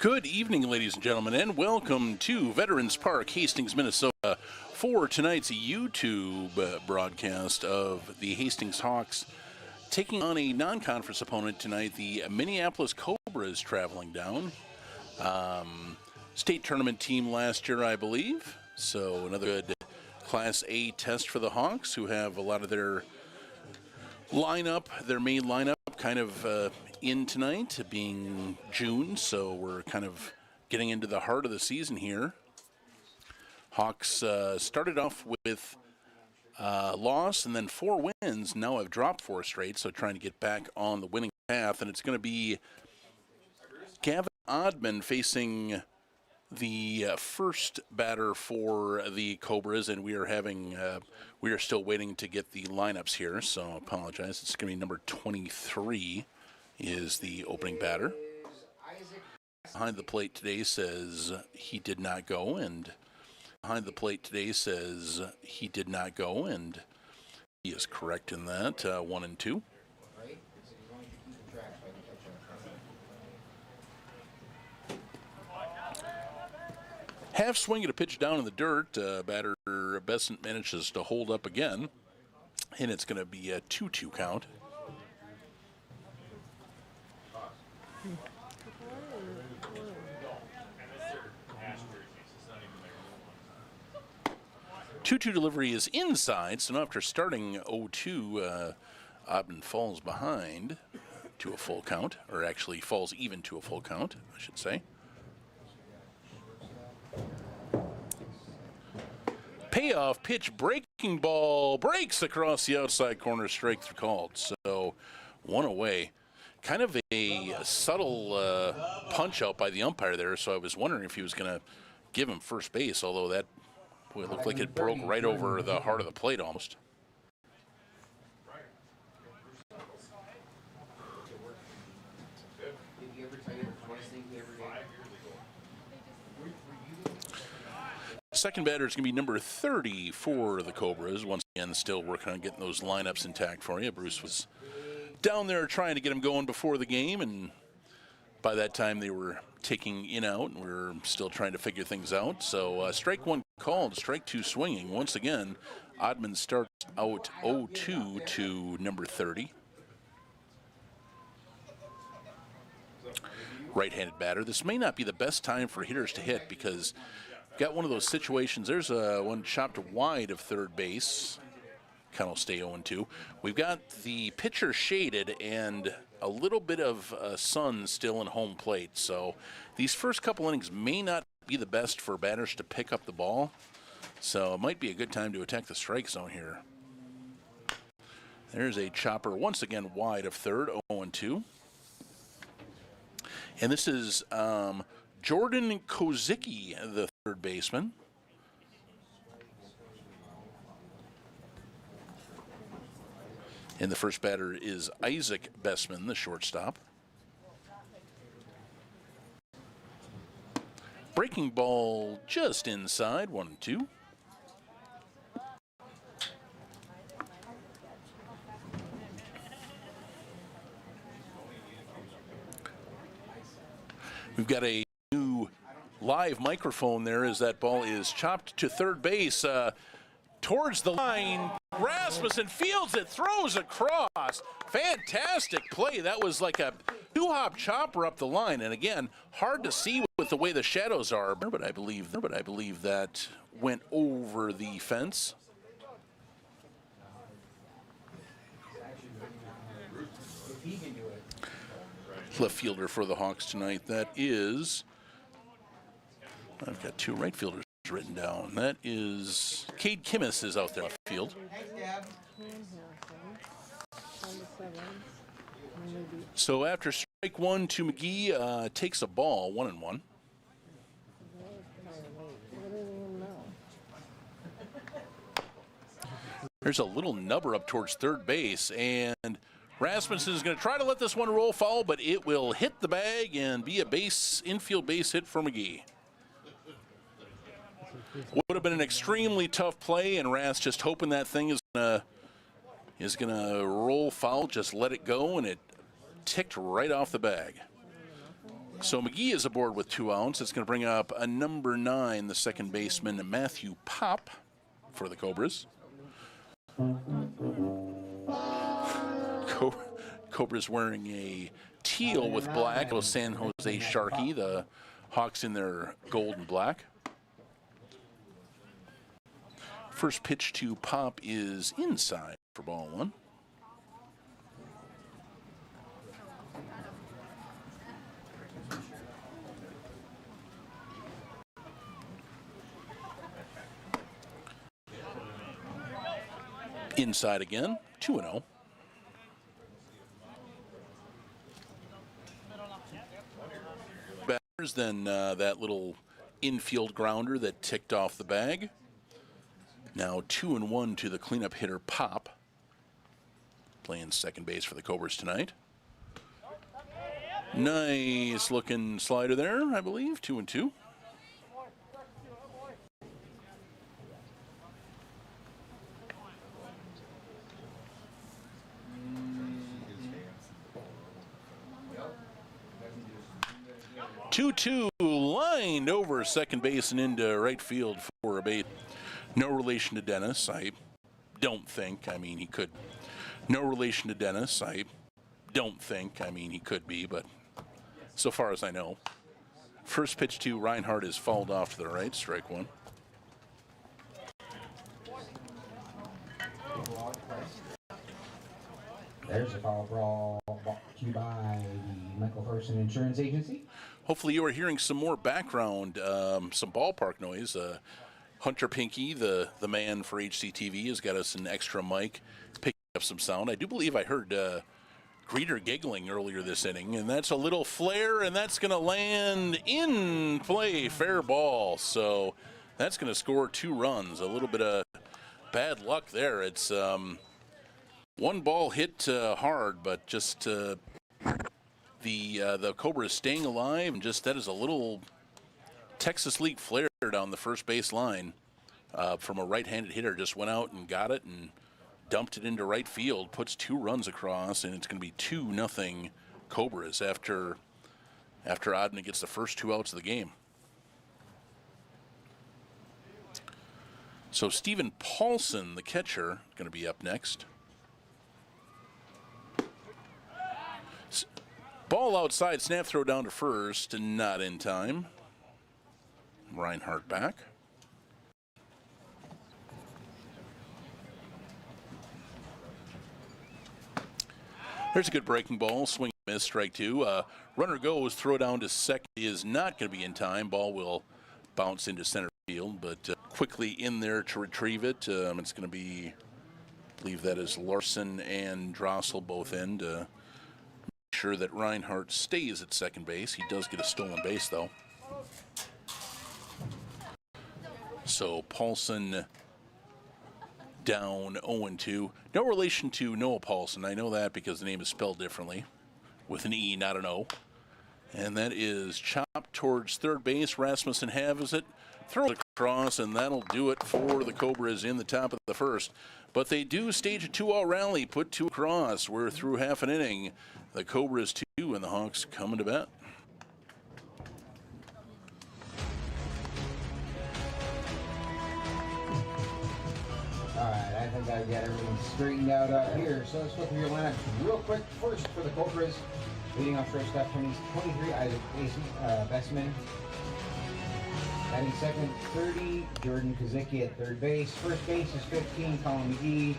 Good evening, ladies and gentlemen, and welcome to Veterans Park, Hastings, Minnesota, for tonight's YouTube broadcast of the Hastings Hawks taking on a non-conference opponent tonight, the Minneapolis Cobras, traveling down. State tournament team last year, I believe, so another good Class A test for the Hawks, who have a lot of their lineup, their main lineup, kind of in tonight, being June, so we're kind of getting into the heart of the season here. Hawks started off with loss and then 4 wins. Now have dropped 4 straight, so trying to get back on the winning path, and it's going to be Gavin Oddman facing the first batter for the Cobras, and we are still waiting to get the lineups here, so I apologize. It's going to be number 23 is the opening batter. Behind the plate today says he did not go, and behind the plate today says he did not go, and he is correct in that. 1 and 2. Half swing at a pitch down in the dirt. Batter Besant manages to hold up again, and it's going to be a 2-2 count. 2-2 delivery is inside, so now after starting 0-2, Oddman falls behind to a full count, or actually falls even to a full count, I should say. Payoff pitch, breaking ball, breaks across the outside corner, strike called. So 1 away. Kind of a subtle punch out by the umpire there, so I was wondering if he was going to give him first base, although that it looked like it broke right over the heart of the plate almost. Second batter is going to be number 30 for the Cobras. Once again, still working on getting those lineups intact for you. Bruce was down there trying to get them going before the game, and by that time they were taking in out, and we're still trying to figure things out. So strike 1 called, strike 2 swinging. Once again, Oddman starts out 0-2 to number 30. Right-handed batter. This may not be the best time for hitters to hit because got one of those situations. There's one chopped wide of third base. Kind of stay 0-2. We've got the pitcher shaded and a little bit of sun still in home plate. So these first couple innings may not be the best for batters to pick up the ball. So it might be a good time to attack the strike zone here. There's a chopper once again wide of third, 0-2. And this is Jordan Kozicki, the third baseman. And the first batter is Isaac Bessman, the shortstop. Breaking ball just inside, 1-2. We've got a new live microphone there as that ball is chopped to third base. Towards the line, Rasmussen fields it, throws across. Fantastic play. That was like a 2-hop chopper up the line. And again, hard to see with the way the shadows are, but I believe that went over the fence. Left fielder for the Hawks tonight, that is, I've got 2 right fielders written down. That is Cade Kimmis is out there on the field. So after strike 1 to McGee, takes a ball, 1-1. There's a little nubber up towards third base, and Rasmussen is going to try to let this one roll foul, but it will hit the bag and be a infield base hit for McGee. Would have been an extremely tough play, and Ras just hoping that thing is gonna roll foul, just let it go, and it ticked right off the bag. So McGee is aboard with 2 outs. It's going to bring up a number 9, the second baseman, Matthew Pop, for the Cobras. Cobras wearing a teal with black. It was San Jose Sharky, the Hawks in their gold and black. First pitch to Pop is inside for ball 1. Inside again, 2-0. Batters, then that little infield grounder that ticked off the bag. Now 2-1 to the cleanup hitter Pop, playing second base for the Cobras tonight. Nice looking slider there, I believe, 2-2. Two lined over second base and into right field for a base. No relation to Dennis, I don't think. I mean, he could. No relation to Dennis, I don't think. I mean, he could be, but so far as I know. First pitch to Reinhardt is fouled off to the right, strike 1. There's a foul ball brought to you by the Michael Person Insurance Agency. Hopefully you are hearing some more background, some ballpark noise. Hunter Pinky, the man for HCTV, has got us an extra mic, picking up some sound. I do believe I heard Greeter giggling earlier this inning, and that's a little flare, and that's going to land in play, fair ball. So that's going to score 2 runs. A little bit of bad luck there. It's one ball hit hard, but just the Cobra is staying alive, and just that is a little Texas League flare down the first base line from a right-handed hitter. Just went out and got it and dumped it into right field, puts 2 runs across, and it's going to be 2-0 Cobras after Odna gets the first 2 outs of the game. So Stephen Paulson, the catcher, going to be up next. Ball outside, snap throw down to first, and not in time. Reinhardt back. There's a good breaking ball, swing miss, strike 2. Runner goes, throw down to second is not going to be in time. Ball will bounce into center field, but quickly in there to retrieve it. It's going to be, I believe that is Larson and Drossel both in to make sure that Reinhardt stays at second base. He does get a stolen base, though. So Paulson down 0-2. No relation to Noah Paulson. I know that because the name is spelled differently with an E, not an O. And that is chopped towards third base. Rasmussen has it, throws it across, and that'll do it for the Cobras in the top of the first. But they do stage a 2-out rally, put 2 across. We're through half an inning. The Cobras 2 and the Hawks coming to bat. Alright, I think I've got everything straightened out here. So let's go through your lineup real quick. First for the Cobras, leading off shortstop 23, Isaac Bestman. Batting second, 30, Jordan Kazicki at third base. First base is 15, Colin McGee.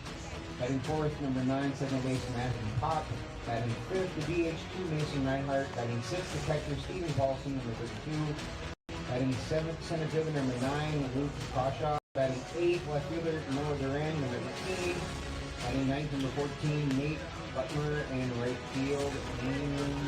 Batting fourth, number 9, second base, Matthew Pop. Batting fifth, the DH2, Mason Reinhardt. Batting sixth, the catcher, Stephen Paulson, number 32. Batting seventh, center fielder, number 9, Luke Koshaw. Batting 8th, left fielder, Noah Duran, number 18. Batting 9th, number 14, Nate Butler, and right field, and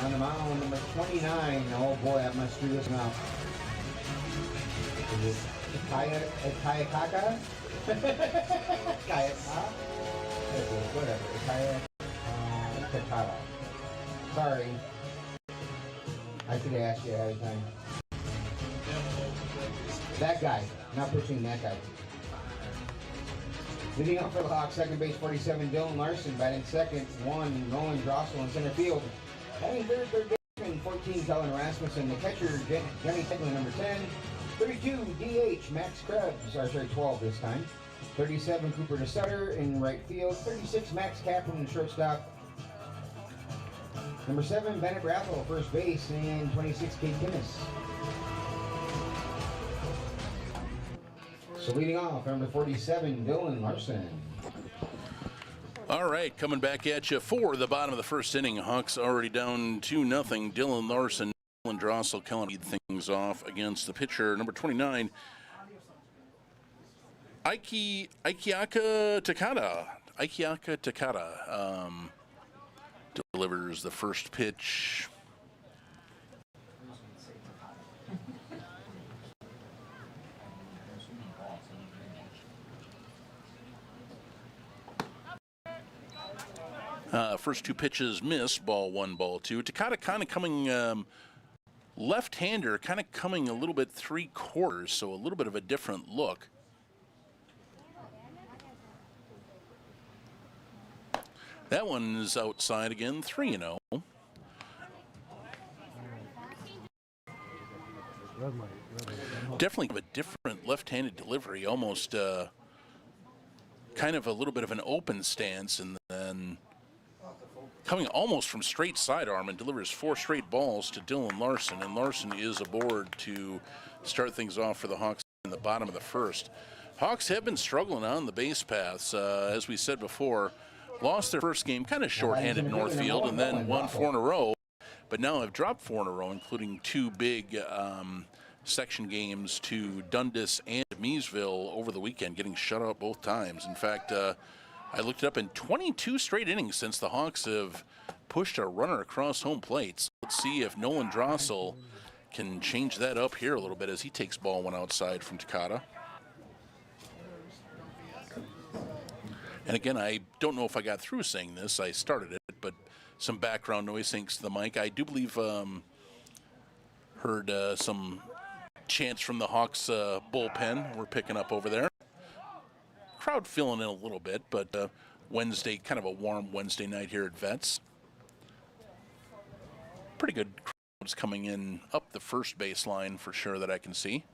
on the mound, number 29. Oh boy, I must do this now. Is it Kayakaka? Kayaka? Whatever. Kayakaka. Sorry. I should have asked you ahead of time. That guy, not pitching that guy. Leading up for the Hawks, second base 47, Dylan Larson. Batting second, 1, Nolan Drossel in center field. Batting third baseman 14, Kellen Rasmussen. The catcher, Johnny Teglin, number 10. 32, DH, Max Krebs, 12 this time. 37, Cooper DeSutter in right field. 36, Max Kaplan in shortstop. Number 7, Bennett Raffel, first base. And 26, Kate Kinnis. So leading off, number 47, Dylan Larson. All right, coming back at you for the bottom of the first inning. Hawks already down 2-0. Dylan Larson, Dylan Drossel, Kellen lead things off against the pitcher, number 29, Aikiaka Takada. Delivers the first pitch. First two pitches missed, ball 1, ball 2. Takada kind of coming left-hander, kind of coming a little bit 3/4, so a little bit of a different look. That one is outside again, 3-0. Definitely a different left-handed delivery, almost kind of a little bit of an open stance, and then coming almost from straight sidearm and delivers 4 straight balls to Dylan Larson, and Larson is aboard to start things off for the Hawks in the bottom of the first. Hawks have been struggling on the base paths, as we said before. Lost their first game, kind of shorthanded Northfield, and then won 4 in a row, but now have dropped 4 in a row, including 2 big section games to Dundas and Meesville over the weekend, getting shut out both times. In fact, I looked it up, in 22 straight innings since the Hawks have pushed a runner across home plate. So let's see if Nolan Drossel can change that up here a little bit as he takes ball 1 outside from Takada. And again, I don't know if I got through saying this. I started it, but some background noise thanks to the mic. I do believe heard some chants from the Hawks bullpen we're picking up over there. Crowd filling in a little bit, but Wednesday, kind of a warm Wednesday night here at Vets. Pretty good crowds coming in up the first baseline for sure that I can see.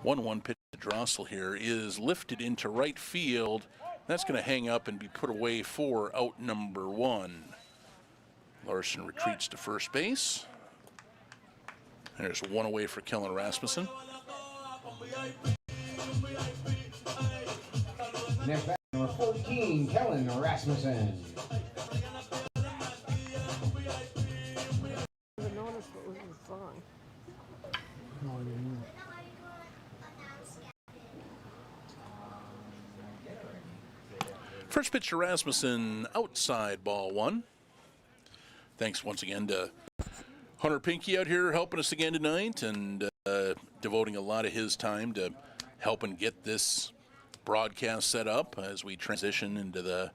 1-1 pitch to Drossel here is lifted into right field. That's going to hang up and be put away for out number 1. Larson retreats to first base. There's 1 away for Kellen Rasmussen. Next back, number 14, Kellen Rasmussen. First pitch to Rasmussen, outside, ball 1. Thanks once again to Hunter Pinky out here helping us again tonight, and devoting a lot of his time to helping get this broadcast set up as we transition into the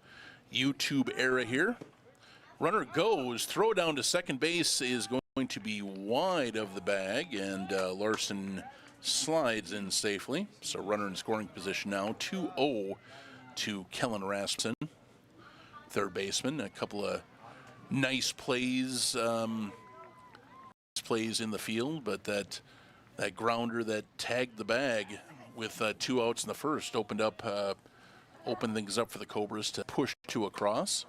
YouTube era here. Runner goes, throw down to second base is going to be wide of the bag, and Larson slides in safely. So runner in scoring position now, 2-0 to Kellen Rasmussen, third baseman. A couple of nice plays in the field, but that grounder that tagged the bag with 2 outs in the first opened things up for the Cobras to push 2 across.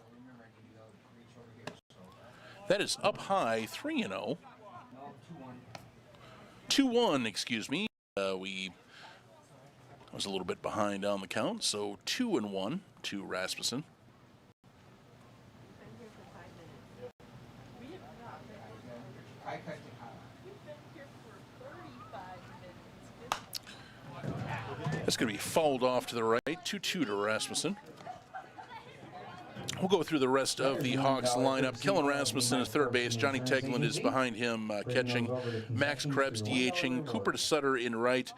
That is up high, 3-0. 2-1, excuse me. We was a little bit behind on the count, so 2-1 to Rasmussen. That's going to be fouled off to the right, 2-2 to Rasmussen. We'll go through the rest of the Hawks lineup. Kellen Rasmussen is third base. Johnny Teglin is behind him catching. Max Krebs DHing. Cooper DeSutter in right.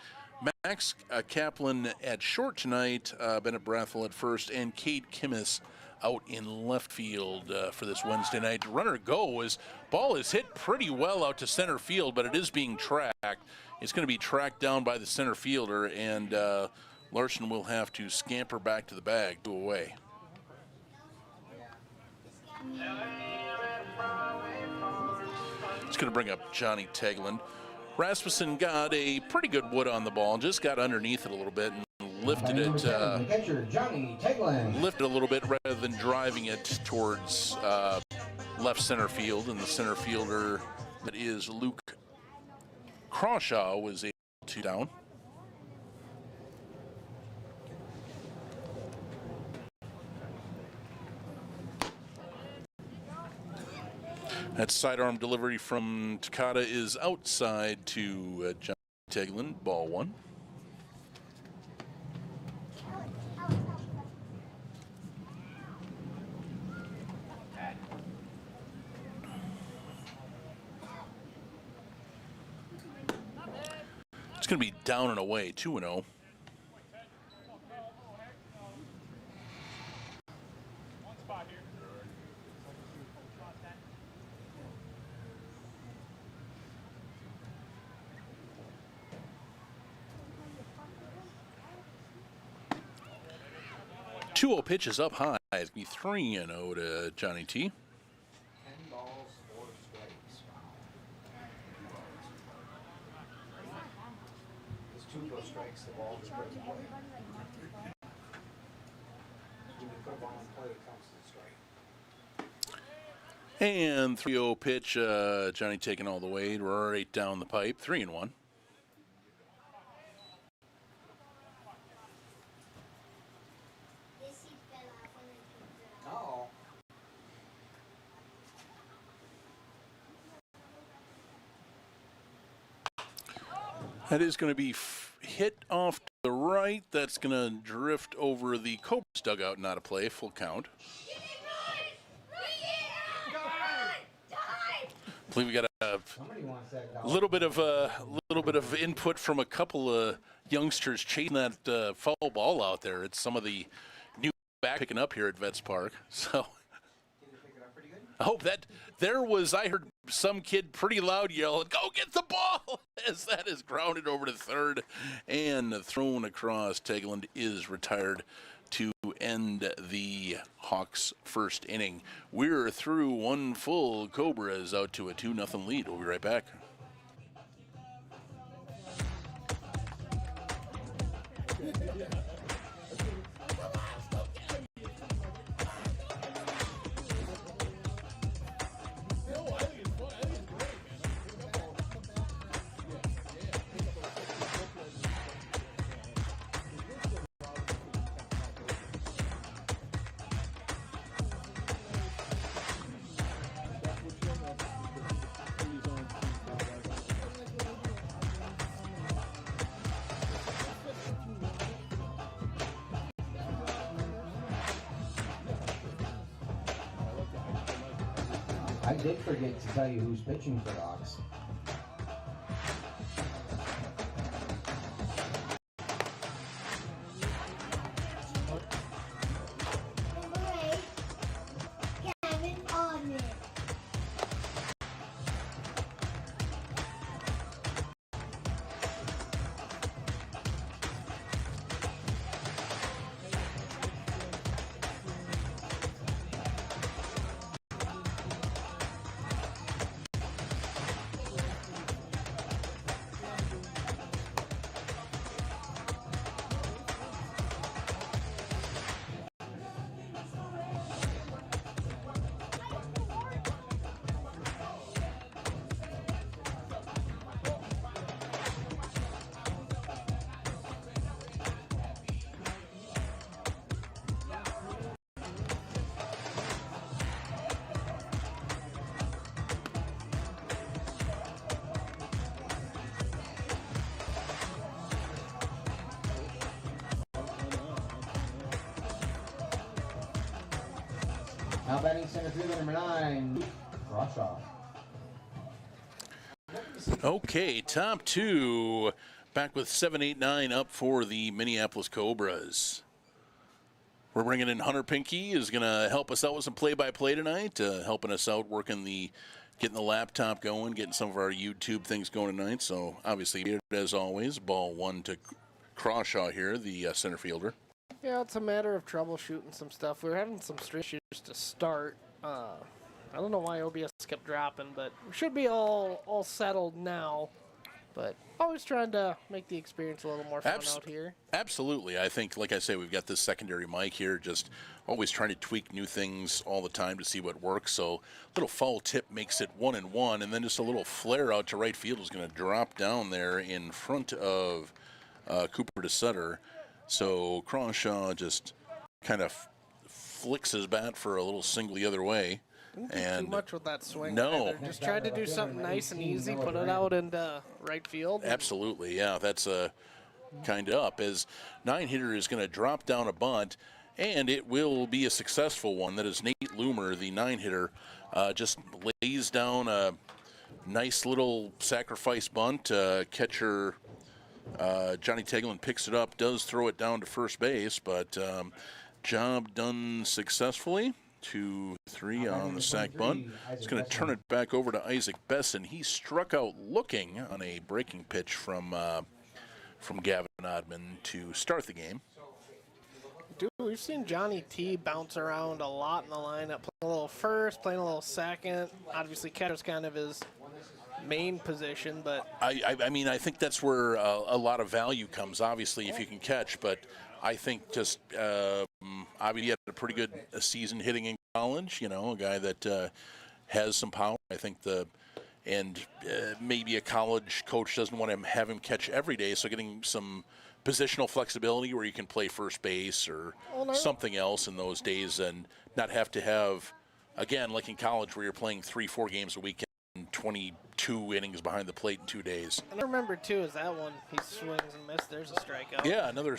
Max Kaplan at short tonight. Bennett Brathel at first. And Cade Kimmis out in left field for this Wednesday night. Runner go as ball is hit pretty well out to center field, but it is being tracked. It's going to be tracked down by the center fielder, and Larson will have to scamper back to the bag, go away. It's going to bring up Johnny Tegland. Rasmussen got a pretty good wood on the ball, just got underneath it a little bit and lifted it. Catcher Johnny Tegland. Lifted a little bit rather than driving it towards left center field, and the center fielder, that is Luke Crawshaw, was able to down. That sidearm delivery from Takata is outside to Johnny Tegland, ball one. It's going to be down and away, 2-0. Two-0 pitch is up high. It's going to be 3-0 to Johnny T. 10 balls, 4 strikes. There's 2 of those strikes, the ball is breaking away. When you put a ball in play, it counts as a strike. And 3-0 pitch, Johnny taking all the way right down the pipe, 3-1. That is going to be hit off to the right. That's going to drift over the Cobras dugout, not a play, full count. I believe we got a little bit of input from a couple of youngsters chasing that foul ball out there. It's some of the new back picking up here at Vets Park. So I hope that there was, I heard some kid pretty loud yell, "Go get the ball!" as that is grounded over to third and thrown across. Tegland is retired to end the Hawks' first inning. We're through one full. Cobras out to a 2-0 lead. We'll be right back. I did forget to tell you who's pitching for the Hawks. Now batting center fielder number 9, Crawshaw. Okay, top two. Back with 7-8-9 up for the Minneapolis Cobras. We're bringing in Hunter Pinky, is going to help us out with some play-by-play tonight, helping us out getting the laptop going, getting some of our YouTube things going tonight. So obviously, as always, ball one to Crawshaw here, the center fielder. Yeah, it's a matter of troubleshooting some stuff. We were having some string issues to start. I don't know why OBS kept dropping, but we should be all settled now. But always trying to make the experience a little more fun out here. Absolutely. I think, like I say, we've got this secondary mic here, just always trying to tweak new things all the time to see what works. So a little foul tip makes it 1-1, and then just a little flare out to right field is going to drop down there in front of Cooper to Sutter. So Crawshaw just kind of flicks his bat for a little single the other way. Didn't do And too much with that swing. No. Either. Just tried to do something nice and easy, put it out into right field. Absolutely, yeah. That's kind of up as 9-hitter is going to drop down a bunt, and it will be a successful one. That is Nate Loomer, the 9-hitter, just lays down a nice little sacrifice bunt. Catcher Johnny Tegelin picks it up, does throw it down to first base, but job done successfully. 2-3 on the sac bunt. He's going to turn it back over to Isaac Besson. He struck out looking on a breaking pitch from Gavin Oddman to start the game. Dude, we've seen Johnny T bounce around a lot in the lineup, playing a little first, playing a little second. Obviously, catcher's kind of his main position, but I mean, I think that's where a lot of value comes. Obviously, if you can catch, but I think just obviously he had a pretty good season hitting in college. You know, a guy that has some power. I think maybe a college coach doesn't want to have him catch every day, so getting some positional flexibility where you can play first base or something else in those days, and not have to have, again, like in college where you're playing 3-4 games a week and 22 innings behind the plate in 2 days. And I remember too is that one he swings and misses. There's a strikeout. Yeah, another.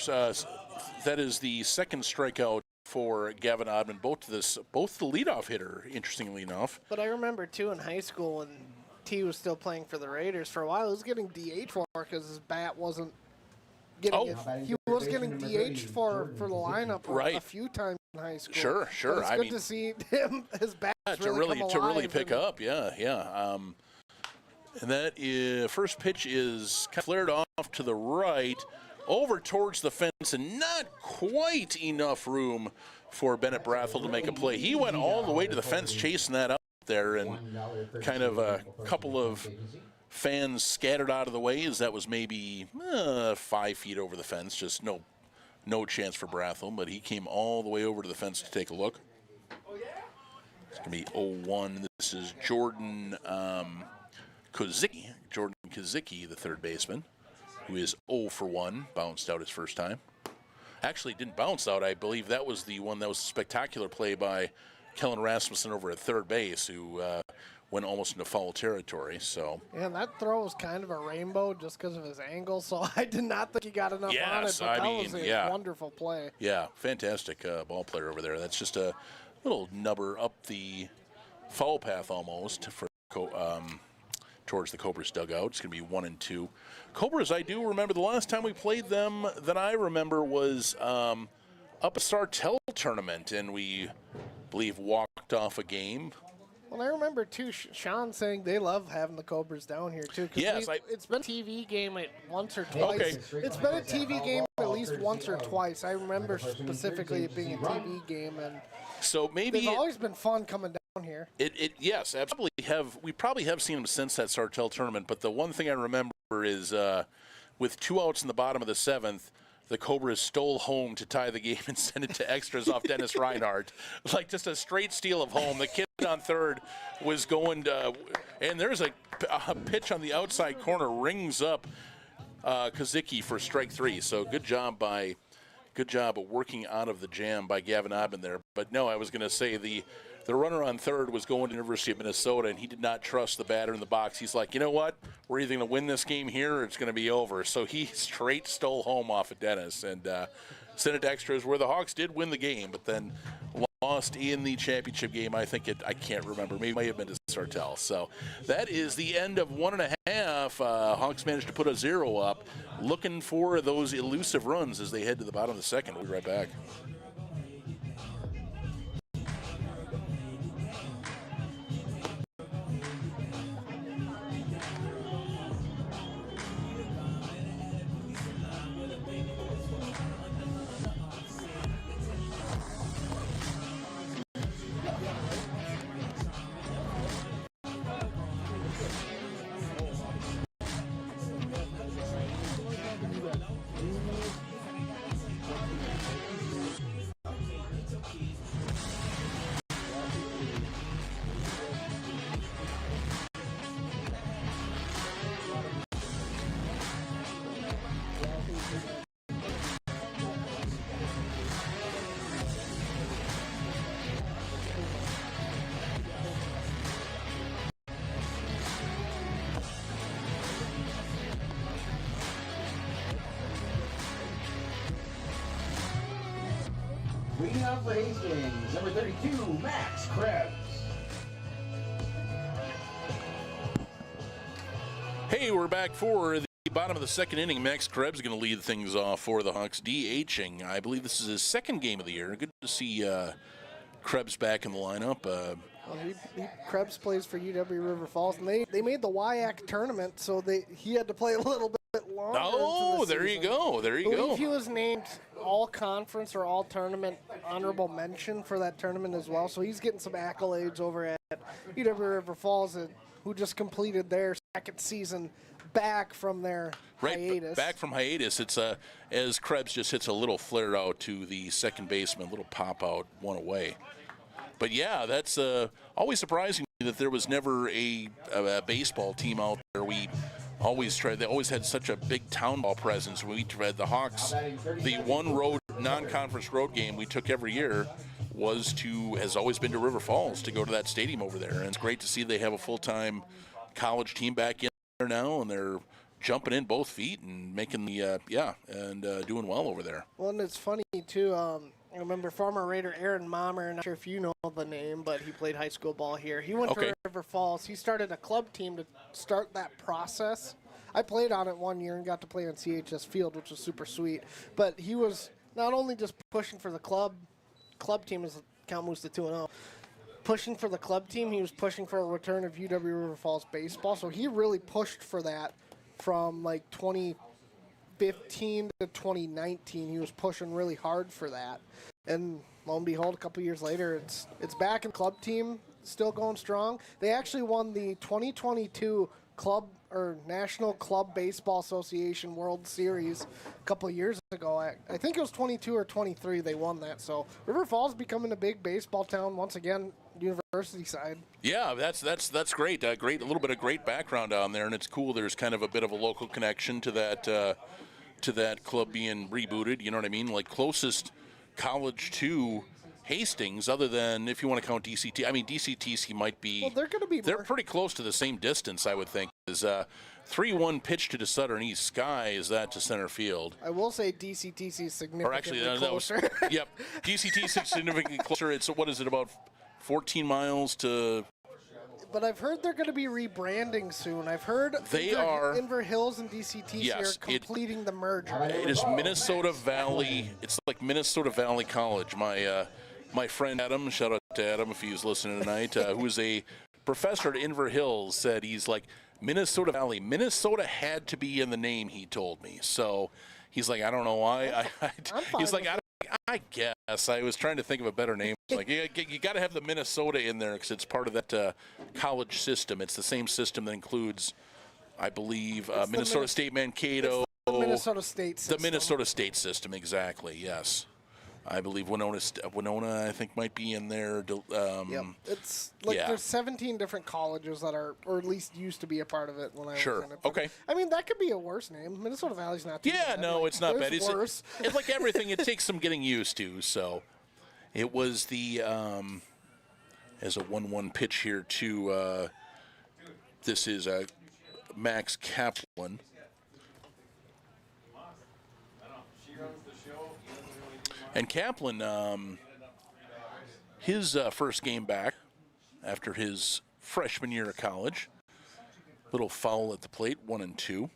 That is the second strikeout for Gavin Oddman, both the leadoff hitter, interestingly enough. But I remember too in high school when T was still playing for the Raiders for a while, he was getting DH for because his bat wasn't getting it. He was getting DH for the lineup a few times in high school. Sure. But it's good to see him, his bat to really pick up. Yeah. And that is, first pitch is flared off to the right, over towards the fence, and not quite enough room for Bennett Brathel to make a play. He went all the way to the fence chasing that up there, and kind of a couple of fans scattered out of the way as that was maybe 5 feet over the fence. Just no chance for Brathel, but he came all the way over to the fence to take a look. It's going to be 0-1. This is Jordan Kozicki, the third baseman, who is 0 for 1, bounced out his first time. Actually didn't bounce out. I believe that was the one that was a spectacular play by Kellen Rasmussen over at third base, who went almost into foul territory. So yeah, that throw was kind of a rainbow just because of his angle, so I did not think he got enough on it, but that was a wonderful play. Yeah, fantastic ball player over there. That's just a little nubber up the foul path almost for towards the Cobras dugout. It's going to be 1-2. Cobras, I do remember the last time we played them that I remember was up a Sartell tournament, and we believe walked off a game. Well, I remember, too, Sean saying they love having the Cobras down here, too. Yes. It's been a TV game once or twice. Okay. It's been a TV game at least once or twice. I remember specifically it being a TV game. And so maybe they've always been fun coming down here. Yes, absolutely. We probably have seen them since that Sartell tournament, but the one thing I remember is with 2 outs in the bottom of the 7th, the Cobras stole home to tie the game and send it to extras off Dennis Reinhardt. Like just a straight steal of home. The kid on third was going to, and there's a pitch on the outside corner, rings up Kozicki for strike 3. So good job of working out of the jam by Gavin Oddman there. But no, I was going to say the runner on third was going to the University of Minnesota, and he did not trust the batter in the box. He's like, you know what? We're either going to win this game here or it's going to be over. So he straight stole home off of Dennis and sent it to extras, where the Hawks did win the game, but then lost in the championship game. I can't remember. Maybe it might have been to Sartell. So that is the end of 1.5. Hawks managed to put a 0 up, looking for those elusive runs as they head to the bottom of the second. We'll be right back. Leading off for Hastings, number 32, Max Krebs. Hey, we're back for the bottom of the second inning. Max Krebs is going to lead things off for the Hawks, DHing. I believe this is his second game of the year. Good to see Krebs back in the lineup. Krebs plays for UW River Falls, and they made the WIAC tournament, so he had to play a little bit longer. Oh, there season. you go. There you I believe go. he was named all-conference or all-tournament honorable mention for that tournament as well, so he's getting some accolades over at UW River Falls, who just completed their second season back from their hiatus. Back from hiatus. It's as Krebs just hits a little flare out to the second baseman, little pop out, one away. But yeah, that's always surprising that there was never a baseball team out there. We always tried. They always had such a big town ball presence. We tried the Hawks. The one road non-conference road game we took every year has always been to River Falls to go to that stadium over there. And it's great to see they have a full-time college team back in there now, and they're jumping in both feet and making the doing well over there. Well, and it's funny too. I remember former Raider Aaron Mommer. Not sure if you know the name, but he played high school ball here. He went to River Falls. He started a club team to start that process. I played on it one year and got to play on CHS Field, which was super sweet. But he was not only just pushing for the club team, as the count moves to 2-0, pushing for the club team, he was pushing for a return of UW River Falls baseball. So he really pushed for that from like 2015 to 2019. He was pushing really hard for that. And lo and behold, a couple years later, it's back in club team, still going strong. They actually won the 2022 National Club Baseball Association World Series a couple years ago. I think it was 22 or 23 they won that. So River Falls becoming a big baseball town once again, university side. Yeah, that's great. Great, a little bit of great background down there, and it's cool. There's kind of a bit of a local connection to that club being rebooted. You know what I mean? Like closest college to Hastings, other than if you want to count DCT. I mean, DCTC might be. Well, they're going to be. They're pretty close to the same distance, I would think. Is 3-1 pitch to the southern east sky. Is that to center field? I will say DCTC is significantly closer. Yep, DCTC is significantly closer. It's what is it, about 14 miles to? But I've heard they're going to be rebranding soon. I've heard Inver Hills and DCTC are completing the merger. It is Minnesota Valley. It's like Minnesota Valley College. My friend Adam, shout out to Adam if he's listening tonight, who is a professor at Inver Hills, said he's like, Minnesota Valley. Minnesota had to be in the name, he told me. So he's like, I don't know why. He's like, I guess. I was trying to think of a better name. Like, you got to have the Minnesota in there because it's part of that college system. It's the same system that includes, I believe, Minnesota State Mankato. The Minnesota State system. The Minnesota State system, exactly, yes. I believe Winona, I think, might be in there. Yep. It's like there's 17 different colleges that are, or at least used to be a part of it when I was in it. Okay. I mean, that could be a worse name. Minnesota Valley's not too bad. No, it's not bad. It's worse. It's like everything. It takes some getting used to. So it was the, as a 1-1 pitch here to, this is Max Kaplan. And Kaplan, his first game back after his freshman year of college. Little foul at the plate, 1-2.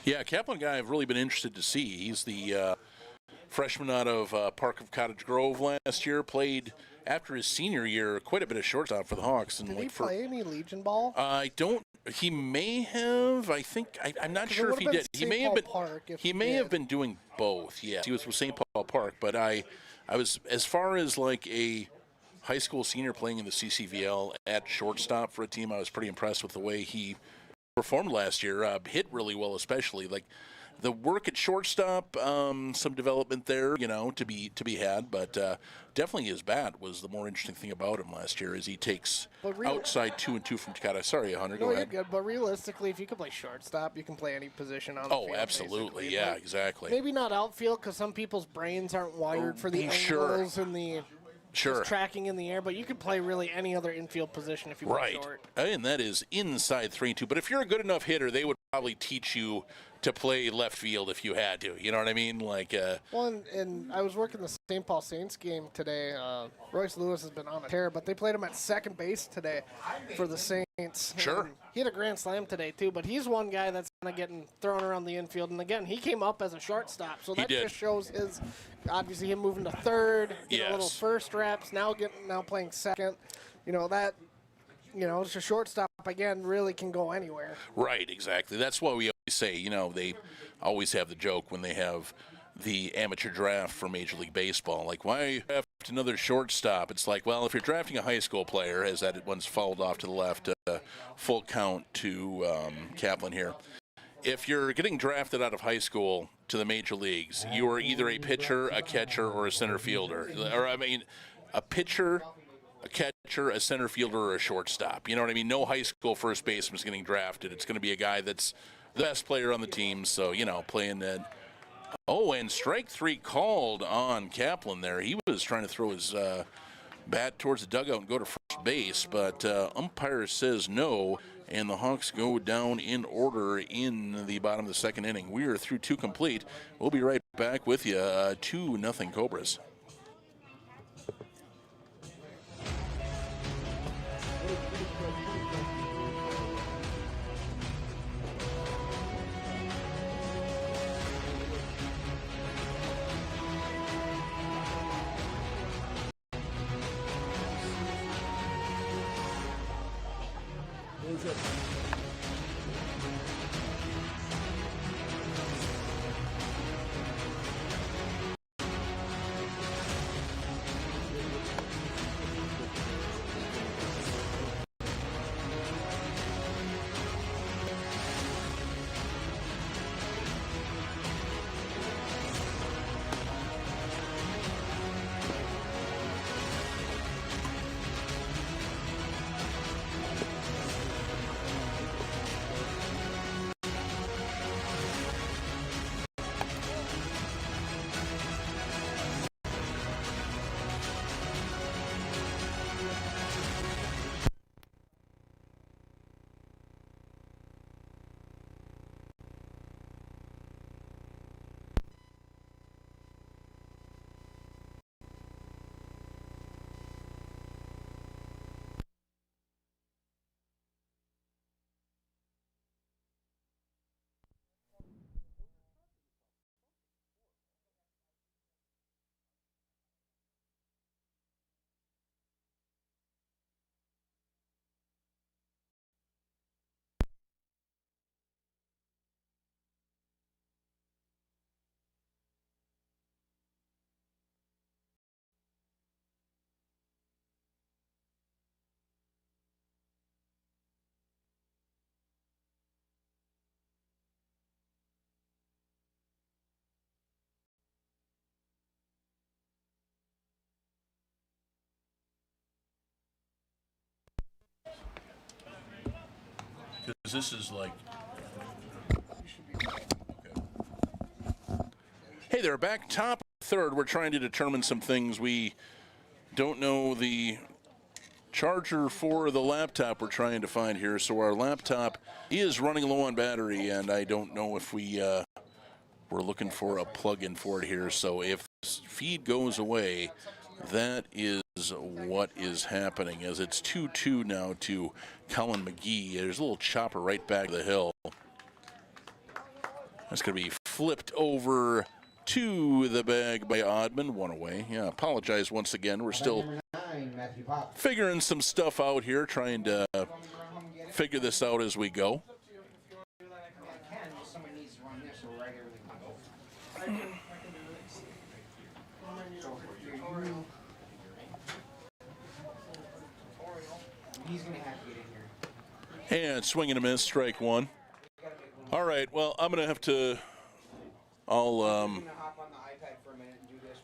Yeah, Kaplan guy I've really been interested to see. He's the freshman out of Park of Cottage Grove last year. Played after his senior year quite a bit of shortstop for the Hawks. And Did he play any Legion ball? I don't. He may have. I think. I'm not sure if he did. He may have been. He may have been doing both. Yes, he was with St. Paul Park. But I was, as far as like a high school senior playing in the CCVL at shortstop for a team, I was pretty impressed with the way he performed last year. Hit really well, especially like the work at shortstop. Some development there, to be had. But definitely his bat was the more interesting thing about him last year, as he takes outside 2-2 from Takata. Sorry, Hunter, go ahead. You're good. But realistically, if you can play shortstop, you can play any position on the field. Oh, absolutely. Yeah, like, exactly. Maybe not outfield because some people's brains aren't wired for the angles and the tracking in the air, but you could play really any other infield position if you play short. And that is inside 3-2. But if you're a good enough hitter, they would probably teach you to play left field if you had to. You know what I mean? Like, Well, and I was working the St. Paul Saints game today. Royce Lewis has been on a tear, but they played him at second base today for the Saints. Sure. And he had a grand slam today, too, but he's one guy that's kind of getting thrown around the infield. And, again, he came up as a shortstop, so that just shows his, obviously, him moving to third, getting a little first reps, now playing second. You know, that, you know, it's a shortstop, again, really can go anywhere. Right, exactly. That's what we always say. You know, they always have the joke when they have the amateur draft for Major League Baseball. Like, why draft another shortstop? It's like, well, if you're drafting a high school player, as that one's fouled off to the left, full count to Kaplan here. If you're getting drafted out of high school to the major leagues, you are either a pitcher, a catcher, or a center fielder. Or, I mean, a pitcher, a catcher, a center fielder, or a shortstop. You know what I mean? No high school first baseman's getting drafted. It's going to be a guy that's the best player on the team, so, you know, playing that. Oh, and strike three called on Kaplan there. He was trying to throw his bat towards the dugout and go to first base, but umpire says no, and the Hawks go down in order in the bottom of the second inning. We are through two complete. We'll be right back with you. 2-0 Cobras. Because this is like... Okay. Hey there, back top third. We're trying to determine some things. We don't know the charger for the laptop we're trying to find here. So our laptop is running low on battery, and I don't know if we're looking for a plug-in for it here. So if this feed goes away, that is what is happening, as it's 2-2 now to Colin McGee. There's a little chopper right back of the hill. That's going to be flipped over to the bag by Oddman. One away. Yeah, apologize once again. We're still figuring some stuff out here, trying to figure this out as we go. He's going to have to get in here. And swing and a miss, strike one. All right, well, I'm going to have to...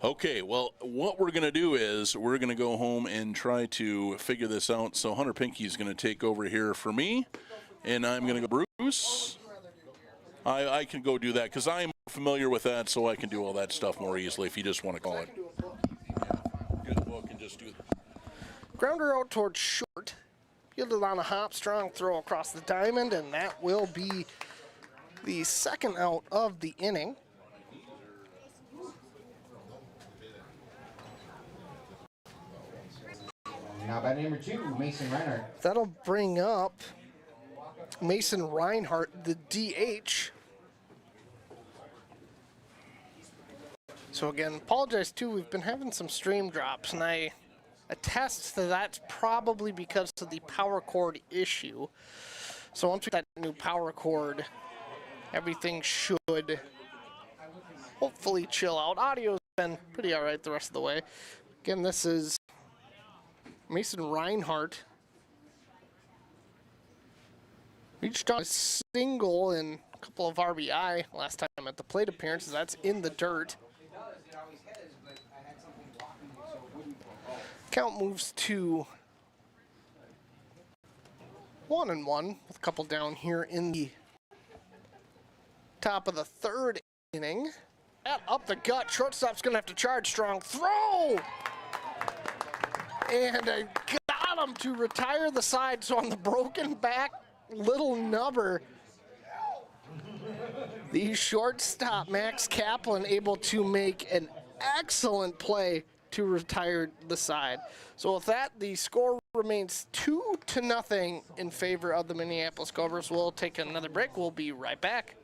Okay, well, what we're going to do is we're going to go home and try to figure this out. So Hunter Pinky is going to take over here for me, and I'm going to go Bruce. I can go do that because I'm familiar with that, so I can do all that stuff more easily if you just want to call it. Good book and just do that. Grounder out towards short. Fielded on a hop, strong throw across the diamond, and that will be the second out of the inning. Now batting number 2, Mason Reinhardt. That'll bring up Mason Reinhardt, the DH. So again, apologize too, we've been having some stream drops, and I attest that that's probably because of the power cord issue. So once we get that new power cord, everything should hopefully chill out. Audio's been pretty all right the rest of the way. Again, this is Mason Reinhardt. Reached on a single and a couple of RBI last time at the plate appearances. That's in the dirt. Count moves to 1-1 with a couple down here in the top of the third inning. And up the gut, shortstop's gonna have to charge strong. Throw! And I got him to retire the side, so on the broken back little nubber, the shortstop, Max Kaplan, able to make an excellent play to retire the side. So with that, the score remains 2-0 in favor of the Minneapolis Cobras. We'll take another break. We'll be right back.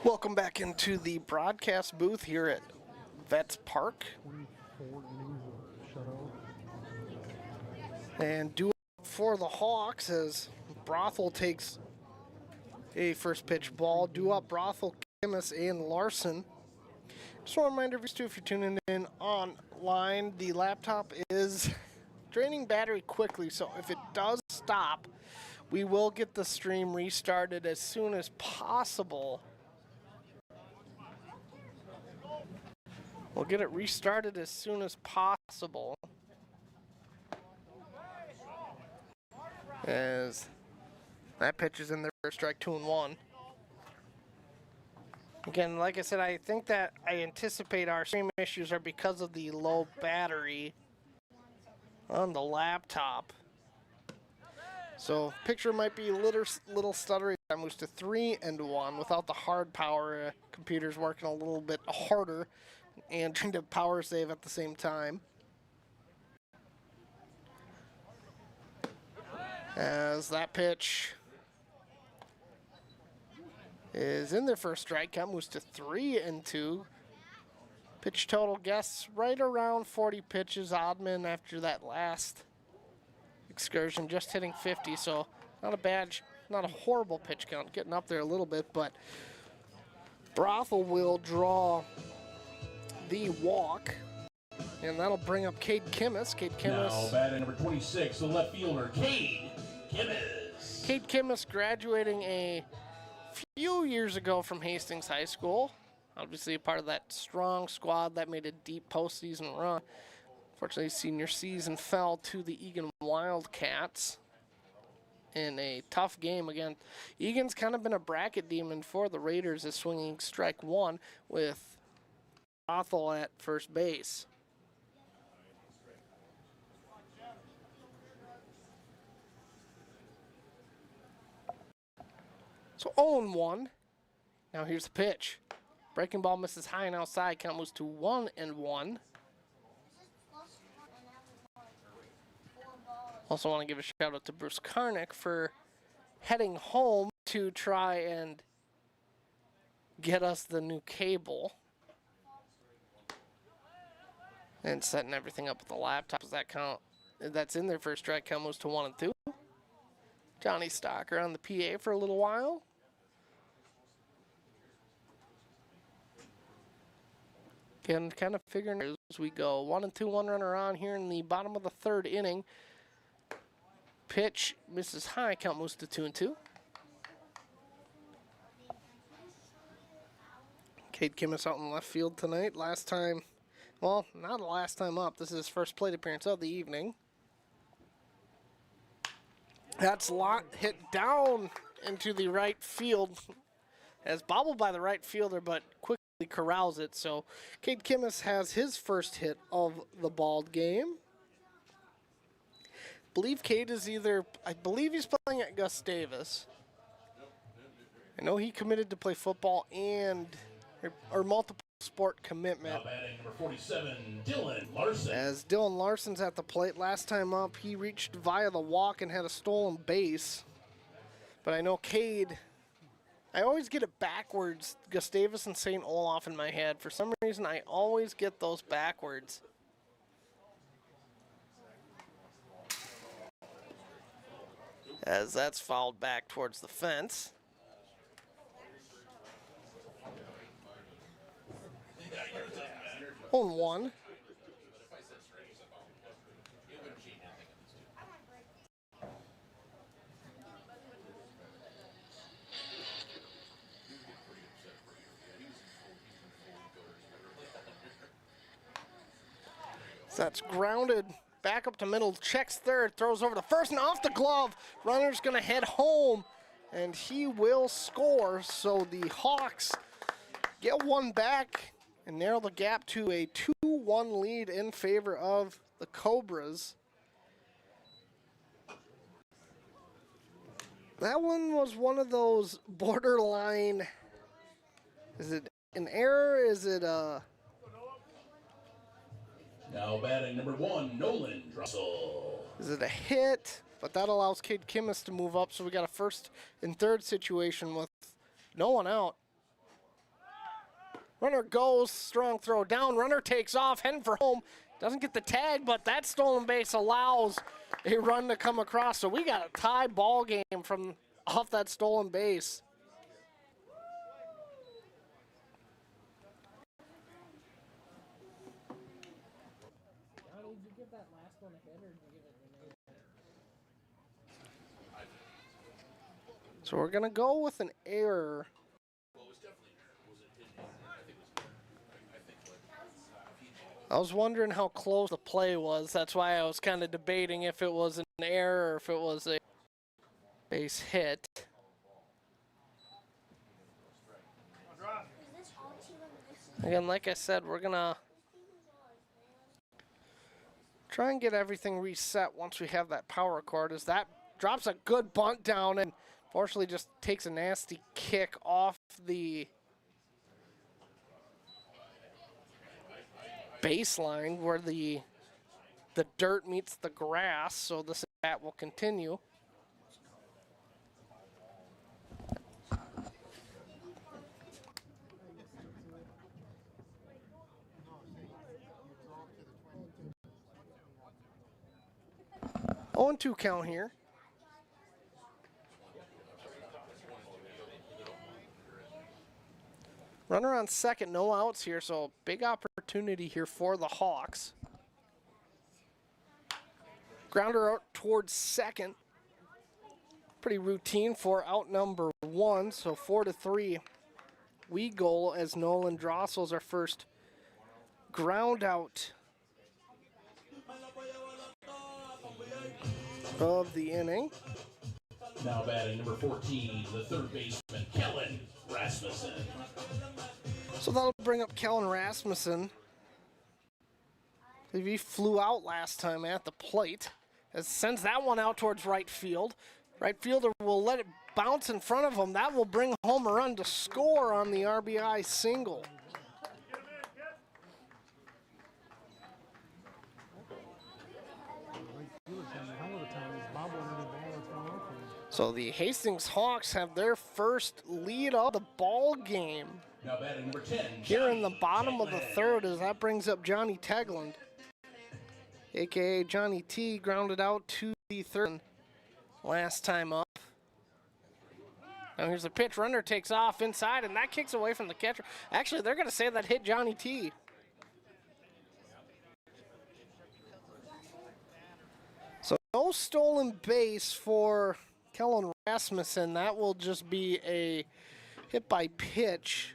Welcome back into the broadcast booth here at Vets Park. And due for the Hawks as Brothel takes a first pitch ball. Due up Brothel, Kimmis, and Larson. Just want to remind everybody too, if you're tuning in online, the laptop is draining battery quickly, so if it does stop, we will get the stream restarted as soon as possible. We'll get it restarted as soon as possible. As that pitch is in there for strike 2-1. Again, like I said, I think that I anticipate our stream issues are because of the low battery on the laptop. So picture might be a little stuttery. That moves to 3-1 without the hard power. Computer's working a little bit harder and trying to power save at the same time. As that pitch is in there for a strike, count moves to 3-2. Pitch total guess right around 40 pitches. Oddman after that last excursion just hitting 50, so not a bad, not a horrible pitch count, getting up there a little bit, but Brothel will draw the walk, and that'll bring up Cade Kimmis. Cade Kimmis. Now batting number 26, the left fielder, Cade Kimmis. Cade Kimmis graduating a few years ago from Hastings High School. Obviously a part of that strong squad that made a deep postseason run. Fortunately, senior season fell to the Egan Wildcats in a tough game. Again, Egan's kind of been a bracket demon for the Raiders, is swinging strike 1 with Brothel at first base. So 0-1. Now here's the pitch. Breaking ball misses high and outside. Count moves to 1-1. Also want to give a shout out to Bruce Karnick for heading home to try and get us the new cable. And setting everything up with the laptop. Does that count? That's in their first strike. Count moves to 1-2. Johnny Stocker on the PA for a little while. Again, kind of figuring as we go. 1-2, one runner on here in the bottom of the third inning. Pitch misses high. Count moves to 2-2. Cade Kimmis out in left field tonight. Last time, well, not the last time up. This is his first plate appearance of the evening. That's hit down into the right field. As bobbled by the right fielder, but quickly corrals it. So Cade Kimmis has his first hit of the ball game. I believe he's playing at Gustavus. I know he committed to play football and or multiple sport commitment. Now batting number 47, Dylan Larson. As Dylan Larson's at the plate. Last time up, he reached via the walk and had a stolen base. But I know Cade, I always get it backwards, Gustavus and St. Olaf in my head. For some reason, I always get those backwards. As that's fouled back towards the fence. 0-1. That's grounded back up to middle, checks third, throws over to first and off the glove. Runner's gonna head home and he will score. So the Hawks get one back and narrow the gap to a 2-1 lead in favor of the Cobras. That one was one of those borderline, is it an error? Is it a... Now batting number 1, Nolan Drussel. Is it a hit? But that allows Cade Kimmis to move up, so we got a first and third situation with no one out. Runner goes, strong throw down, runner takes off, heading for home. Doesn't get the tag, but that stolen base allows a run to come across. So we got a tie ball game from off that stolen base. So we're gonna go with an error. I was wondering how close the play was. That's why I was kind of debating if it was an error or if it was a base hit. Again, like I said, we're gonna try and get everything reset once we have that power cord, as that drops a good bunt down and fortunately just takes a nasty kick off the baseline where the dirt meets the grass, so this bat will continue. Oh, and 2 count here. Runner on second, no outs here, so big opportunity here for the Hawks. Grounder out towards second. Pretty routine for out number 1, so 4-3. We goal as Nolan Drossel's our first ground out of the inning. Now batting number 14, the third baseman, Kellen Rasmussen. So that'll bring up Kellen Rasmussen. He flew out last time at the plate. As sends that one out towards right field. Right fielder will let it bounce in front of him. That will bring home a run to score on the RBI single. So the Hastings Hawks have their first lead of the ball game. Now batting number 10. Here in the Johnny bottom of the Tegland. third, as that brings up Johnny Tegland, a.k.a. Johnny T, grounded out to the third last time up. Now here's the pitch. Runner takes off inside, and that kicks away from the catcher. Actually, they're going to say that hit Johnny T. So no stolen base for Kellen Rasmussen. That will just be a hit by pitch.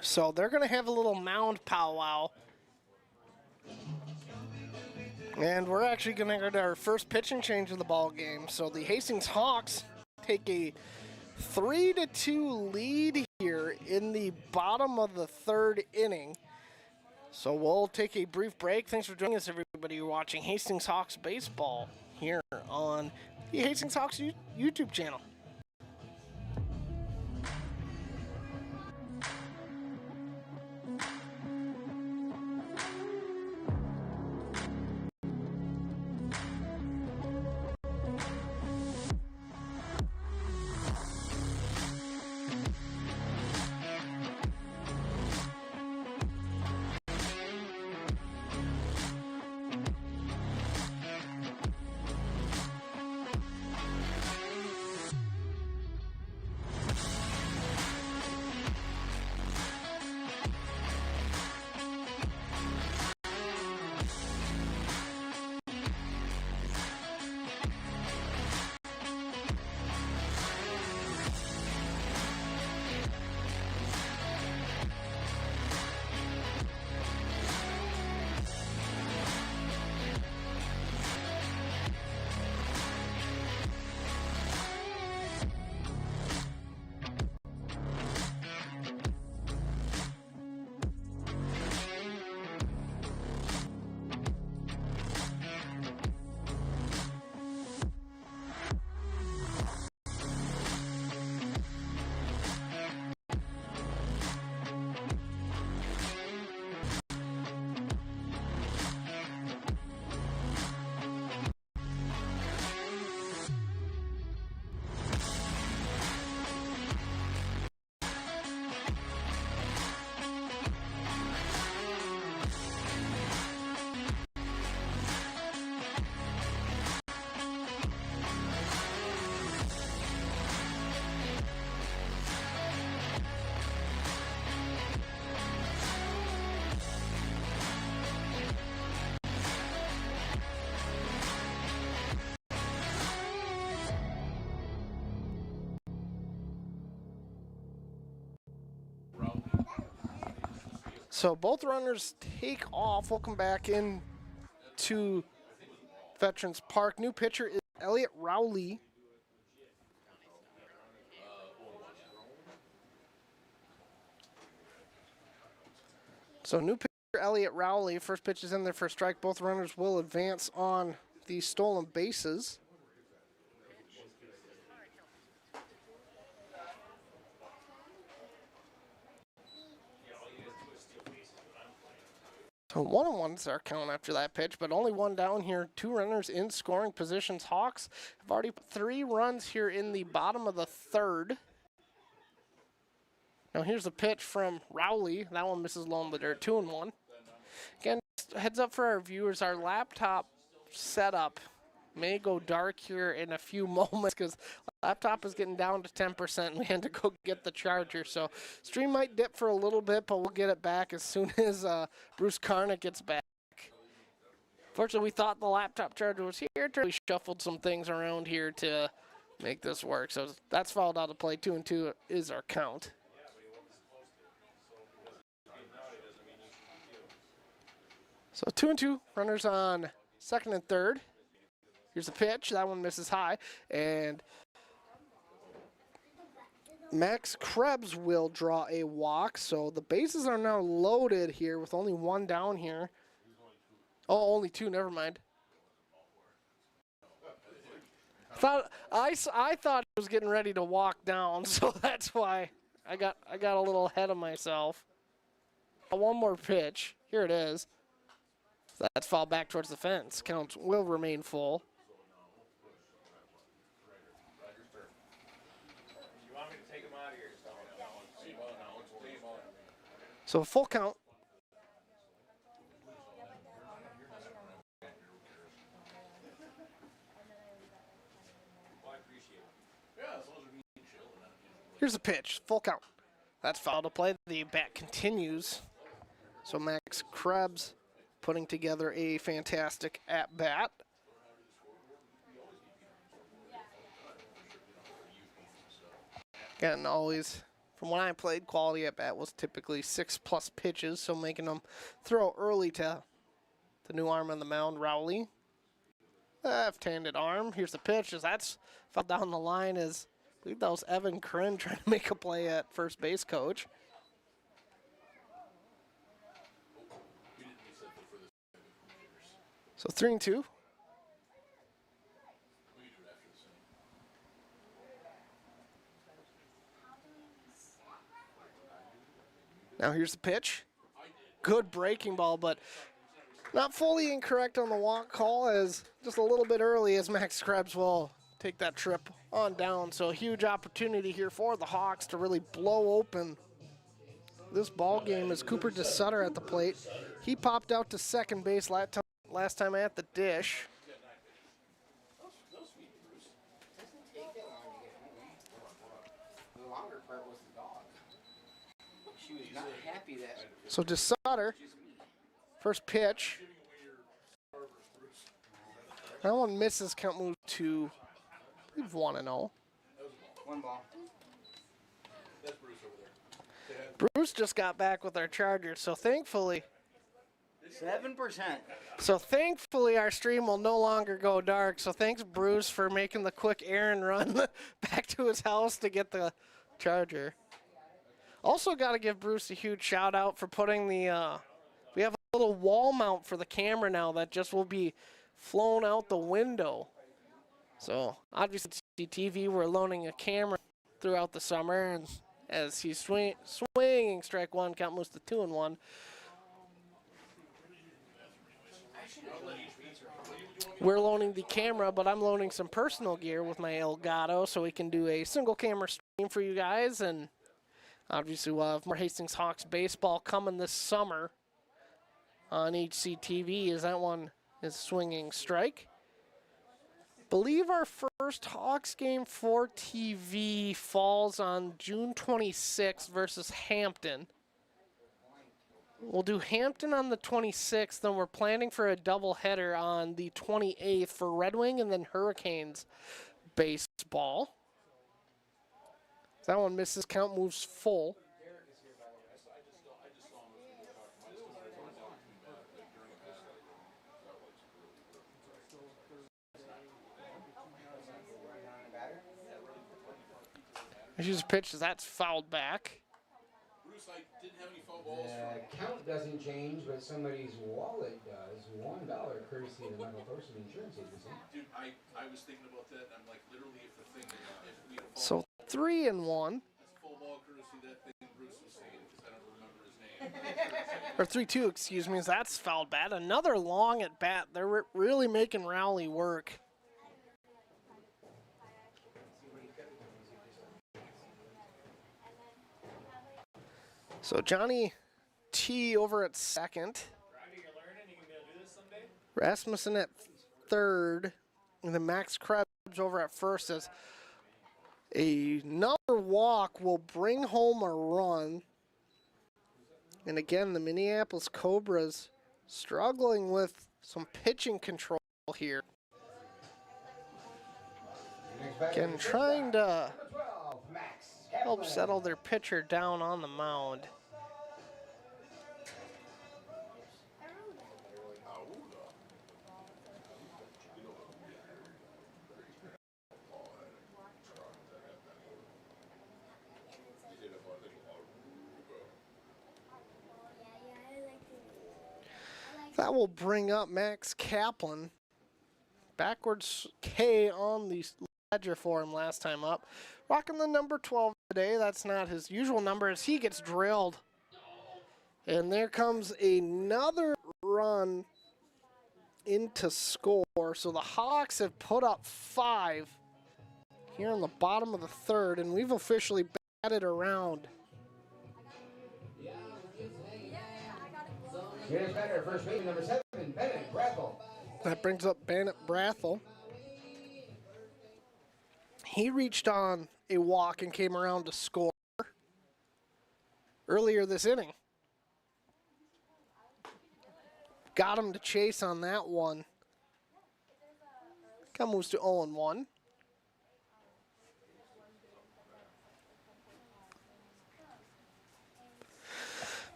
So they're going to have a little mound powwow. And we're actually going to get our first pitching change of the ball game. So the Hastings Hawks take a 3-2 lead here in the bottom of the third inning. So we'll take a brief break. Thanks for joining us, everybody. You're watching Hastings Hawks baseball here on the Hastings Hawks YouTube channel. So both runners take off. We'll come back in to Veterans Park. New pitcher is Elliot Rowley. So new pitcher Elliot Rowley. First pitch is in there for a strike. Both runners will advance on the stolen bases. So 1-1 is our count after that pitch, but only one down here. Two runners in scoring positions. Hawks have already put 3 runs here in the bottom of the third. Now here's the pitch from Rowley. That one misses low in the dirt. 2-1. Again, heads up for our viewers, our laptop setup may go dark here in a few moments because laptop is getting down to 10% and we had to go get the charger. So stream might dip for a little bit, but we'll get it back as soon as Bruce Karnick gets back. Fortunately, we thought the laptop charger was here. We shuffled some things around here to make this work. So that's fouled out of play. 2-2 is our count. So 2-2, runners on second and third. Here's the pitch. That one misses high. And Max Krebs will draw a walk, so the bases are now loaded here with only one down here. Oh, only two, never mind. I thought he was getting ready to walk down, so that's why I got a little ahead of myself. One more pitch. Here it is. That's foul back towards the fence. Count will remain full. So full count. Here's a pitch. Full count. That's foul to play. The bat continues. So Max Krebs putting together a fantastic at-bat. Again, always, from when I played, quality at-bat was typically 6+ pitches, so making them throw early to the new arm on the mound, Rowley. Left-handed arm. Here's the pitch. As that's fell down the line, as I believe that was Evan Kren trying to make a play at first base coach. So 3-2. Now here's the pitch. Good breaking ball, but not fully incorrect on the walk call, as just a little bit early as Max Krebs will take that trip on down. So a huge opportunity here for the Hawks to really blow open this ball game as Cooper DeSutter at the plate. He popped out to second base last time at the dish. The longer part was the dog. She was not happy that. So DeSutter, first pitch. That one misses. Count move to, I believe, 1-0. One ball. Bruce just got back with our Chargers, so thankfully 7%. So thankfully our stream will no longer go dark. So thanks, Bruce, for making the quick errand run back to his house to get the charger. Also got to give Bruce a huge shout out for putting the, we have a little wall mount for the camera now that just will be flown out the window. So obviously TV, we're loaning a camera throughout the summer, and as he's swinging strike one, count moves to 2-1. We're loaning the camera, but I'm loaning some personal gear with my Elgato so we can do a single camera stream for you guys. And obviously we'll have more Hastings Hawks baseball coming this summer on HCTV, as that one is swinging strike. Believe our first Hawks game for TV falls on June 26th versus Hampton. We'll do Hampton on the 26th, then we're planning for a doubleheader on the 28th for Red Wing and then Hurricanes baseball. That one misses, count moves full. Here's a pitch, that's fouled back. Bruce, I didn't have any foul balls. The count doesn't change, but somebody's wallet does. $1 courtesy of the Michael Thorson Insurance Agency. Dude, I was thinking about that, and I'm like, literally, if the thing, if we had a So foul 3-1. that's full ball courtesy, that thing Bruce was saying, because I don't remember his name. Or 3-2, excuse me, that's fouled bad. Another long at bat. They're really making Rowley work. So Johnny T over at second. Rasmussen at third. And then Max Krebs over at first, as another walk will bring home a run. And again, the Minneapolis Cobras struggling with some pitching control here. Again, trying to help settle their pitcher down on the mound. That will bring up Max Kaplan. Backwards K on the ledger for him last time up. Rocking the number 12 today. That's not his usual number as he gets drilled. And there comes another run into score. So the Hawks have put up 5 here in the bottom of the third, and we've officially batted around. Here's batter, first baseman, number 7, Bennett Brathel. That brings up Bennett Brathel. He reached on a walk and came around to score earlier this inning. Got him to chase on that one. Comes to 0-1.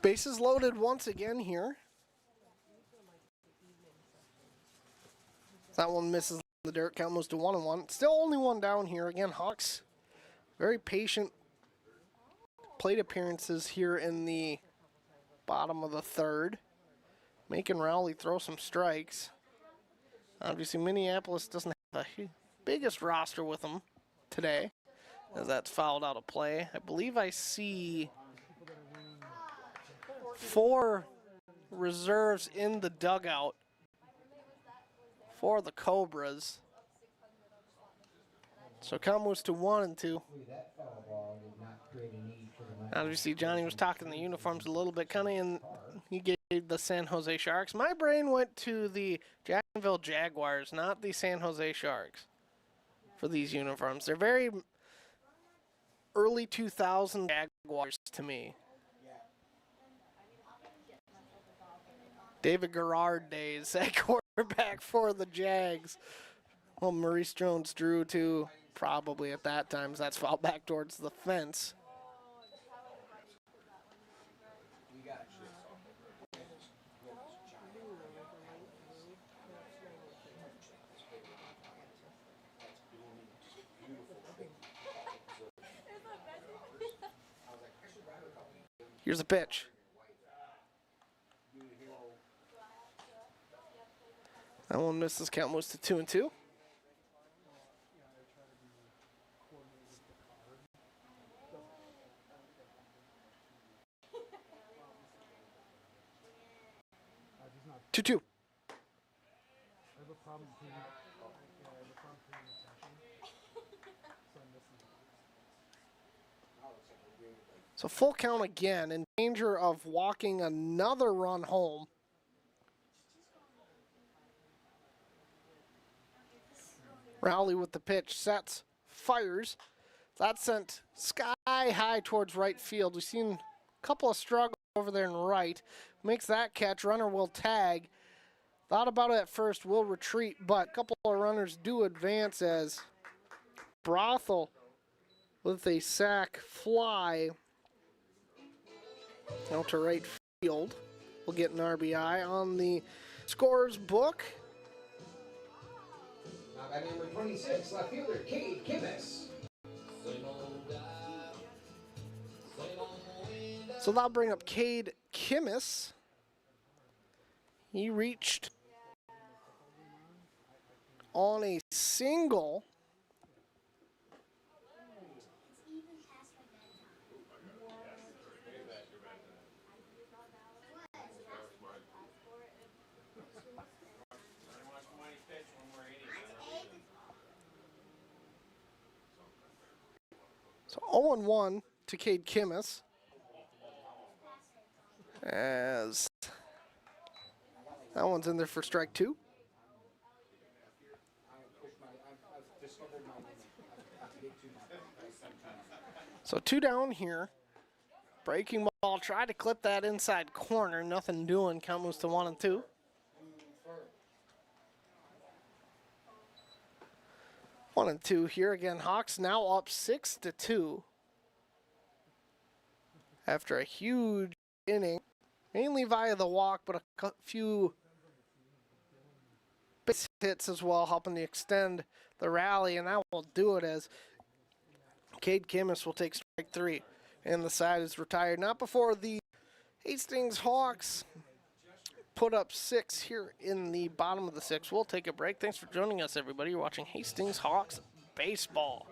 Bases loaded once again here. That one misses the dirt. Count moves to 1-1. Still only one down here. Again, Hawks very patient plate appearances here in the bottom of the third. Making Rowley throw some strikes. Obviously, Minneapolis doesn't have the biggest roster with them today, as that's fouled out of play. I believe I see 4 reserves in the dugout for the Cobras. So count moves to 1-2. Obviously, Johnny was talking the uniforms a little bit, kind of, and he gave the San Jose Sharks. My brain went to the Jacksonville Jaguars, not the San Jose Sharks, for these uniforms. They're very early 2000 Jaguars to me. David Garrard days at quarterback for the Jags. Well, Maurice Jones-Drew, too, probably at that time. That's fouled back towards the fence. Here's a pitch. That one misses. Count moves to 2-2. Two. So full count again, in danger of walking another run home. Rowley with the pitch, sets, fires. That sent sky high towards right field. We've seen a couple of struggles over there in right. Makes that catch, runner will tag. Thought about it at first, will retreat, but a couple of runners do advance as Brathel with a sac fly out to right field. We'll get an RBI on the scorer's book. Now at number 26, left fielder Cade Kimmis. So that'll bring up Cade Kimmis. He reached on a single. So 0-1 to Cade Kimmis. As that one's in there for strike 2. So 2 down here. Breaking ball, tried to clip that inside corner. Nothing doing. Count moves to 1-2. One and two here again. Hawks now up 6-2 after a huge inning, mainly via the walk, but a few base hits as well, helping to extend the rally, and that will do it as Cade Kimmis will take strike 3, and the side is retired. Not before the Hastings Hawks put up 6 here in the bottom of the 6th. We'll take a break. Thanks for joining us, everybody. You're watching Hastings Hawks baseball.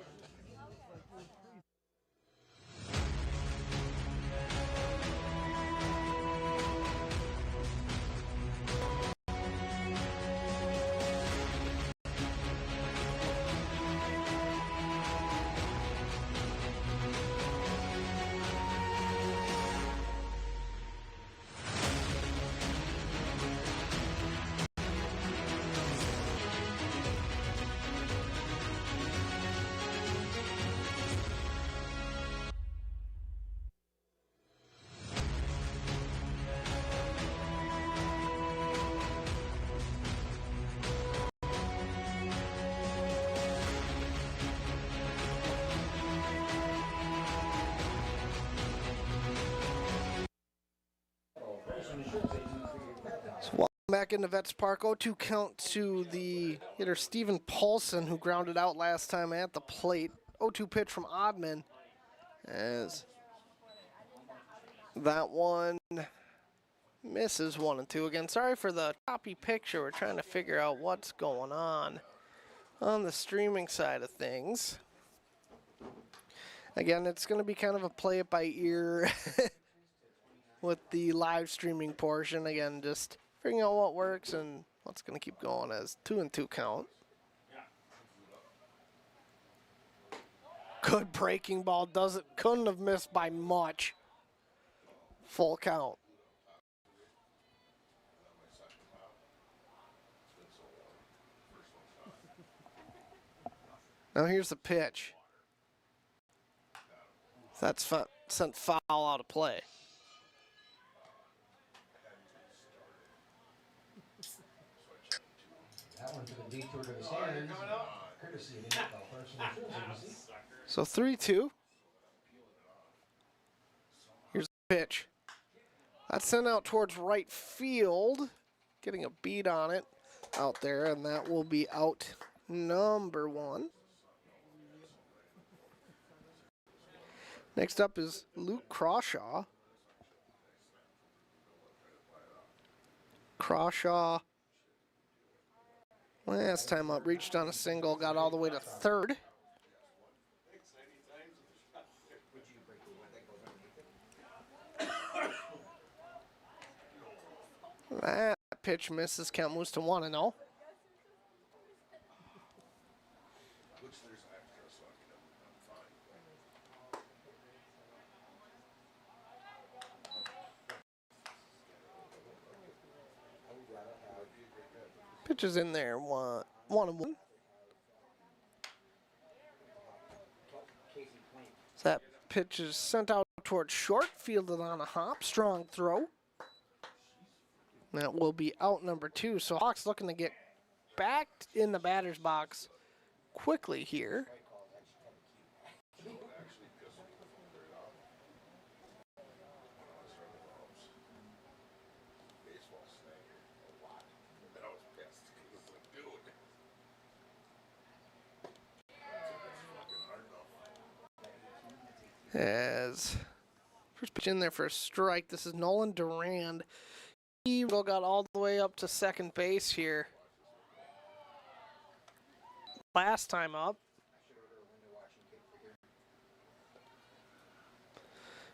So welcome back into Vets Park. 0-2 count to the hitter Stephen Paulson, who grounded out last time at the plate. 0-2 pitch from Oddman, as that one misses 1-2 again. Sorry for the choppy picture. We're trying to figure out what's going on the streaming side of things. Again, it's going to be kind of a play it by ear with the live streaming portion. Again, just figuring out what works and what's going to keep going as 2-2 count. Good breaking ball. Couldn't have missed by much. Full count. Now here's the pitch. That's sent foul out of play. That one took a detour to the stands. Courtesy of the NFL Personal Insurance Agency. So 3-2. Here's the pitch. That's sent out towards right field. Getting a beat on it out there, and that will be out number 1. Next up is Luke Crawshaw. Crawshaw, last time up, reached on a single, got all the way to third. That pitch misses, count moves to 1-0. Pitch is in there, 1-1. So that pitch is sent out towards short, fielded on a hop, strong throw. That will be out number 2. So Hawks looking to get back in the batter's box quickly here. As first pitch in there for a strike. This is Nolan Durand. He got all the way up to second base here. Last time up.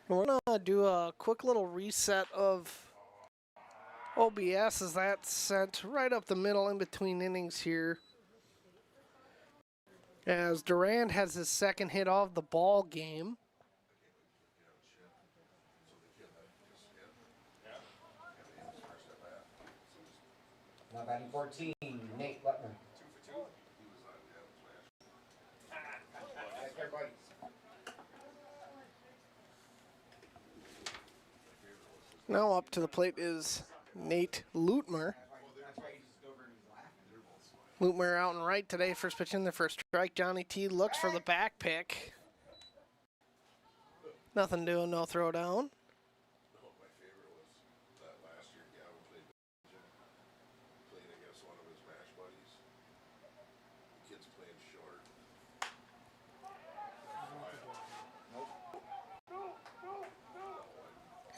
And we're going to do a quick little reset of OBS as that's sent right up the middle in between innings here. As Durand has his second hit of the ball game. Now batting 14, Nate Lutner. Now up to the plate is Nate Lutmer. Lutmer out and right today. First pitch in there for a strike. Johnny T looks for the back pick. Nothing doing, no throw down.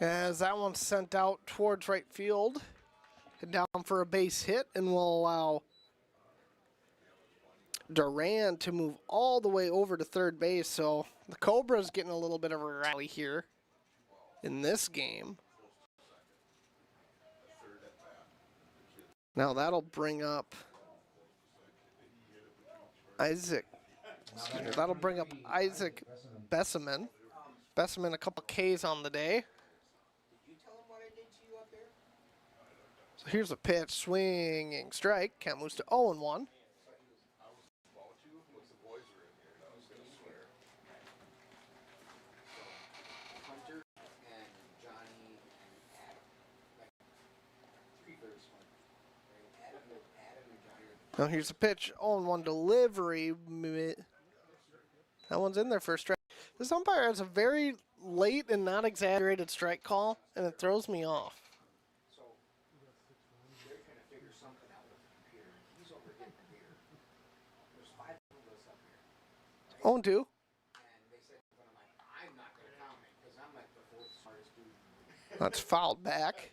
As that one's sent out towards right field. down for a base hit, and will allow Duran to move all the way over to third base. So the Cobras getting a little bit of a rally here in this game. Now that'll bring up Isaac. That'll bring up Isaac Besseman. Besseman, a couple Ks on the day. So here's a pitch, swinging strike. Count moves to 0-1. Now here's a pitch, 0-1 delivery. That one's in there for a strike. This umpire has a very late and not exaggerated strike call, and it throws me off. So they're trying to figure something out with the computer. He's over hitting the beer. There's 5 of us up here. 0-2. And they said, but I'm like, I'm not going to comment because I'm like the 4th smartest dude. That's fouled back.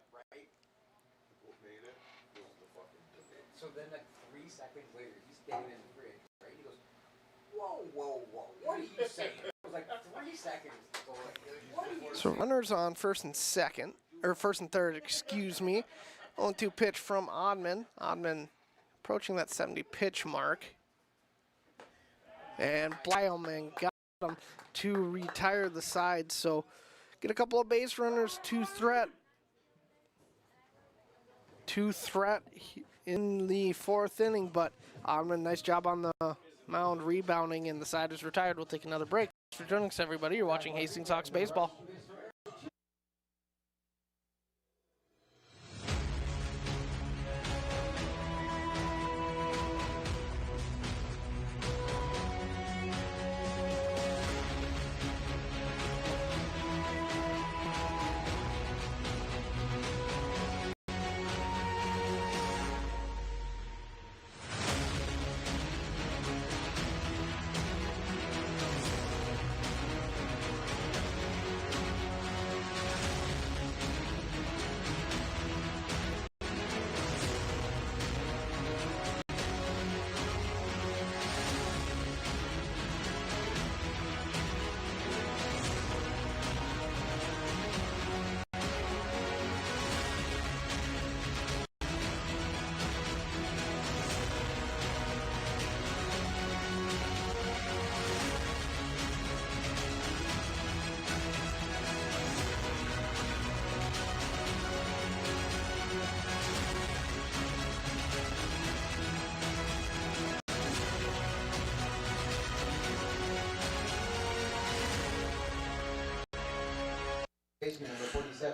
Right? So then like 3 seconds later, he's standing in the fridge, right? He goes, whoa, whoa, whoa, what are you saying? It was like 3 seconds. So, like, what are you So runners on first and third, excuse me. 0-2 pitch from Oddman. Oddman approaching that 70 pitch mark. And Blyoman got him to retire the side. So get a couple of base runners, two threat in the 4th inning, but Oddman, nice job on the mound rebounding, and the side is retired. We'll take another break. Thanks for joining us, everybody. You're watching Hastings Hawks Baseball.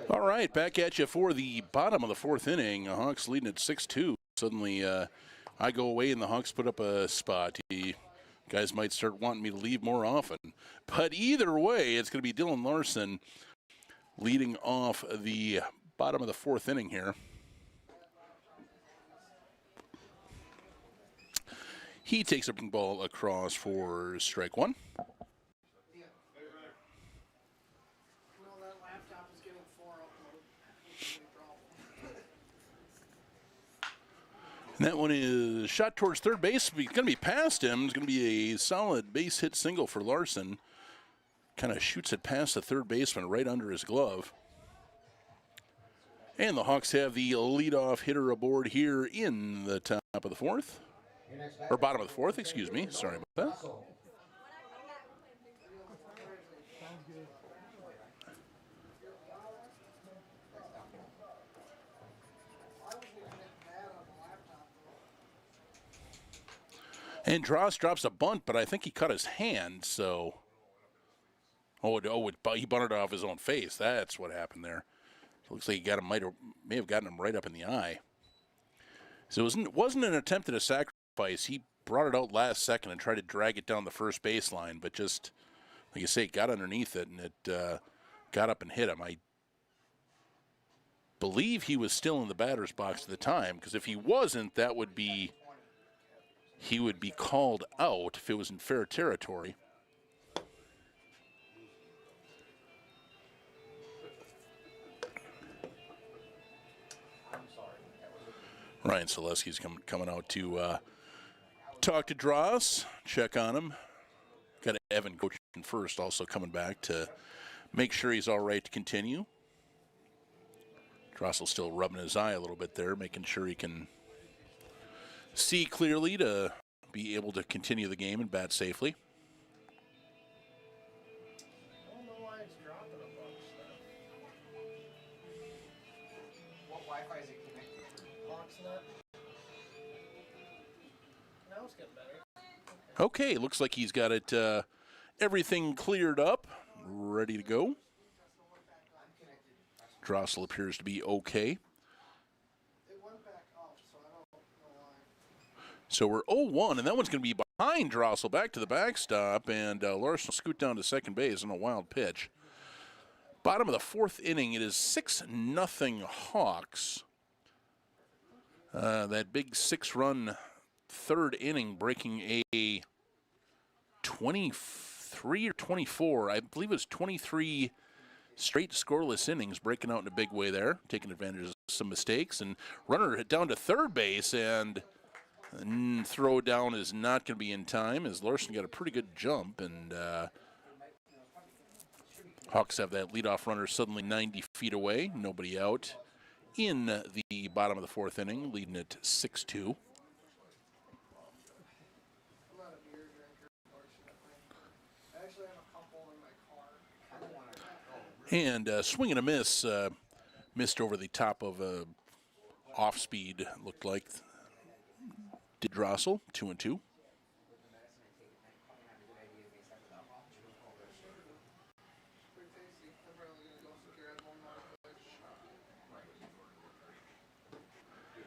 All right, back at you for the bottom of the 4th inning. The Hawks leading at 6-2. Suddenly, I go away and the Hawks put up a spot. Guys might start wanting me to leave more often. But either way, it's going to be Dylan Larson leading off the bottom of the 4th inning here. He takes a ball across for strike 1. And that one is shot towards third base. It's going to be past him. It's going to be a solid base hit single for Larson. Kind of shoots it past the third baseman right under his glove. And the Hawks have the leadoff hitter aboard here in the top of the 4th. Or bottom of the 4th, excuse me. Sorry about that. And Dross drops a bunt, but I think he cut his hand, so... he bunted off his own face. That's what happened there. It looks like he got him, may have gotten him right up in the eye. So it wasn't an attempt at a sacrifice. He brought it out last second and tried to drag it down the first baseline, but just, like you say, got underneath it, and it got up and hit him. I believe he was still in the batter's box at the time, because if he wasn't, he would be called out if it was in fair territory. I'm sorry. Ryan Selesky's coming out to talk to Dross, check on him. Got Evan coaching first, also coming back to make sure he's all right to continue. Drossel still rubbing his eye a little bit there, making sure he can see clearly to be able to continue the game and bat safely. I don't know why it's dropping a bunch stuff. What Wi-Fi is it connected to? Oxnet. Now it's getting better. Okay, looks like he's got it, everything cleared up, ready to go. Drossel appears to be okay. It went back up, so I don't know why. So we're 0-1, and that one's going to be behind Drossel, back to the backstop, and Larson will scoot down to second base on a wild pitch. Bottom of the fourth inning, it is 6-0 Hawks. That big 6-run third inning breaking a 23 or 24, I believe it was 23 straight scoreless innings, breaking out in a big way there, taking advantage of some mistakes, and runner hit down to third base, and throw down is not going to be in time as Larson got a pretty good jump, and Hawks have that leadoff runner suddenly 90 feet away, nobody out in the bottom of the fourth inning, leading it 6-2. And swing and a miss, missed over the top of a off-speed, looked like. Did Drossel, 2-2.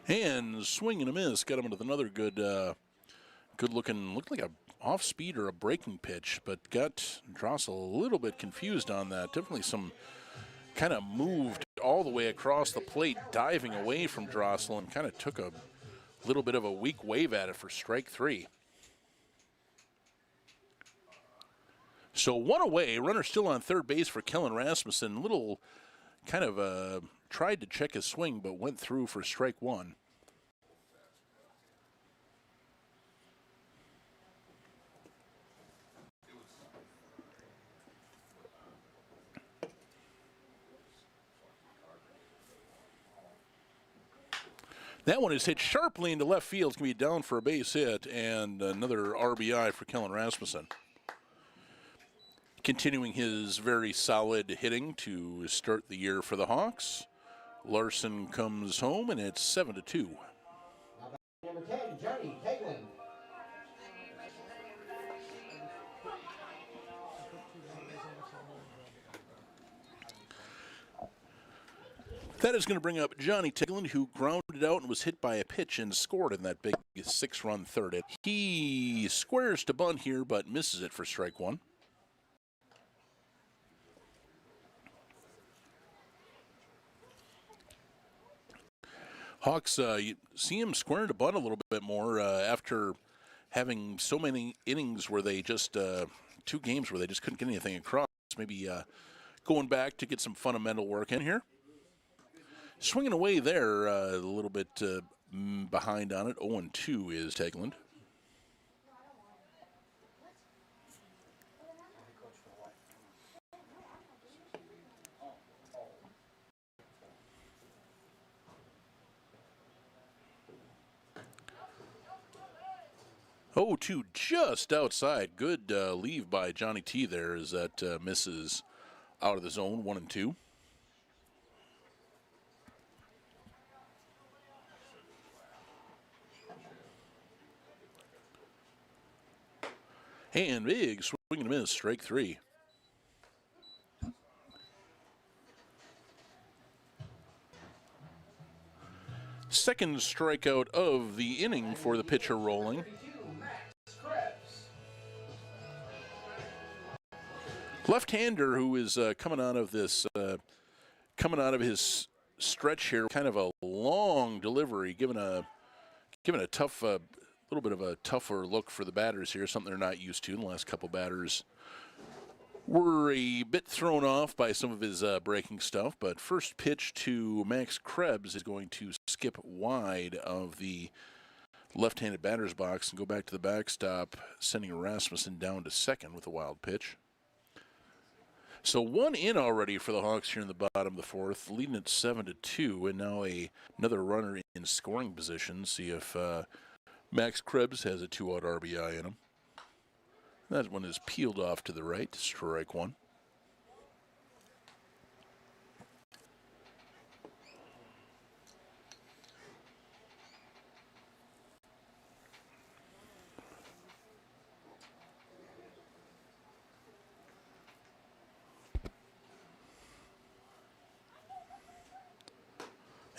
And swing and a miss, got him with another good, good-looking, looked like a off-speed or a breaking pitch, but got Drossel a little bit confused on that. Definitely some kind of moved all the way across the plate, diving away from Drossel, and kind of took a little bit of a weak wave at it for strike three. So one away, runner still on third base for Kellen Rasmussen. Little kind of tried to check his swing, but went through for strike one. That one is hit sharply into left field. It's going to be down for a base hit and another RBI for Kellen Rasmussen. Continuing his very solid hitting to start the year for the Hawks. Larson comes home, and it's 7-2. Number 10, Johnny Keglin. That is going to bring up Johnny Teglin, who grounded out and was hit by a pitch and scored in that big 6-run third. He squares to bunt here, but misses it for strike one. Hawks, you see him squaring to bunt a little bit more after having so many innings where they just, 2 games where they just couldn't get anything across. Maybe going back to get some fundamental work in here. Swinging away there a little bit behind on it. 0-2 is Tegland. Oh, 2 just outside. Good leave by Johnny T there as that misses out of the zone. 1-2. And big swing and a miss, strike 3. Second strikeout of the inning for the pitcher rolling. Left-hander who is coming out of this, coming out of his stretch here, kind of a long delivery, giving a tough, little bit of a tougher look for the batters here, something they're not used to. The last couple batters were a bit thrown off by some of his breaking stuff, but first pitch to Max Krebs is going to skip wide of the left-handed batter's box and go back to the backstop, sending Rasmussen down to second with a wild pitch. So one in already for the Hawks here in the bottom of the fourth, leading at 7-2, and now another runner in scoring position. See if Max Krebs has a 2-out RBI in him. That one is peeled off to the right, strike one.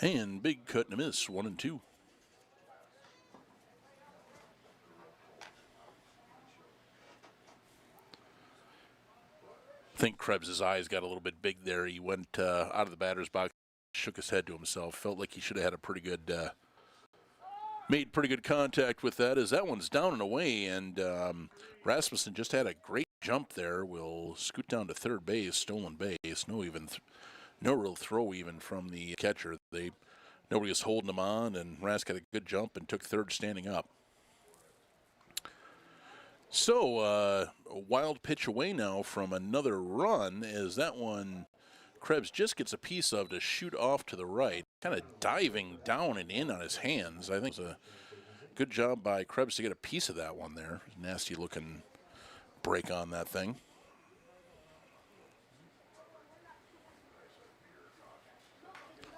And big cut and a miss, 1-2. I think Krebs' eyes got a little bit big there. He went out of the batter's box, shook his head to himself, felt like he should have had a pretty good, made pretty good contact with that, as that one's down and away, and Rasmussen just had a great jump there. Will scoot down to third base, stolen base. No real throw even from the catcher. Nobody was holding him on, and Rask got a good jump and took third standing up. So a wild pitch away now from another run, as that one Krebs just gets a piece of to shoot off to the right, kind of diving down and in on his hands. I think it was a good job by Krebs to get a piece of that one there. Nasty looking break on that thing.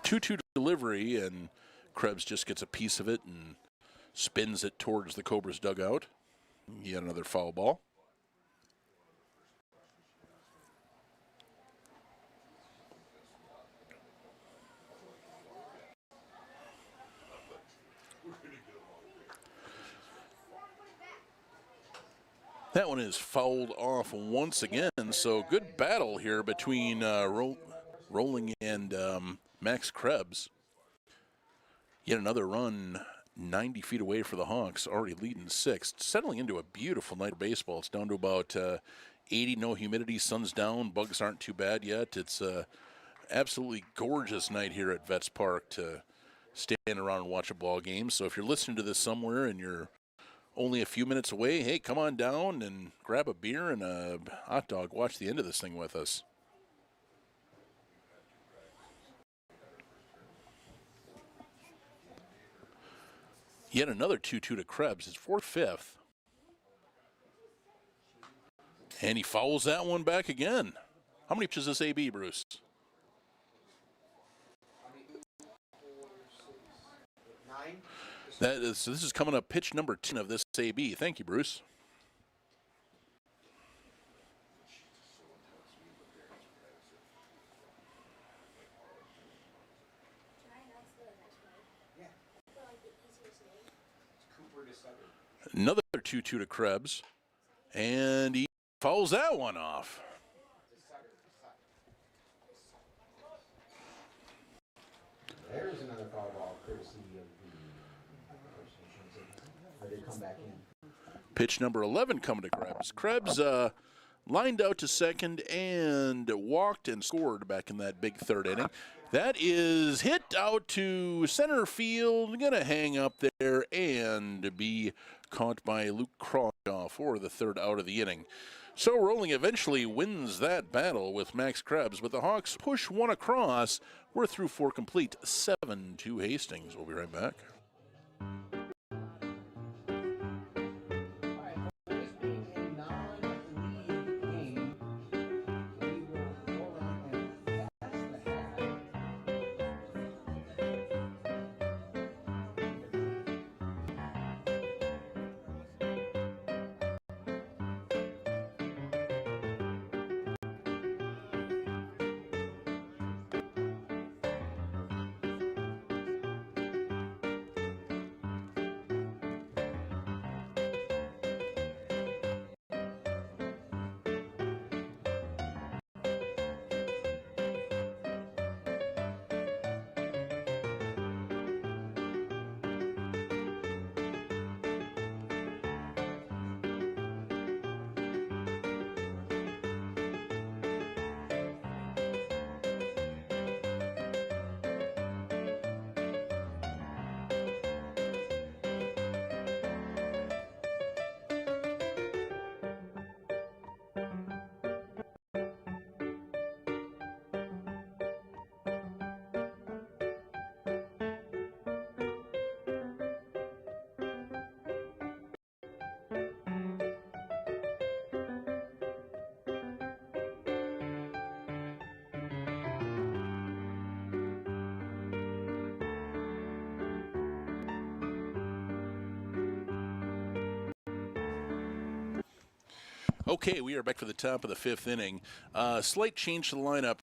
Two-two delivery, and Krebs just gets a piece of it and spins it towards the Cobras dugout. Yet another foul ball. That one is fouled off once again, so good battle here between Rolling and Max Krebs. Yet another run 90 feet away for the Hawks, already leading sixth. Settling into a beautiful night of baseball. It's down to about 80, no humidity, sun's down, bugs aren't too bad yet. It's a absolutely gorgeous night here at Vets Park to stand around and watch a ball game. So if you're listening to this somewhere and you're only a few minutes away, hey, come on down and grab a beer and a hot dog. Watch the end of this thing with us. Yet another 2-2 to Krebs. It's 4th-5th. And he fouls that one back again. How many pitches does this AB, Bruce? 9. So this is coming up pitch number 10 of this AB. Thank you, Bruce. Another 2-2 to Krebs, and he fouls that one off. There's another foul ball, courtesy of the person. Or come back in. Pitch number 11 coming to Krebs. Krebs lined out to second and walked and scored back in that big third inning. That is hit out to center field, gonna hang up there and be caught by Luke Crawshaw for the third out of the inning. So Rolling eventually wins that battle with Max Krebs, but the Hawks push one across. We're through 4 complete, 7-2 Hastings. We'll be right back. Okay, we are back for the top of the 5th inning. Slight change to the lineup.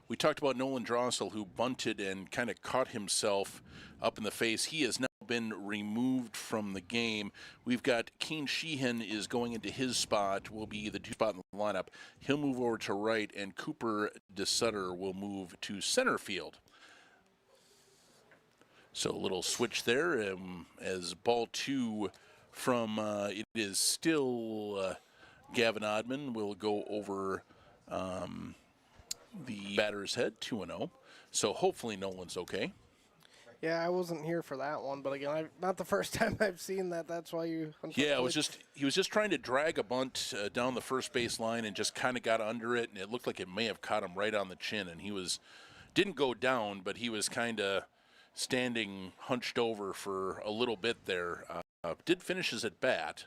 We talked about Nolan Drossel, who bunted and kind of caught himself up in the face. He has now been removed from the game. We've got Keen Sheehan is going into his spot, will be the 2 spot in the lineup. He'll move over to right, and Cooper DeSutter will move to center field. So a little switch there as ball 2 from, it is still Gavin Oddman will go over the batter's head, 2-0. So hopefully Nolan's okay. Yeah, I wasn't here for that one, but again, not the first time I've seen that. That's why you. Yeah, he was just trying to drag a bunt down the first base line and just kind of got under it, and it looked like it may have caught him right on the chin, and didn't go down, but he was kind of standing hunched over for a little bit there. Did finish his at bat.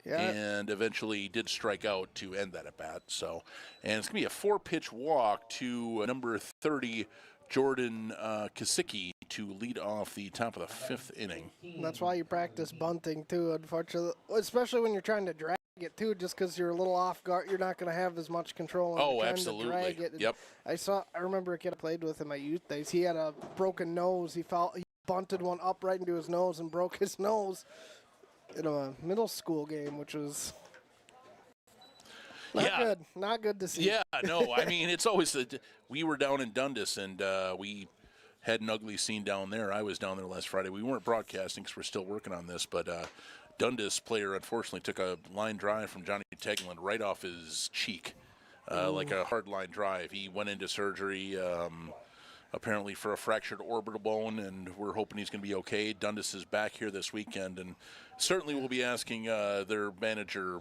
Yeah. And eventually did strike out to end that at bat. So, and it's going to be a 4-pitch walk to number 30, Jordan Kasicki, to lead off the top of the 5th inning. That's why you practice bunting too, unfortunately, especially when you're trying to drag it too, just because you're a little off guard, you're not going to have as much control. Oh, absolutely. Drag it. Yep. I remember a kid I played with in my youth days. He had a broken nose. He bunted one up right into his nose and broke his nose in a middle school game, which was not good to see. Yeah, no, I mean, it's always we were down in Dundas, and we had an ugly scene down there. I was down there last Friday. We weren't broadcasting because we're still working on this, but Dundas player unfortunately took a line drive from Johnny Tegland right off his cheek, like a hard line drive. He went into surgery apparently for a fractured orbital bone, and we're hoping he's going to be okay. Dundas is back here this weekend, and certainly we'll be asking their manager,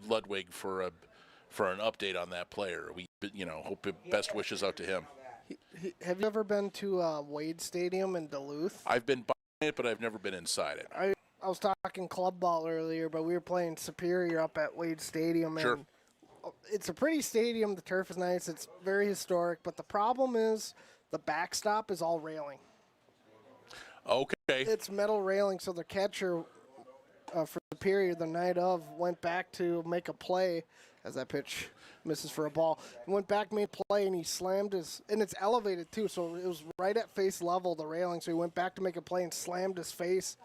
Ludwig, for an update on that player. We, hope best wishes out to him. Have you ever been to Wade Stadium in Duluth? I've been by it, but I've never been inside it. I was talking club ball earlier, but we were playing Superior up at Wade Stadium. Sure. And it's a pretty stadium. The turf is nice. It's very historic. But the problem is the backstop is all railing. Okay. It's metal railing, so the catcher for Superior the night of went back to make a play as that pitch misses for a ball. He went back, made a play, and he slammed and it's elevated too, so it was right at face level, the railing. So he went back to make a play and slammed his face.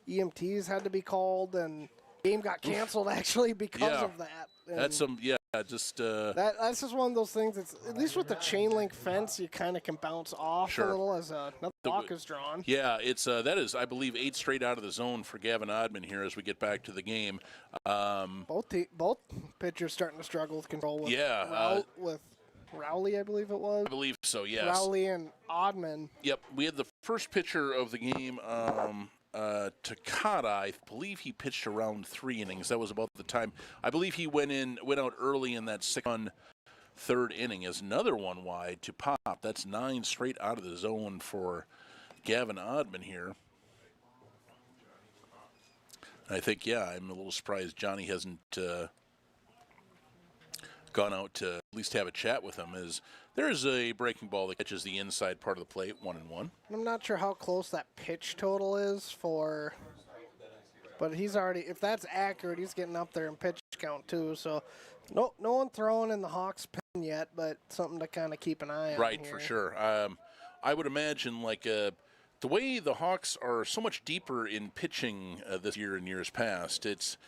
EMTs had to be called, and game got canceled actually because of that. And that's that's just one of those things. It's at least with the chain link fence, you kind of can bounce off a little as another walk is drawn. Yeah, it's that is, I believe, 8 straight out of the zone for Gavin Oddman here as we get back to the game. Both pitchers starting to struggle with control. With Rowley, I believe it was. I believe so. Yes. Rowley and Oddman. Yep, we had the first pitcher of the game. Takada, I believe he pitched around 3 innings. That was about the time. I believe he went out early in that 6-run 3rd inning as another one wide to Pop. That's 9 straight out of the zone for Gavin Oddman here. I think, I'm a little surprised Johnny hasn't gone out to at least have a chat with him. There's a breaking ball that catches the inside part of the plate, 1-1. I'm not sure how close that pitch total is but he's already, if that's accurate, he's getting up there in pitch count too. So no one throwing in the Hawks pen yet, but something to kind of keep an eye on. Right, here. for sure. I would imagine the way the Hawks are so much deeper in pitching this year and years past, it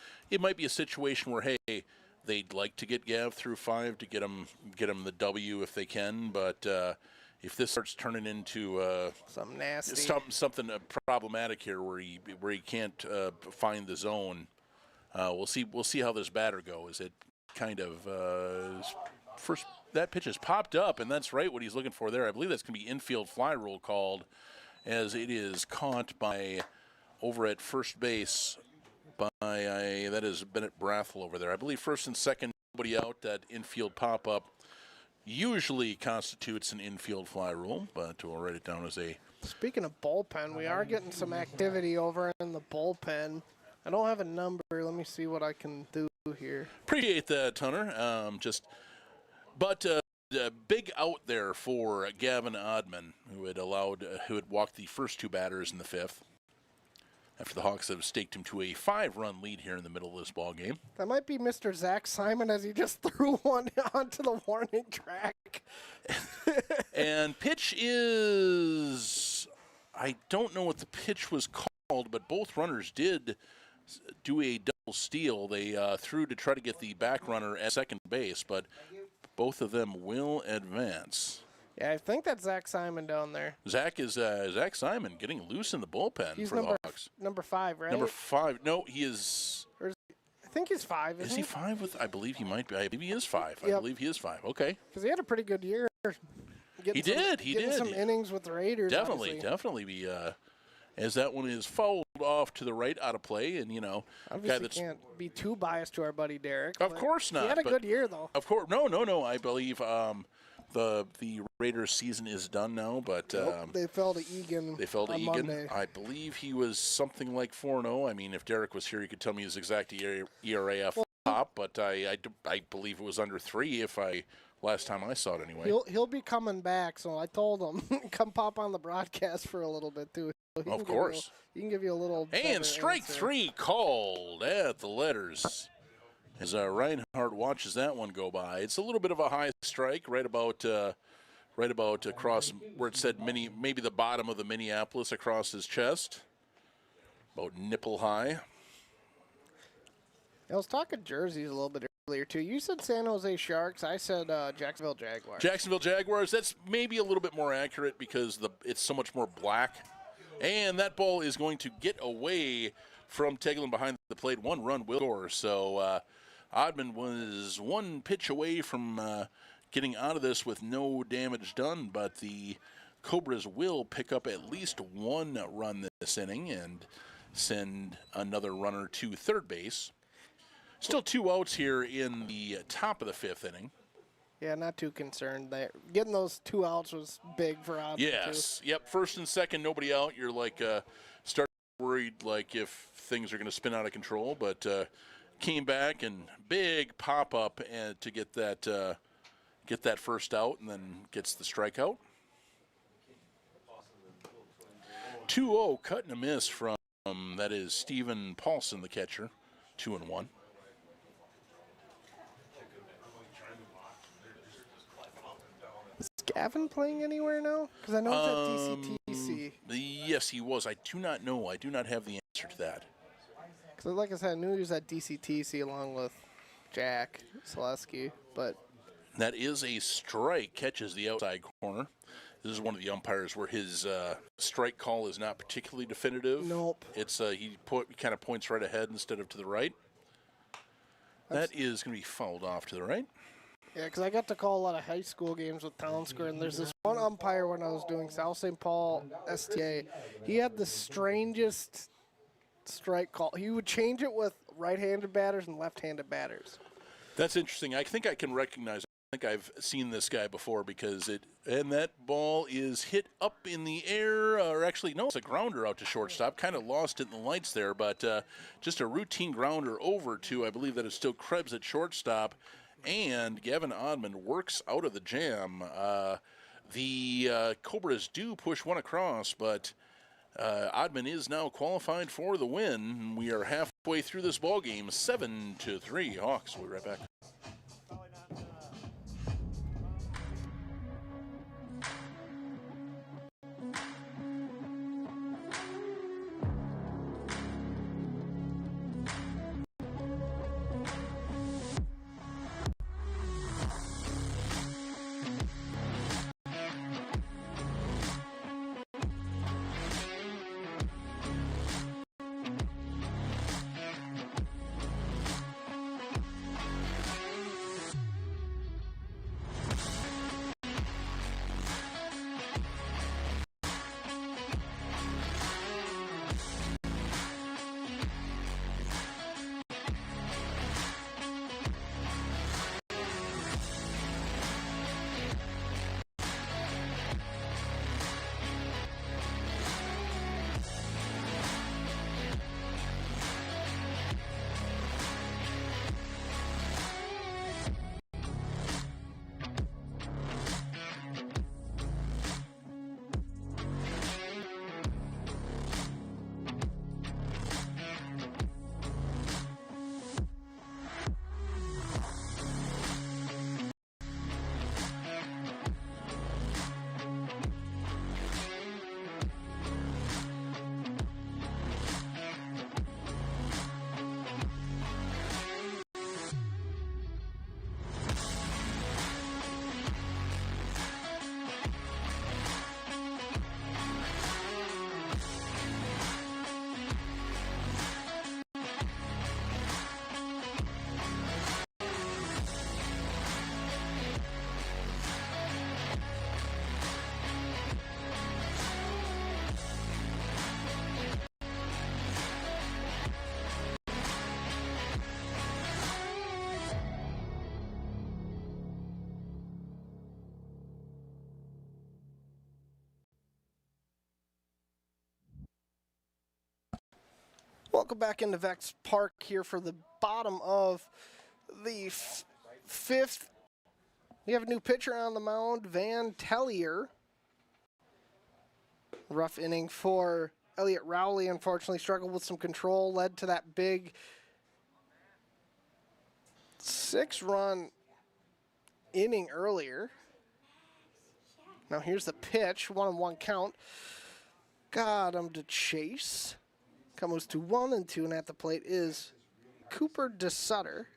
might be a situation where, hey, they'd like to get Gav through 5 to get him the W if they can, but if this starts turning into something nasty, something problematic here, where he can't find the zone, we'll see how this batter goes. It kind of first that pitch has popped up, and that's right what he's looking for there. I believe that's going to be infield fly rule called, as it is caught by over at first base. That is Bennett Brathel over there. I believe first and second, nobody out. That infield pop-up usually constitutes an infield fly rule, but we'll write it down as a... Speaking of bullpen, we are getting some activity over in the bullpen. I don't have a number. Let me see what I can do here. Appreciate that, Hunter. Big out there for Gavin Oddman, who had walked the first 2 batters in the 5th. after the Hawks have staked him to a 5-run lead here in the middle of this ball game. That might be Mr. Zach Simon as he just threw one onto the warning track. And pitch is, I don't know what the pitch was called, but both runners did do a double steal. They threw to try to get the back runner at second base, but both of them will advance. Yeah, I think that's Zach Simon down there. Zach Simon getting loose in the bullpen He's for the Hawks. number 5, right? Number 5. No, he is. I think he's 5. Is he 5 with? I believe he might be. I believe he is 5. Yep. I believe he is 5. Okay. Because he had a pretty good year. He did. Getting some innings with the Raiders. Definitely. Be as that one is fouled off to the right, out of play, and Obviously can't be too biased to our buddy Derek. Of course not. He had a good year though. Of course, no. I believe the Raiders season is done now, but they fell to Egan. On Monday. I believe he was something like 4-0. I mean, if Derek was here, he could tell me his exact ERA off the top, but I believe it was under 3 last time I saw it anyway. He'll be coming back, so I told him come pop on the broadcast for a little bit too. So of course. He can give you a little. And strike answer. 3 called at the letters. As Reinhardt watches that one go by, it's a little bit of a high strike, right about across where it said maybe the bottom of the Minneapolis across his chest, about nipple high. I was talking jerseys a little bit earlier too. You said San Jose Sharks. I said Jacksonville Jaguars. Jacksonville Jaguars. That's maybe a little bit more accurate because it's so much more black. And that ball is going to get away from Tegelin behind the plate. 1 run will score. So Oddman was 1 pitch away from getting out of this with no damage done, but the Cobras will pick up at least 1 run this inning and send another runner to third base. Still 2 outs here in the top of the 5th inning. Yeah, not too concerned there. Getting those 2 outs was big for Oddman Yes. too. Yep. First and second, nobody out. You're like start worried like if things are going to spin out of control, but came back and big pop up and to get that first out, and then gets the strikeout. 2-0 cut and a miss from that is Stephen Paulson, the catcher. 2-1. Is Gavin playing anywhere now? Because I know it's at DCTC. Yes, he was. I do not know. I do not have the answer to that. Because like I said, I knew he was at DCTC along with Jack Selesky, but that is a strike. Catches the outside corner. This is one of the umpires where his strike call is not particularly definitive. Nope. It's he kind of points right ahead instead of to the right. That is going to be fouled off to the right. yeah, because I got to call a lot of high school games with Town Square, and there's this one umpire when I was doing South St. Paul STA. He had the strangest strike call. He would change it with right-handed batters and left-handed batters. That's interesting. I think I can recognize. I think I've seen this guy before because that ball is hit up in the air, or actually, no, it's a grounder out to shortstop. Kind of lost it in the lights there, but just a routine grounder over to, I believe that it's still Krebs at shortstop, and Gavin Oddman works out of the jam. The Cobras do push one across, but Oddman is now qualified for the win. We are halfway through this ball game, 7-3. Hawks. We'll be right back. Welcome back into Vex Park here for the bottom of the fifth. We have a new pitcher on the mound, Van Tellier. Rough inning for Elliot Rowley. Unfortunately struggled with some control, led to that big 6-run inning earlier. Now here's the pitch, 1-1 count. Got him to chase. Comes to 1-2, and at the plate is Cooper DeSutter.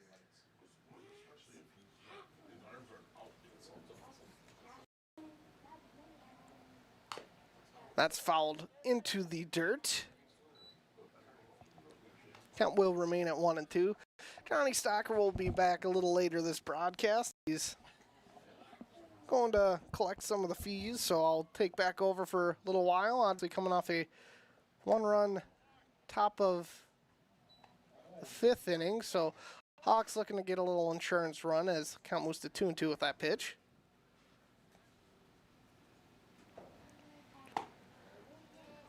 That's fouled into the dirt. Count will remain at 1-2. Johnny Stocker will be back a little later this broadcast. He's going to collect some of the fees, so I'll take back over for a little while. Obviously coming off a 1-run top of the 5th inning, so Hawks looking to get a little insurance run as count moves to 2-2 with that pitch.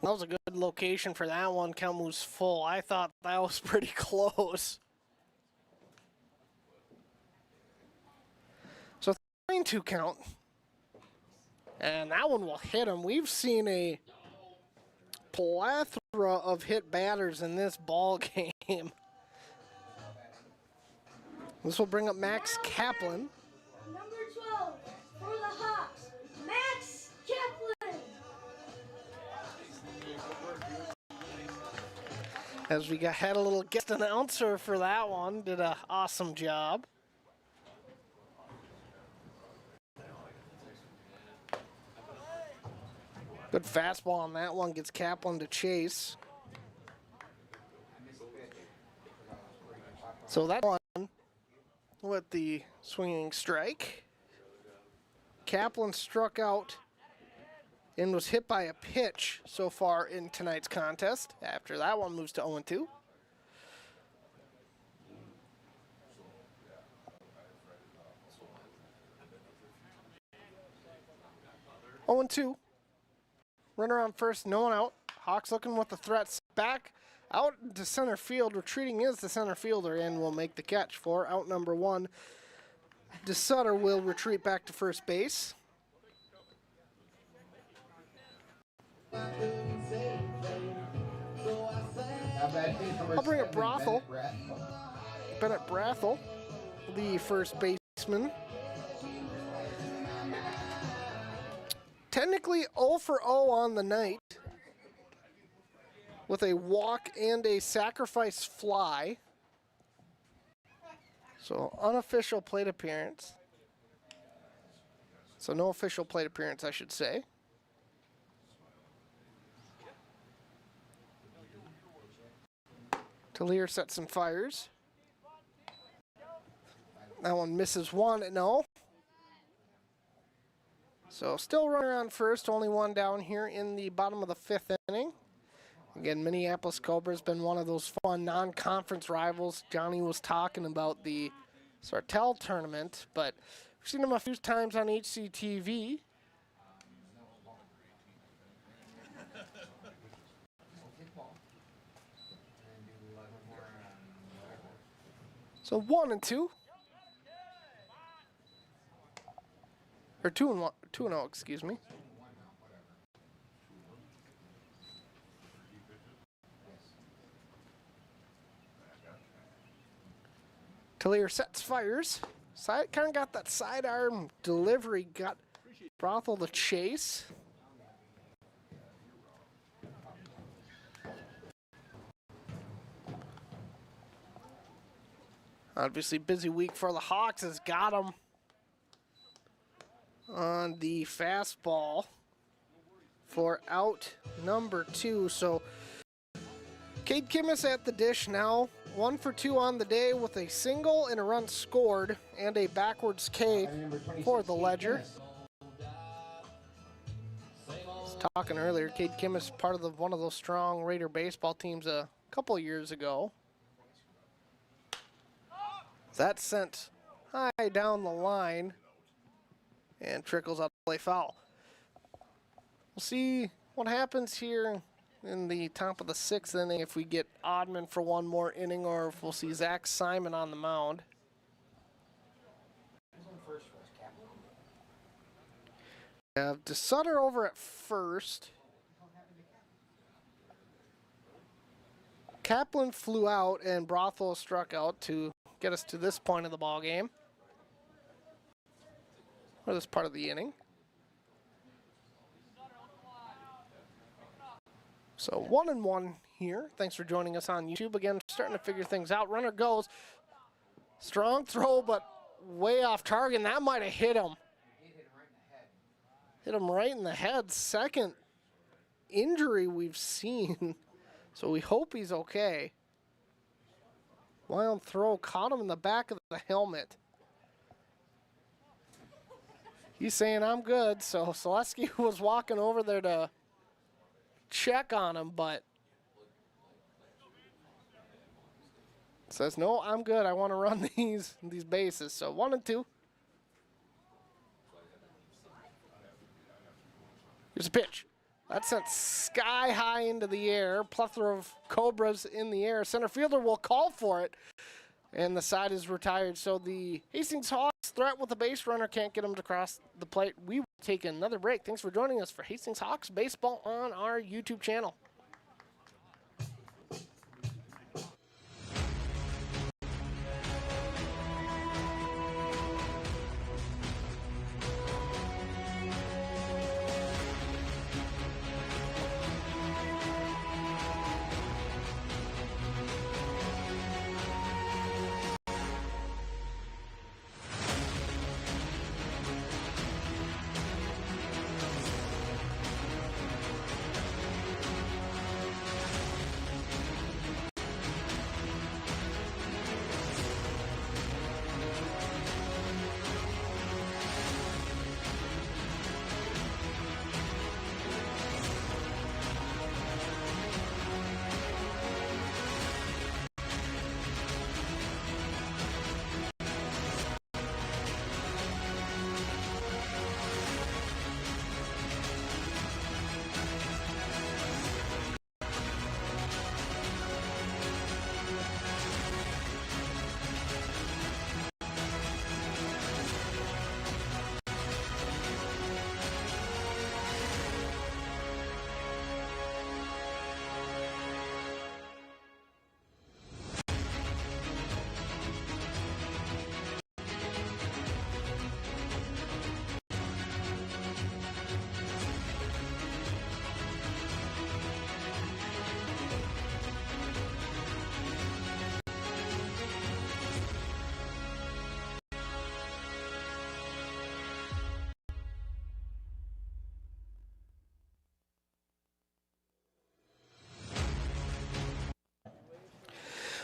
That was a good location for that one. Count moves full. I thought that was pretty close. So 3-2 count. And that one will hit him. We've seen a plethora of hit batters in this ball game. This will bring up Max Kaplan. Number 12 for the Hawks, Max Kaplan. As we had a little guest announcer for that one, did an awesome job. Good fastball on that one, gets Kaplan to chase. So that one with the swinging strike. Kaplan struck out and was hit by a pitch so far in tonight's contest. After that one moves to 0-2. 0-2. Runner on first, no one out. Hawks looking with the threats. Back out to center field. Retreating is the center fielder and will make the catch for out number 1. DeSutter will retreat back to first base. I'll bring up Brothel. Bennett Brathel, the first baseman. Technically 0 for 0 on the night with a walk and a sacrifice fly. So unofficial plate appearance. So no official plate appearance, I should say. Tellier sets and fires. That one misses 1-0. So still runner on first, only one down here in the bottom of the 5th inning. Again, Minneapolis Cobras been one of those fun non-conference rivals. Johnny was talking about the Sartell tournament, but we've seen them a few times on HCTV. So 1-2. Or 2-1, 2-0, excuse me. Tellier sets, fires. Kind of got that sidearm delivery, got Brothel the chase. Obviously, busy week for the Hawks has got him on the fastball for out number 2. So Cade Kimmis at the dish now, 1 for 2 on the day with a single and a run scored and a backwards K for the Ledger. I was talking earlier, Cade Kimmis part of one of those strong Raider baseball teams a couple years ago. That sent high down the line and trickles out to play foul. We'll see what happens here in the top of the 6th inning if we get Oddman for one more inning or if we'll see Zach Simon on the mound. We have DeSutter over at first. Kaplan flew out and Brothwell struck out to get us to this point of the ball game, or this part of the inning. So 1-1 here. Thanks for joining us on YouTube. Again, starting to figure things out. Runner goes. Strong throw, but way off target. And that might have hit him. Hit him right in the head. Second injury we've seen. So we hope he's okay. Wild throw caught him in the back of the helmet. He's saying, I'm good. So Selesky was walking over there to check on him, but says, no, I'm good. I want to run these bases. So 1-2. Here's a pitch. That's sent sky high into the air. Plethora of Cobras in the air. Center fielder will call for it, and the side is retired. So the Hastings Hawks threat with the base runner can't get him to cross the plate. We will take another break. Thanks for joining us for Hastings Hawks baseball on our YouTube channel.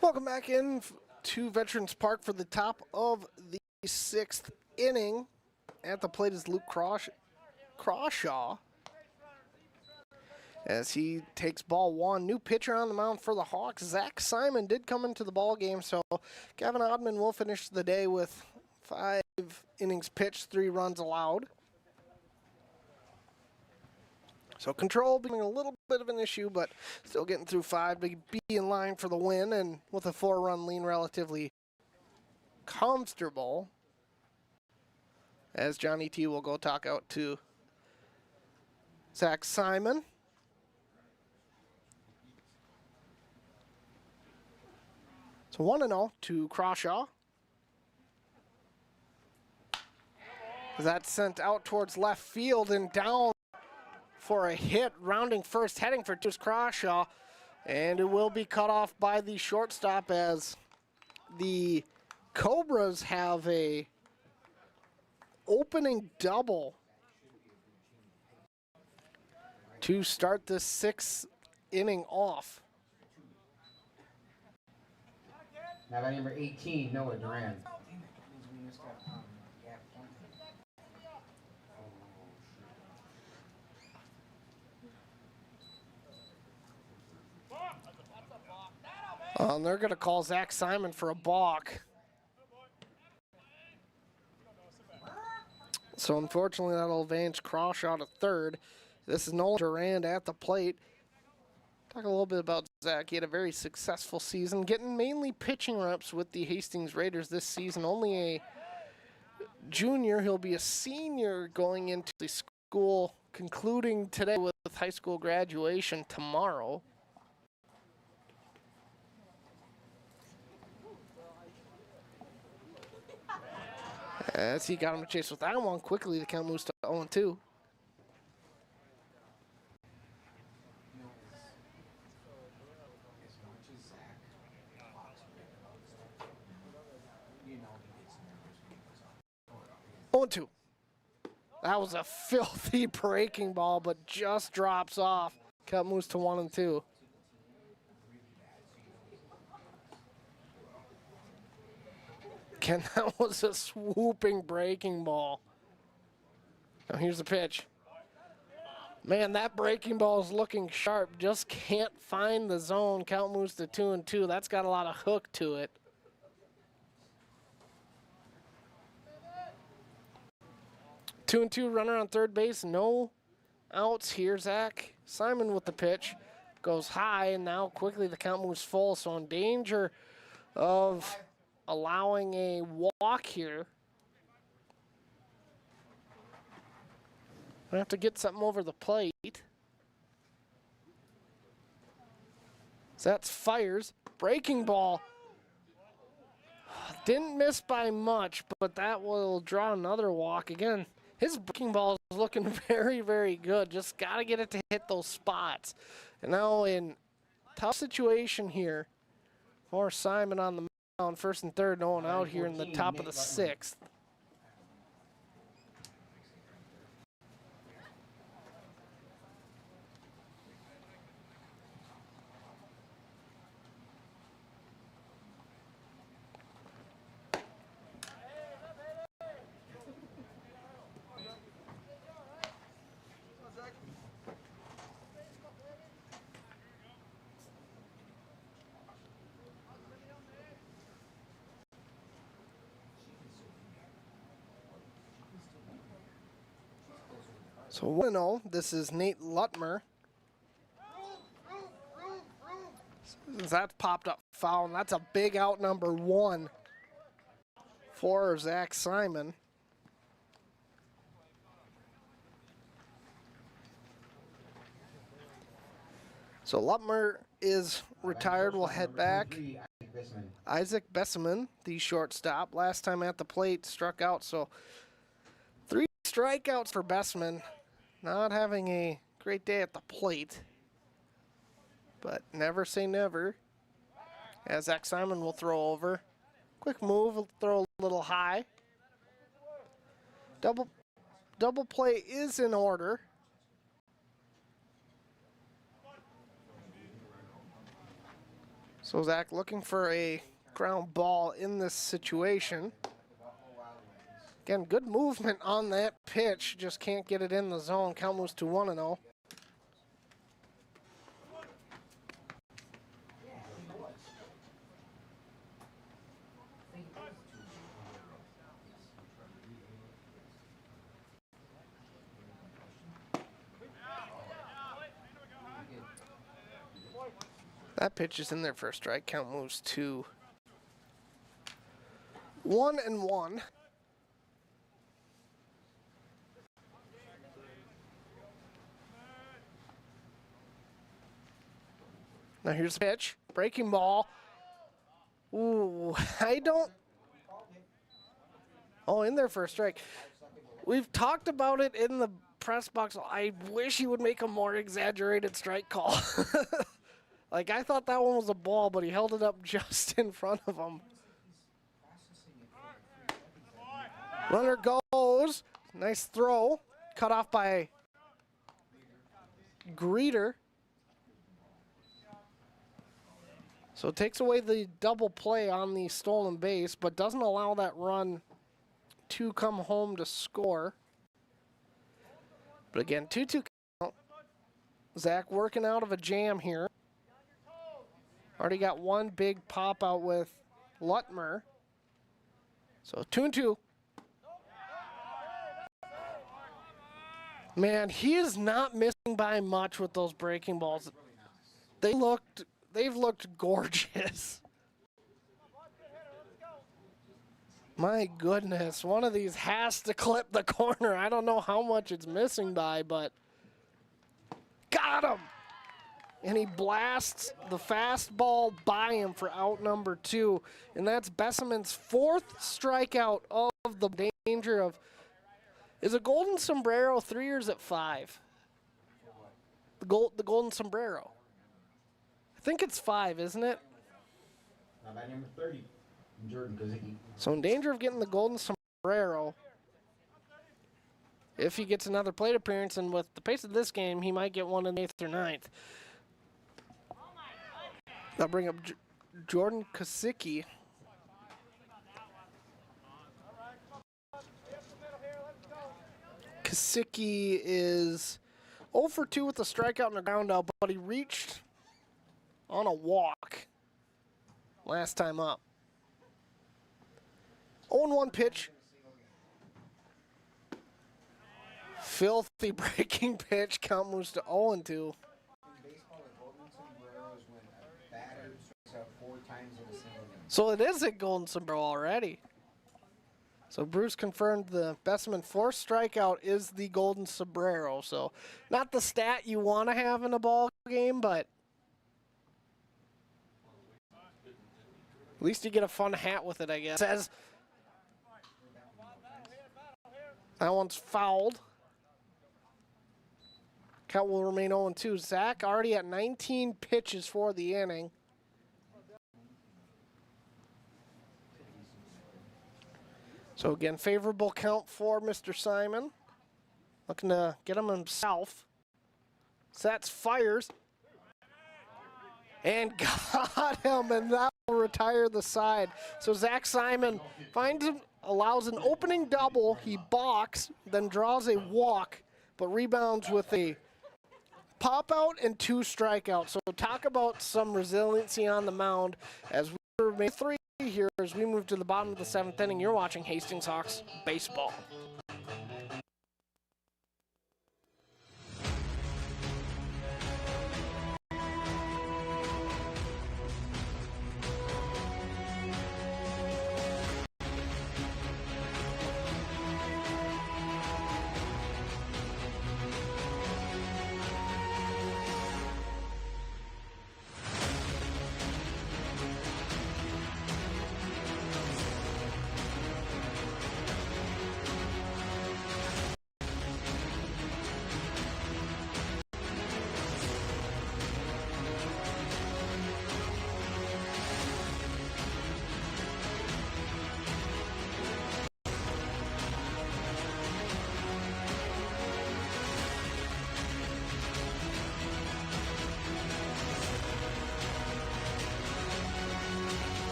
Welcome back in to Veterans Park for the top of the 6th inning. At the plate is Luke Crawshaw as he takes ball 1. New pitcher on the mound for the Hawks. Zach Simon did come into the ball game, so Gavin Oddman will finish the day with 5 innings pitched, 3 runs allowed. So control being a little bit of an issue, but still getting through 5 to be in line for the win, and with a 4-run lean, relatively comfortable. As Johnny T will go talk out to Zach Simon. So 1-0 to Crawshaw. That's sent out towards left field and down for a hit, rounding first, heading for Crawshaw, and it will be cut off by the shortstop as the Cobras have a opening double to start the 6th inning off. Now by number 18, Noah Duran. And they're going to call Zach Simon for a balk. So unfortunately, that'll advance Crawshaw to third. This is Nolan Durand at the plate. Talk a little bit about Zach. He had a very successful season, getting mainly pitching reps with the Hastings Raiders this season. Only a junior. He'll be a senior going into the school, concluding today with high school graduation tomorrow. As he got him to chase with that one, quickly the count moves to 0-2. Oh, 2. That was a filthy breaking ball, but just drops off. Count moves to 1-2. Again, that was a swooping breaking ball. Now here's the pitch. Man, that breaking ball is looking sharp. Just can't find the zone. Count moves to 2-2. That's got a lot of hook to it. 2-2, runner on third base, no outs here. Zach Simon with the pitch, goes high, and now quickly the count moves full, so in danger of allowing a walk here. I have to get something over the plate. So that's fires, breaking ball. Didn't miss by much, but that will draw another walk again. His breaking ball is looking very, very good. Just got to get it to hit those spots. And now in tough situation here for Simon on the mound, first and third, no one out here in the top of the 6th. So 1-0, this is Nate Lutmer. That's popped up foul, and that's a big out number 1 for Zach Simon. So Lutmer is retired. We'll head back. Isaac Besseman, the shortstop, last time at the plate, struck out. So 3 strikeouts for Besseman. Not having a great day at the plate, but never say never. As Zach Simon will throw over. Quick move, will throw a little high. Double play is in order. So Zach looking for a ground ball in this situation. Again, good movement on that pitch. Just can't get it in the zone. Count moves to 1-0. That pitch is in there for a strike. Count moves to 1-1. Now here's the pitch, breaking ball. Ooh, I don't. Oh, in there for a strike. We've talked about it in the press box. I wish he would make a more exaggerated strike call. Like, I thought that one was a ball, but he held it up just in front of him. Runner goes. Nice throw. Cut off by Greeter. So it takes away the double play on the stolen base, but doesn't allow that run to come home to score. But again, 2-2 count. Zach working out of a jam here. Already got one big pop out with Lutmer. So 2-2. Man, he is not missing by much with those breaking balls. They've looked gorgeous. My goodness, one of these has to clip the corner. I don't know how much it's missing by, but got him. And he blasts the fastball by him for out number 2. And that's Besseman's 4th strikeout of the danger of. Is a golden sombrero 3 years at 5? The golden sombrero. I think it's 5, isn't it? Now by number 30, Jordan Kozicki. So in danger of getting the golden sombrero. If he gets another plate appearance, and with the pace of this game, he might get one in the 8th or 9th. I'll bring up Jordan Kozicki. Kozicki is 0 for 2 with a strikeout and a ground out, but he reached on a walk last time up. 0-1 pitch. Filthy breaking pitch. Count moves to 0-2. In baseball, the golden sombrero is when a batter strikes out 4 times in a single game. So it is a golden sombrero already. So Bruce confirmed the Besseman 4th strikeout is the golden sombrero. So not the stat you want to have in a ball game, but at least you get a fun hat with it, I guess. It says that one's fouled. Count will remain 0-2. Zach already at 19 pitches for the inning. So again, favorable count for Mr. Simon. Looking to get him himself. Sets, fires. And got him, and that will retire the side. So Zach Simon finds him, allows an opening double. He balks, then draws a walk, but rebounds with a pop out and 2 strikeouts. So talk about some resiliency on the mound as we remain 3 here as we move to the bottom of the 7th inning. You're watching Hastings Hawks baseball.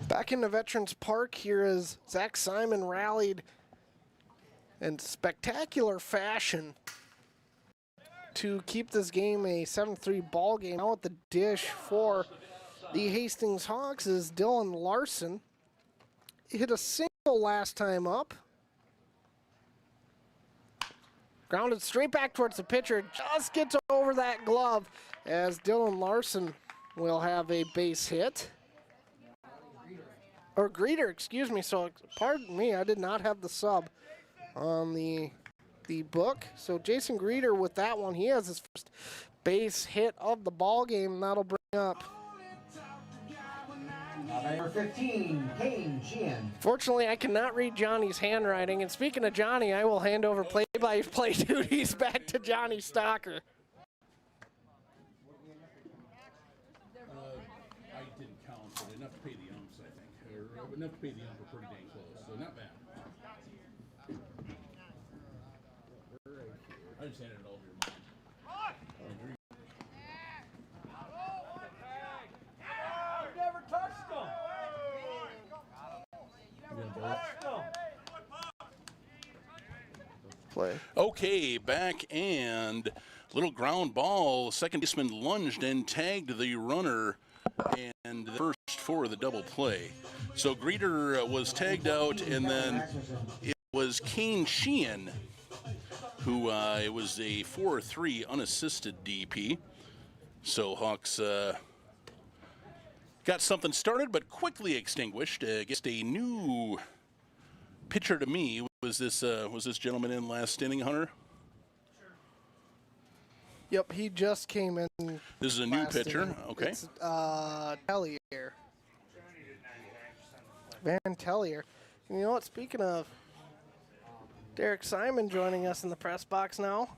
Back into Veterans Park here as Zach Simon rallied in spectacular fashion to keep this game a 7-3 ball game. Now at the dish for the Hastings Hawks is Dylan Larson. He hit a single last time up. Grounded straight back towards the pitcher. Just gets over that glove as Dylan Larson will have a base hit. Or Greeter, excuse me. So pardon me, I did not have the sub on the book. So Jason Greeter with that one, he has his first base hit of the ball game, and that'll bring up Number 15, Kane Sheehan. Fortunately, I cannot read Johnny's handwriting. And speaking of Johnny, I will hand over play-by-play duties back to Johnny Stocker. I didn't count, but enough to pay the umps, I think. Or enough to pay the ump, we're pretty dang close, so not bad. I just handed it all to your mom. Never touched them. Play. Okay, back and little ground ball. Second baseman lunged and tagged the runner and the first for the double play. So Greeter was tagged out, and then it was Kane Sheehan who it was a 4-3 unassisted DP. So Hawks got something started, but quickly extinguished against a new pitcher to me. Was this gentleman in last inning, Hunter? Yep, he just came in. This is a new pitcher. Inning. Okay. It's Tellier. Van Tellier. And you know what? Speaking of, Derek Simon joining us in the press box now.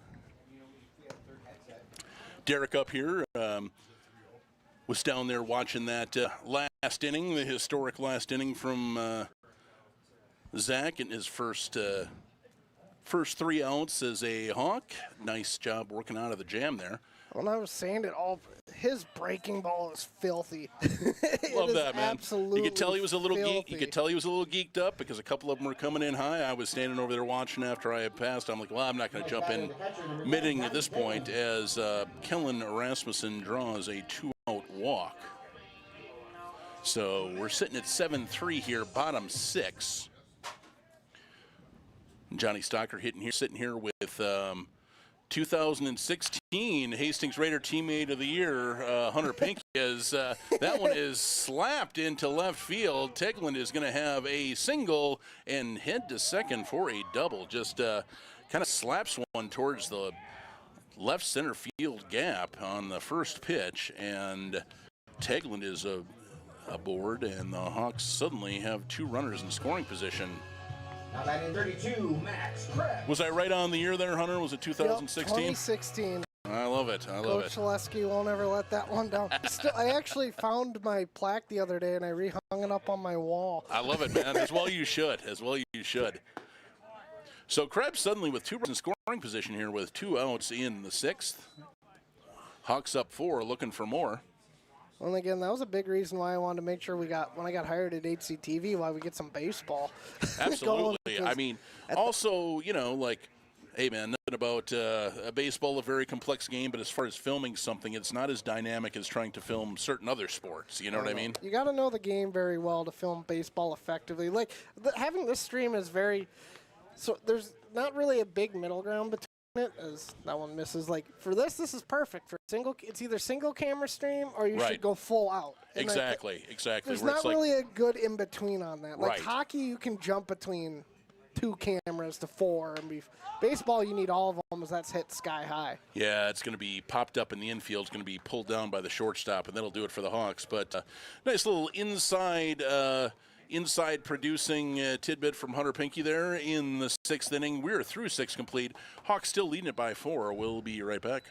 Derek up here was down there watching that last inning, the historic last inning from Zach in his first 3 outs as a Hawk. Nice job working out of the jam there. When I was saying it all, his breaking ball is filthy. Love that, man. Absolutely. You could tell he was a little filthy. You could tell he was a little geeked up because a couple of them were coming in high. I was standing over there watching after I had passed. I'm like, well, I'm not going to jump in mid-inning at this point as Kellen Rasmussen draws a 2-out walk. So we're sitting at 7-3 here, bottom 6. Johnny Stocker sitting here with 2016 Hastings Raider Teammate of the Year, Hunter Pinky, as that one is slapped into left field. Tegland is going to have a single and head to second for a double. Just kind of slaps one towards the left center field gap on the first pitch, and Tegland is aboard, and the Hawks suddenly have 2 runners in scoring position. Now batting 32, Max Krebs. Was I right on the year there, Hunter? Was it 2016? Yep, 2016. I love it. I love Coach Shaleski won't ever let that one down. I actually found my plaque the other day, and I rehung it up on my wall. I love it, man. As well you should. As well you should. So Krebs suddenly with 2 runners in scoring position here with 2 outs in the 6th. Hawks up 4, looking for more. And again, that was a big reason why I wanted to make sure when I got hired at HCTV, why we get some baseball. Absolutely. I mean, also, you know, like, hey, man, nothing about a baseball, a very complex game, but as far as filming something, it's not as dynamic as trying to film certain other sports. You know what I mean? You got to know the game very well to film baseball effectively. Like, having this stream is very – so there's not really a big middle ground between it, as that one misses. Like, for this is perfect. For it's either single camera stream or you should go full out. And exactly. There's not really a good in between on that. Like hockey, you can jump between 2 cameras to 4, and baseball, you need all of them as that's hit sky high. Yeah, it's going to be popped up in the infield. It's going to be pulled down by the shortstop, and that'll do it for the Hawks. But nice little inside producing tidbit from Hunter Pinky there in the 6th inning. We're through 6 complete. Hawks still leading it by 4. We'll be right back.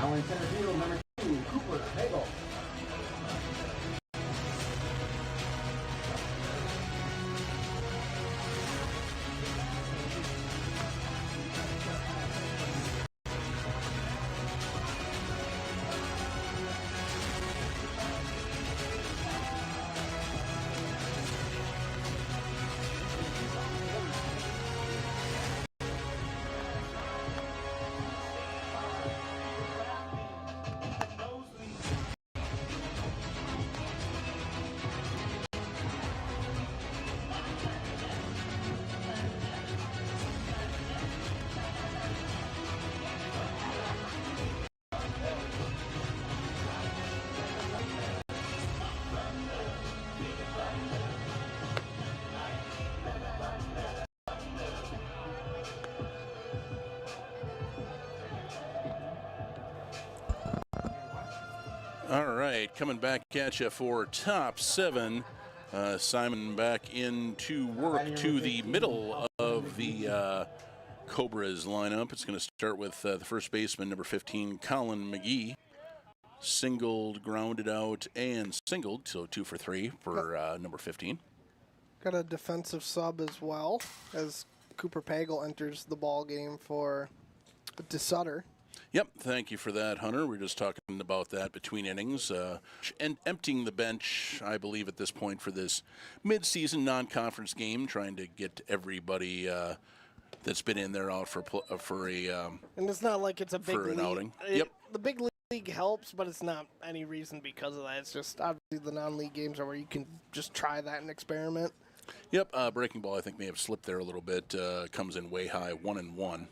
Now in center field, number 2, Cooper Hagel. All right, coming back at you for top 7. Simon back into work to the middle of the Cobras lineup. It's going to start with the first baseman, number 15, Colin McGee. Singled, grounded out, and singled, so 2 for 3 for number 15. Got a defensive sub as well, as Cooper Pagel enters the ball game for DeSutter. Yep, thank you for that, Hunter. We were just talking about that between innings. And emptying the bench, I believe, at this point for this mid-season non-conference game, trying to get everybody that's been in there out for a and it's not like it's a big for an league. outing. Yep. The big league helps, but it's not any reason because of that. It's just obviously the non-league games are where you can just try that and experiment. Yep, breaking ball I think may have slipped there a little bit. Comes in way high, 1-1.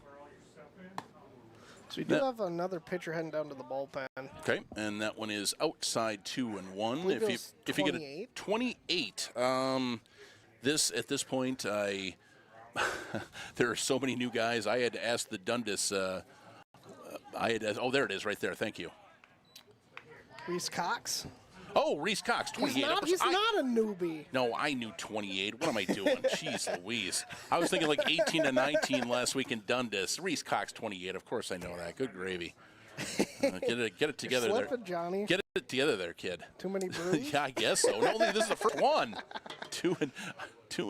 So we do have another pitcher heading down to the bullpen. Okay, and that one is outside 2-1. If you get a 28, at this point there are so many new guys. I had to ask the Dundas. Oh, there it is, right there. Thank you. Reese Cox. Oh, Reese Cox, 28. He's not a newbie. No, I knew 28. What am I doing? Jeez Louise. I was thinking like 18 to 19 last week in Dundas. Reese Cox, 28. Of course I know that. Good gravy. Get it together You're there. slipping, Johnny. Get it together there, kid. Too many brews? Yeah, I guess so. No, this is the first one. 2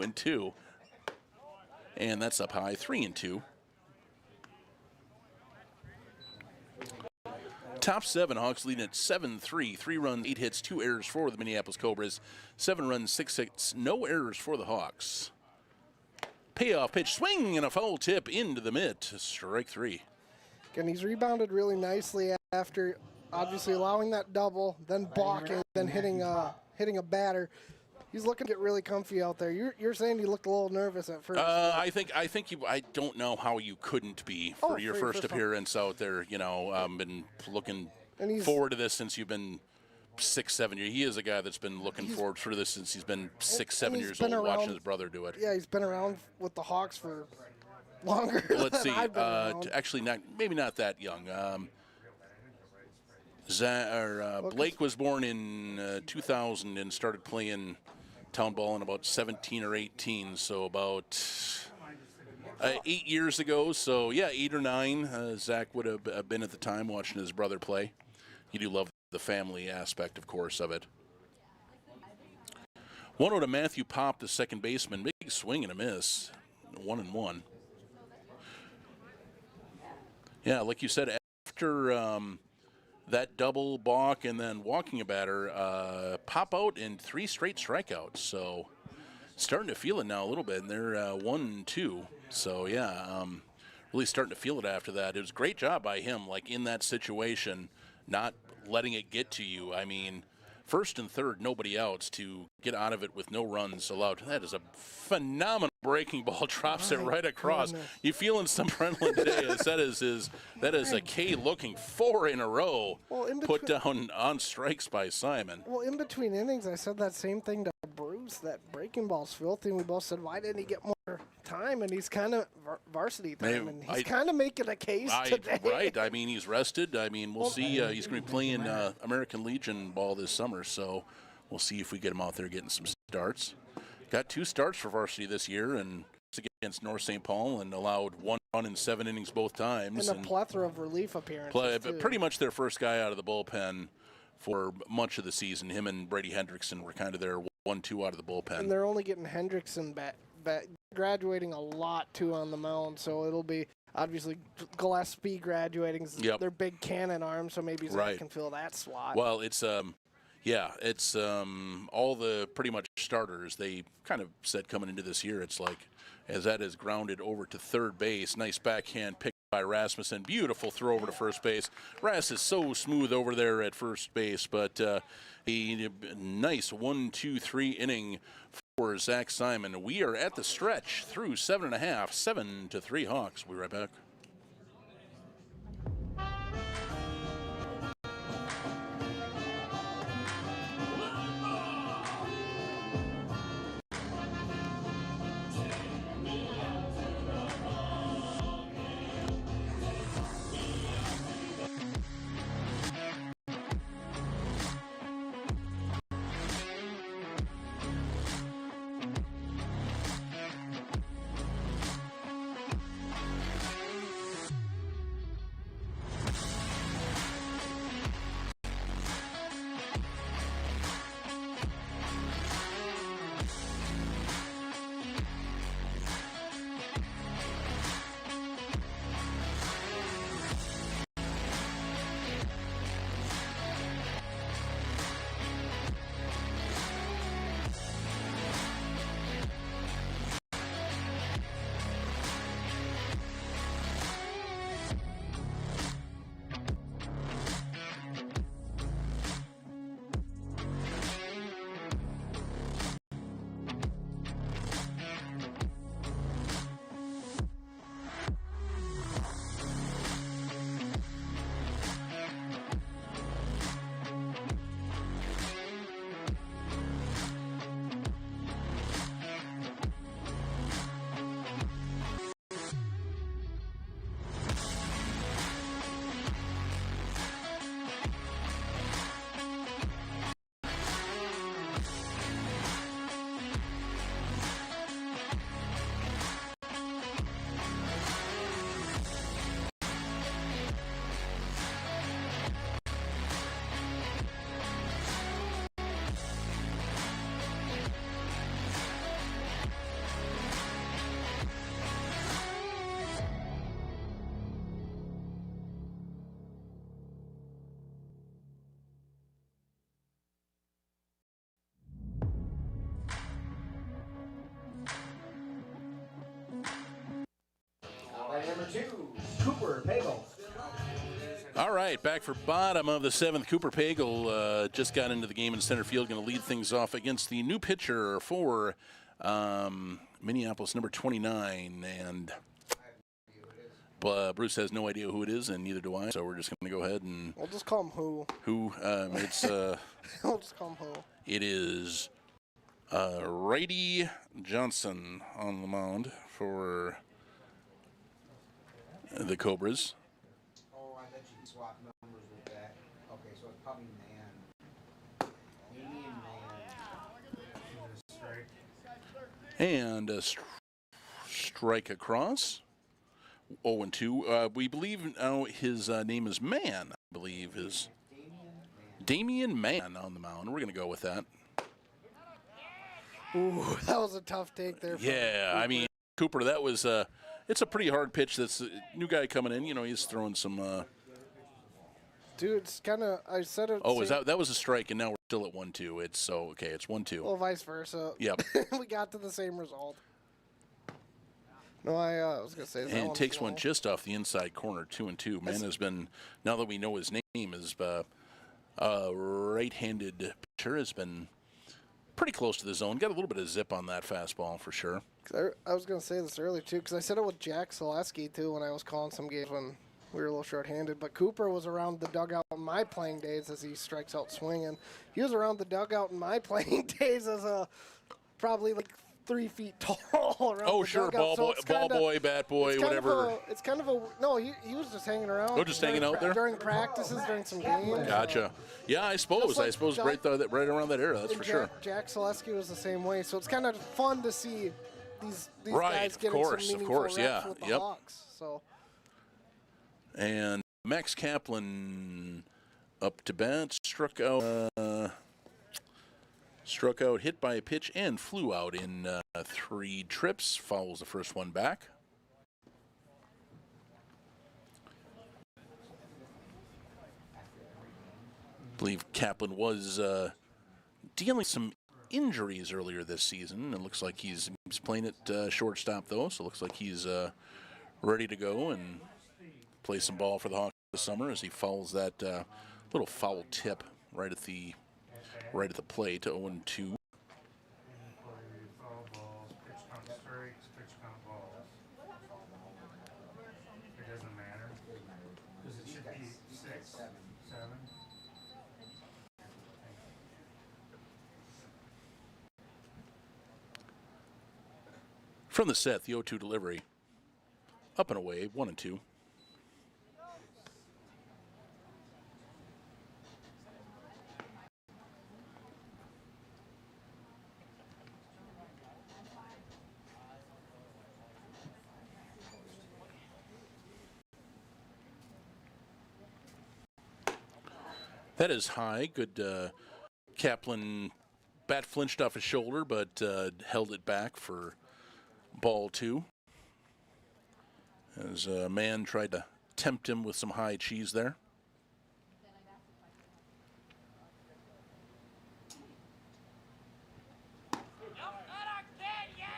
and 2. And that's up high, 3-2. Top 7, Hawks leading at 7-3. 3 runs, 8 hits, 2 errors for the Minneapolis Cobras. 7 runs, 6 hits, no errors for the Hawks. Payoff pitch, swing and a foul tip into the mitt. Strike 3. And he's rebounded really nicely after obviously allowing that double, then balking, then hitting a batter. He's looking to get really comfy out there. You're saying he looked a little nervous at first. I don't know how you couldn't be for your first appearance out there. You know, been looking forward to this since you've been 6, 7 years. He is a guy that's been looking forward to this since he's been 6, 7 years old, watching his brother do it. Yeah, he's been around with the Hawks for longer. Let's see. I've been around. Actually, maybe not that young. Blake was born in 2000 and started playing town ball in about 17 or 18, so about 8 years ago. So yeah, 8 or 9. Zach would have been at the time watching his brother play. You do love the family aspect, of course, of it. 1-0 to Matthew Pop, the second baseman. Big swing and a miss. 1-1. Yeah, like you said, after that double balk and then walking a batter, Pop out in 3 straight strikeouts. So starting to feel it now a little bit, and they're 1-2. So yeah, really starting to feel it after that. It was a great job by him, like in that situation, not letting it get to you. I mean, first and third, nobody outs, to get out of it with no runs allowed. That is a phenomenal breaking ball. Drops it right across. Goodness. You feeling some adrenaline today? As that is a K looking 4 in a row put down on strikes by Simon. Well, in between innings, I said that same thing to Bruce. That breaking ball's filthy. And we both said, why didn't he get more time? And he's kind of varsity time, and he's kind of making a case today. Right. I mean, he's rested. I mean, we'll see. He's going to be playing American Legion ball this summer, so we'll see if we get him out there getting some starts. Got 2 starts for varsity this year, and against North St. Paul, and allowed 1 run in 7 innings both times. And a plethora of relief appearances, too. Pretty much their first guy out of the bullpen for much of the season. Him and Brady Hendrickson were kind of their 1-2 out of the bullpen. And they're only getting Hendrickson back graduating a lot, too, on the mound, so it'll be obviously Gillespie graduating. Yep. Their big cannon arm, so maybe Zach can fill that slot. Well, it's all the pretty much starters. They kind of said coming into this year, it's like, as that is grounded over to third base, nice backhand pick by Rasmussen, beautiful throw over to first base. Ras is so smooth over there at first base, but a nice 1-2-3 inning for Zach Simon. We are at the stretch through 7.5, 7-3 Hawks. We'll be right back. 2, Cooper Pagel. All right, back for bottom of the 7th. Cooper Pagel just got into the game in center field, going to lead things off against the new pitcher for Minneapolis, number 29. And Bruce has no idea who it is, and neither do I, so we're just going to go ahead and... We'll just call him Who. It's... We'll just call him Who. It is Righty Johnson on the mound for the Cobras. Oh, I bet you can swap numbers with that. Okay, so it's probably Man. Damian Man. And a strike across. 0-2. We believe now his name is Mann, I believe, is Damian Mann on the mound. We're going to go with that. Ooh, that was a tough take there. Yeah, I mean, Cooper, that was it's a pretty hard pitch. That's a new guy coming in. You know, he's throwing some. Dude, it's kind of. I said it. Oh, that was a strike, and now we're still at 1-2. It's so okay. It's 1-2. Well, vice versa. Yep. We got to the same result. No, I was gonna say. And takes one just off the inside corner, 2-2. Man has been, now that we know his name is right-handed pitcher, has been pretty close to the zone. Got a little bit of zip on that fastball for sure. I was going to say this earlier, too, because I said it with Jack Selesky, too, when I was calling some games when we were a little short-handed. But Cooper was around the dugout in my playing days as he strikes out swinging. He was around the dugout in my playing days as probably like 3 feet tall. Oh, sure, dugout. ball boy, bat boy, whatever. It's kind of a no. He was just hanging around. Oh, just hanging out there during practices, during some games. Gotcha. Yeah, I suppose. Like right around that era. That's for sure. Jack Selesky was the same way. So it's kind of fun to see these right, guys getting some meaningful reps yeah, with the Hawks. So. And Max Kaplan up to bat, struck out, hit by a pitch, and flew out in 3 trips. Fouls the first one back. I believe Kaplan was dealing with some injuries earlier this season. It looks like he's playing at shortstop, though, so it looks like he's ready to go and play some ball for the Hawks this summer as he fouls that little foul tip right at the plate, 0-2. From the set, the 0-2 delivery. Up and away, 1-2. That is high. Good. Kaplan bat flinched off his shoulder, but held it back for ball 2. As a man tried to tempt him with some high cheese there.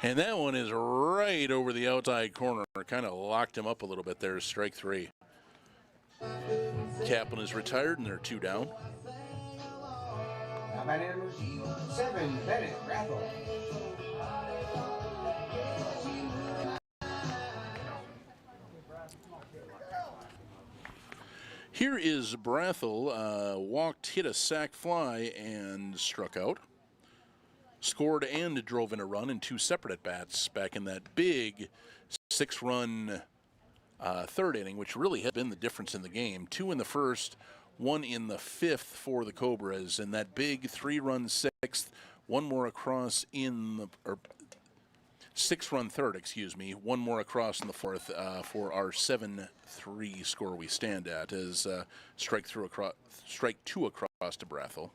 And that one is right over the outside corner. Kind of locked him up a little bit there. Strike 3. Kaplan is retired, and they're 2 down. Now batting number 7, Bennett Raffle. Here is Brathel, walked, hit a sac fly, and struck out. Scored and drove in a run in 2 separate at-bats back in that big 6-run third inning, which really had been the difference in the game. 2 in the first, 1 in the 5th for the Cobras, and that big 3-run 6th, 1 more across in the... 6-run third, excuse me, 1 more across in the 4th for our 7-3 score we stand at as strike 2 across to Brathel.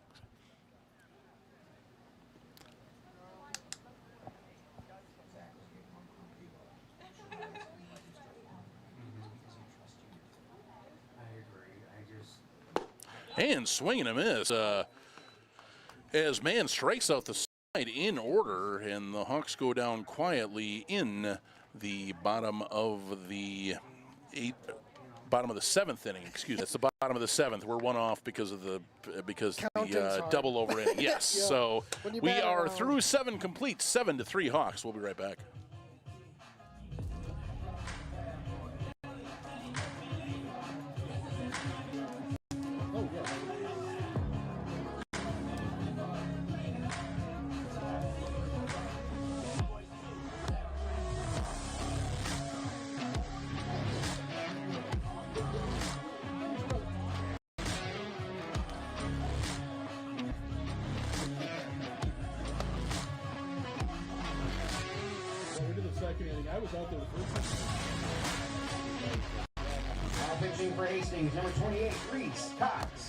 And swing and a miss as man strikes out the in order, and the Hawks go down quietly in the bottom of the bottom of the 7th inning. Excuse me. That's the bottom of the 7th. We're one off because of the double over inning. Yes. Yeah. So When you we bat are around. through 7 complete. 7-3 Hawks. We'll be right back. I was out there the first time. Now pitching for Hastings, number 28, Reese Cox.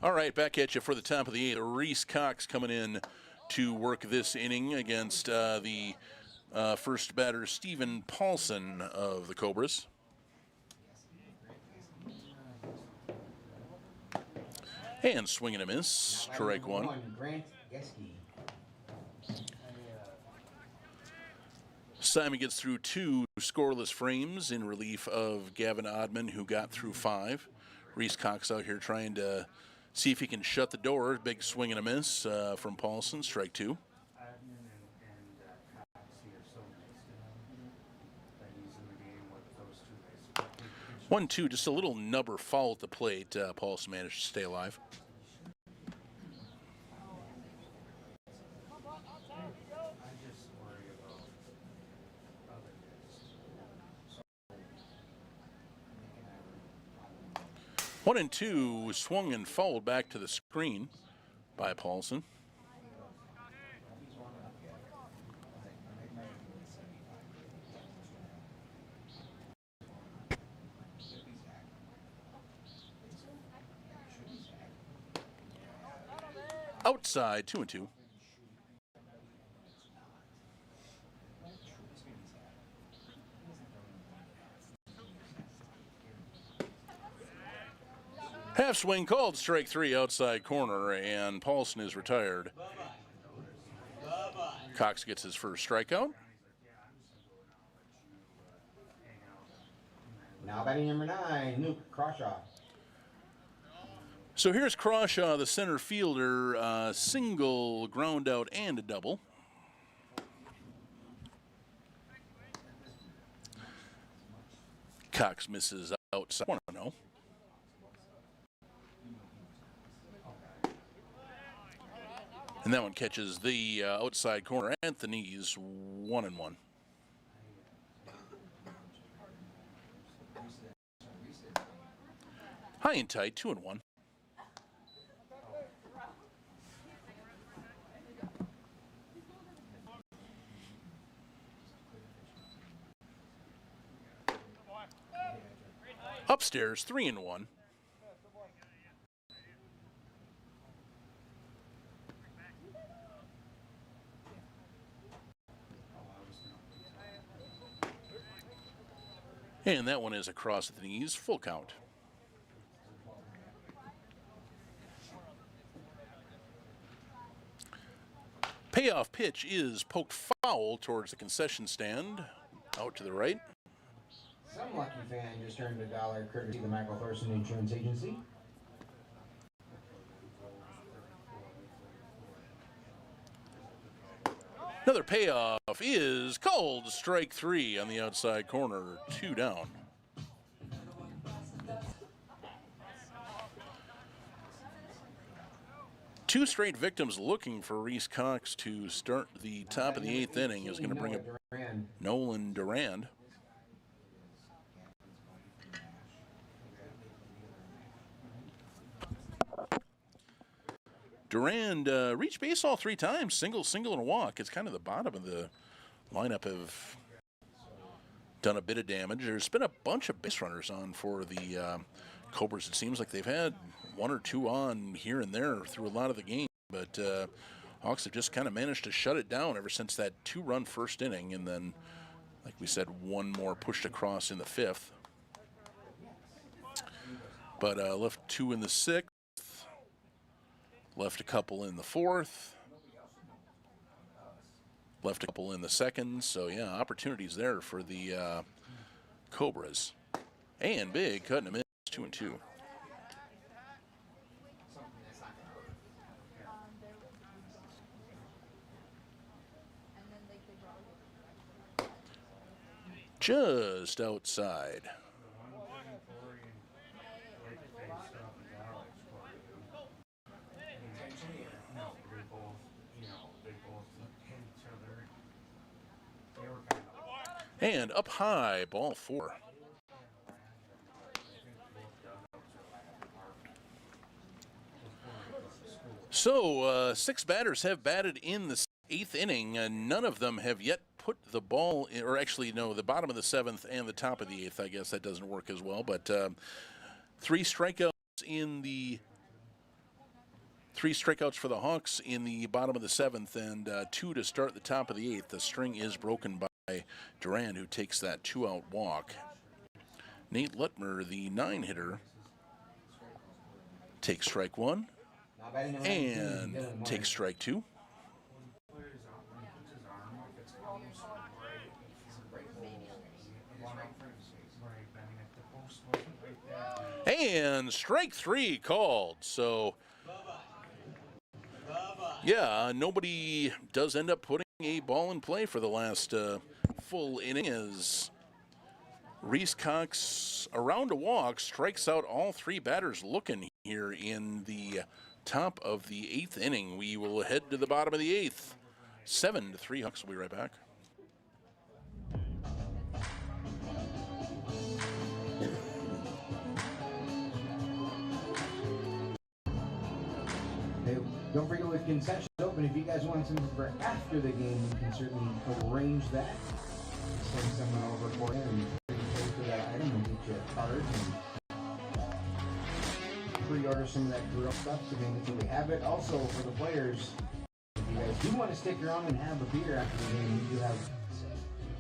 All right, back at you for the top of the 8th. Reese Cox coming in to work this inning against the first batter, Stephen Paulson of the Cobras. And swing and a miss, strike one. Grant Geske. Simon gets through 2 scoreless frames in relief of Gavin Oddman, who got through 5. Reese Cox out here trying to see if he can shut the door. Big swing and a miss from Paulson, strike 2. 1-2, just a little nubber foul at the plate. Paulson managed to stay alive. One and two, swung and fouled back to the screen by Paulson. Outside, 2-2. Half swing called, strike 3, outside corner, and Paulson is retired. Cox gets his first strikeout. Now batting number 9, Luke Crawshaw. So here's Crawshaw, the center fielder, single, ground out, and a double. Cox misses outside, 1-0. And that one catches the outside corner. Anthony's 1-1. High and tight, 2-1. Upstairs, 3-1. And that one is across the knees, full count. Payoff pitch is poked foul towards the concession stand, out to the right. Some lucky fan just earned $1 courtesy of the Michael Thorson Insurance Agency. Another payoff is called strike 3 on the outside corner, 2 down. Two straight victims looking for Reese Cox to start the top of the 8th inning is going to bring up Nolan Durand. Durand reached base all 3 times, single, and a walk. It's kind of the bottom of the lineup have done a bit of damage. There's been a bunch of base runners on for the Cobras. It seems like they've had 1 or 2 on here and there through a lot of the game, but Hawks have just kind of managed to shut it down ever since that 2-run first inning, and then, like we said, 1 more pushed across in the 5th. But left 2 in the 6th. Left a couple in the 4th. Left a couple in the 2nd. So, yeah, opportunities there for the Cobras. And big, cutting them in, 2-2. Just outside. And up high, ball 4. So 6 batters have batted in the 8th inning, and none of them have yet put the ball in, or actually, no, the bottom of the 7th and the top of the 8th. I guess that doesn't work as well, but 3 strikeouts in the 3 strikeouts for the Hawks in the bottom of the 7th, and 2 to start the top of the 8th. The string is broken by Durand, who takes that 2-out walk. Nate Lutmer, the 9-hitter, takes strike 1 and takes strike 2. And strike 3 called. So, yeah, nobody does end up putting a ball in play for the last full inning as Reese Cox, around a walk, strikes out all 3 batters looking here in the top of the 8th inning. We will head to the bottom of the 8th. 7-3 Hawks. Will be right back. Hey, don't forget with concessions open, if you guys want something for after the game, we can certainly arrange that. Send someone over for you and pay for that item and get you a card and pre-order some of that grill stuff so we have it. Also for the players, if you guys do want to stick around and have a beer after the game, we do have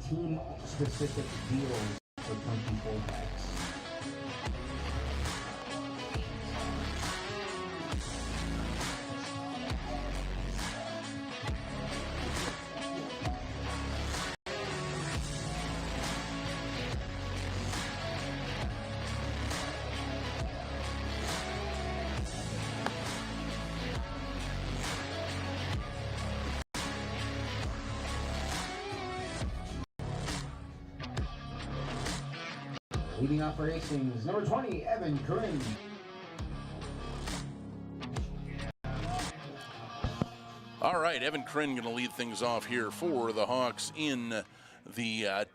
team-specific deals for 24 packs. Leading off for Hastings, number 20, Evan Curran. All right, Evan Curran going to lead things off here for the Hawks in the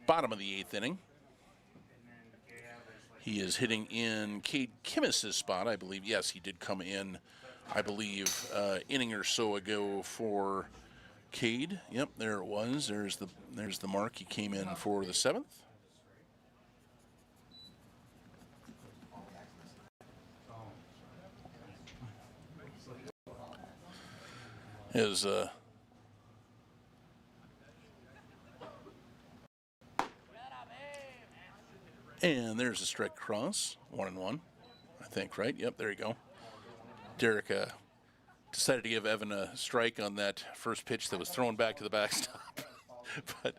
bottom of the 8th inning. He is hitting in Cade Kimmis' spot, I believe. Yes, he did come in, I believe, inning or so ago for Cade. Yep, there it was. There's the mark. He came in for the 7th. And there's a strike cross, 1-1, I think, right? Yep, there you go. Derek Decided to give Evan a strike on that first pitch that was thrown back to the backstop. But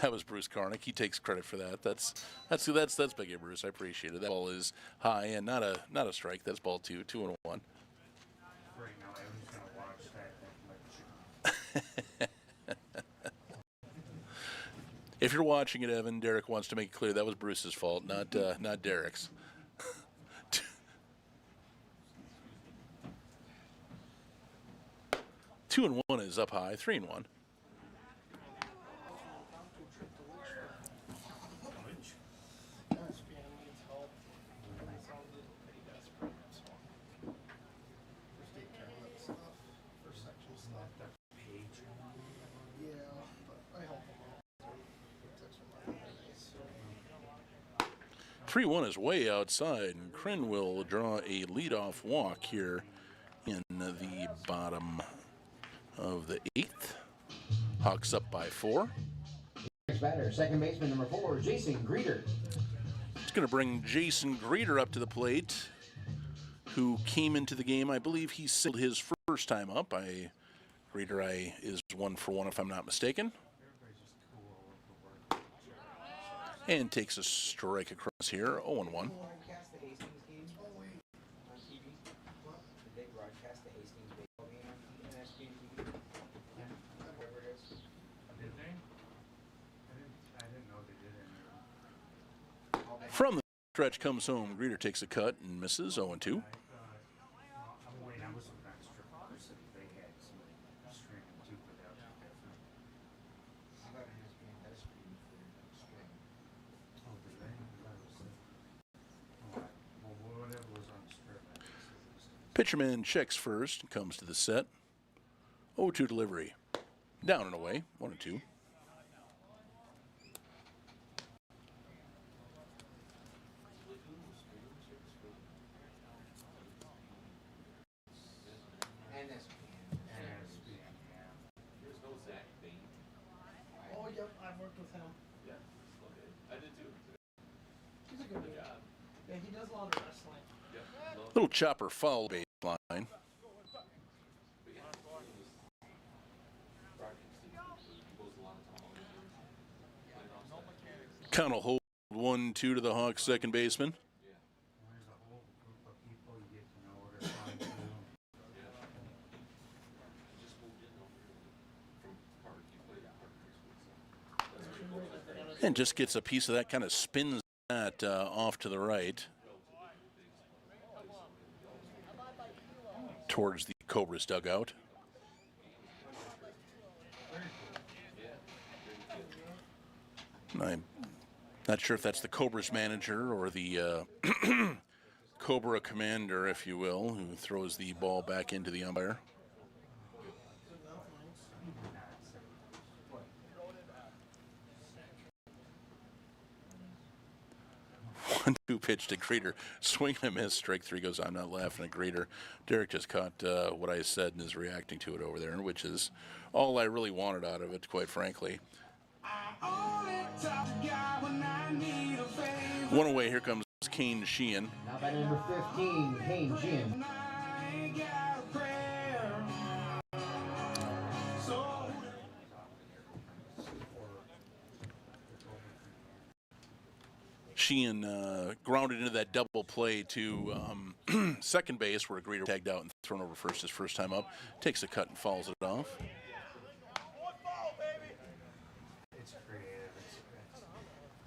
that was Bruce Karnick. He takes credit for that. That's big of Bruce. I appreciate it. That ball is high and not a strike. That's ball 2, 2-1. Right now, Evan's gonna watch that thing like If you're watching it, Evan, Derek wants to make it clear that was Bruce's fault, not Derek's. 2-1 is up high. 3-1. Yeah, 3-1 is way outside, and Kryn will draw a leadoff walk here in the bottom of the 8th. Hawks up by 4. Next batter, second baseman number 4, Jason Greeter. It's going to bring Jason Greeter up to the plate, who came into the game. I believe he singled his first time up. Greeter is 1 for 1 if I'm not mistaken. And takes a strike across here, 0-1. From the stretch comes home. Greeter takes a cut and misses, 0-2. Pitcherman checks first and comes to the set. 0-2 delivery. Down and away, 1-2. Oh, yep, I've worked with him. Yeah, okay. I did too. He's a good dude. Yeah, he does a lot of wrestling. Little chopper foul baseline. Count will hold 1-2 to the Hawks second baseman. There's a whole group of people you get to know what they're trying to do. And just gets a piece of that, kind of spins that off to the right towards the Cobras dugout. And I'm not sure if that's the Cobras manager or the Cobra commander, if you will, who throws the ball back into the umpire. 1-2 pitch to Greeter. Swing and a miss. Strike 3 goes. I'm not laughing at Greeter. Derek just caught what I said and is reacting to it over there, which is all I really wanted out of it, quite frankly. One away. Here comes Kane Sheehan. Now batting number 15, Kane Sheehan. Sheehan grounded into that double play to second base, where Greeter tagged out and thrown over first his first time up. Takes a cut and fouls it off. It's creative.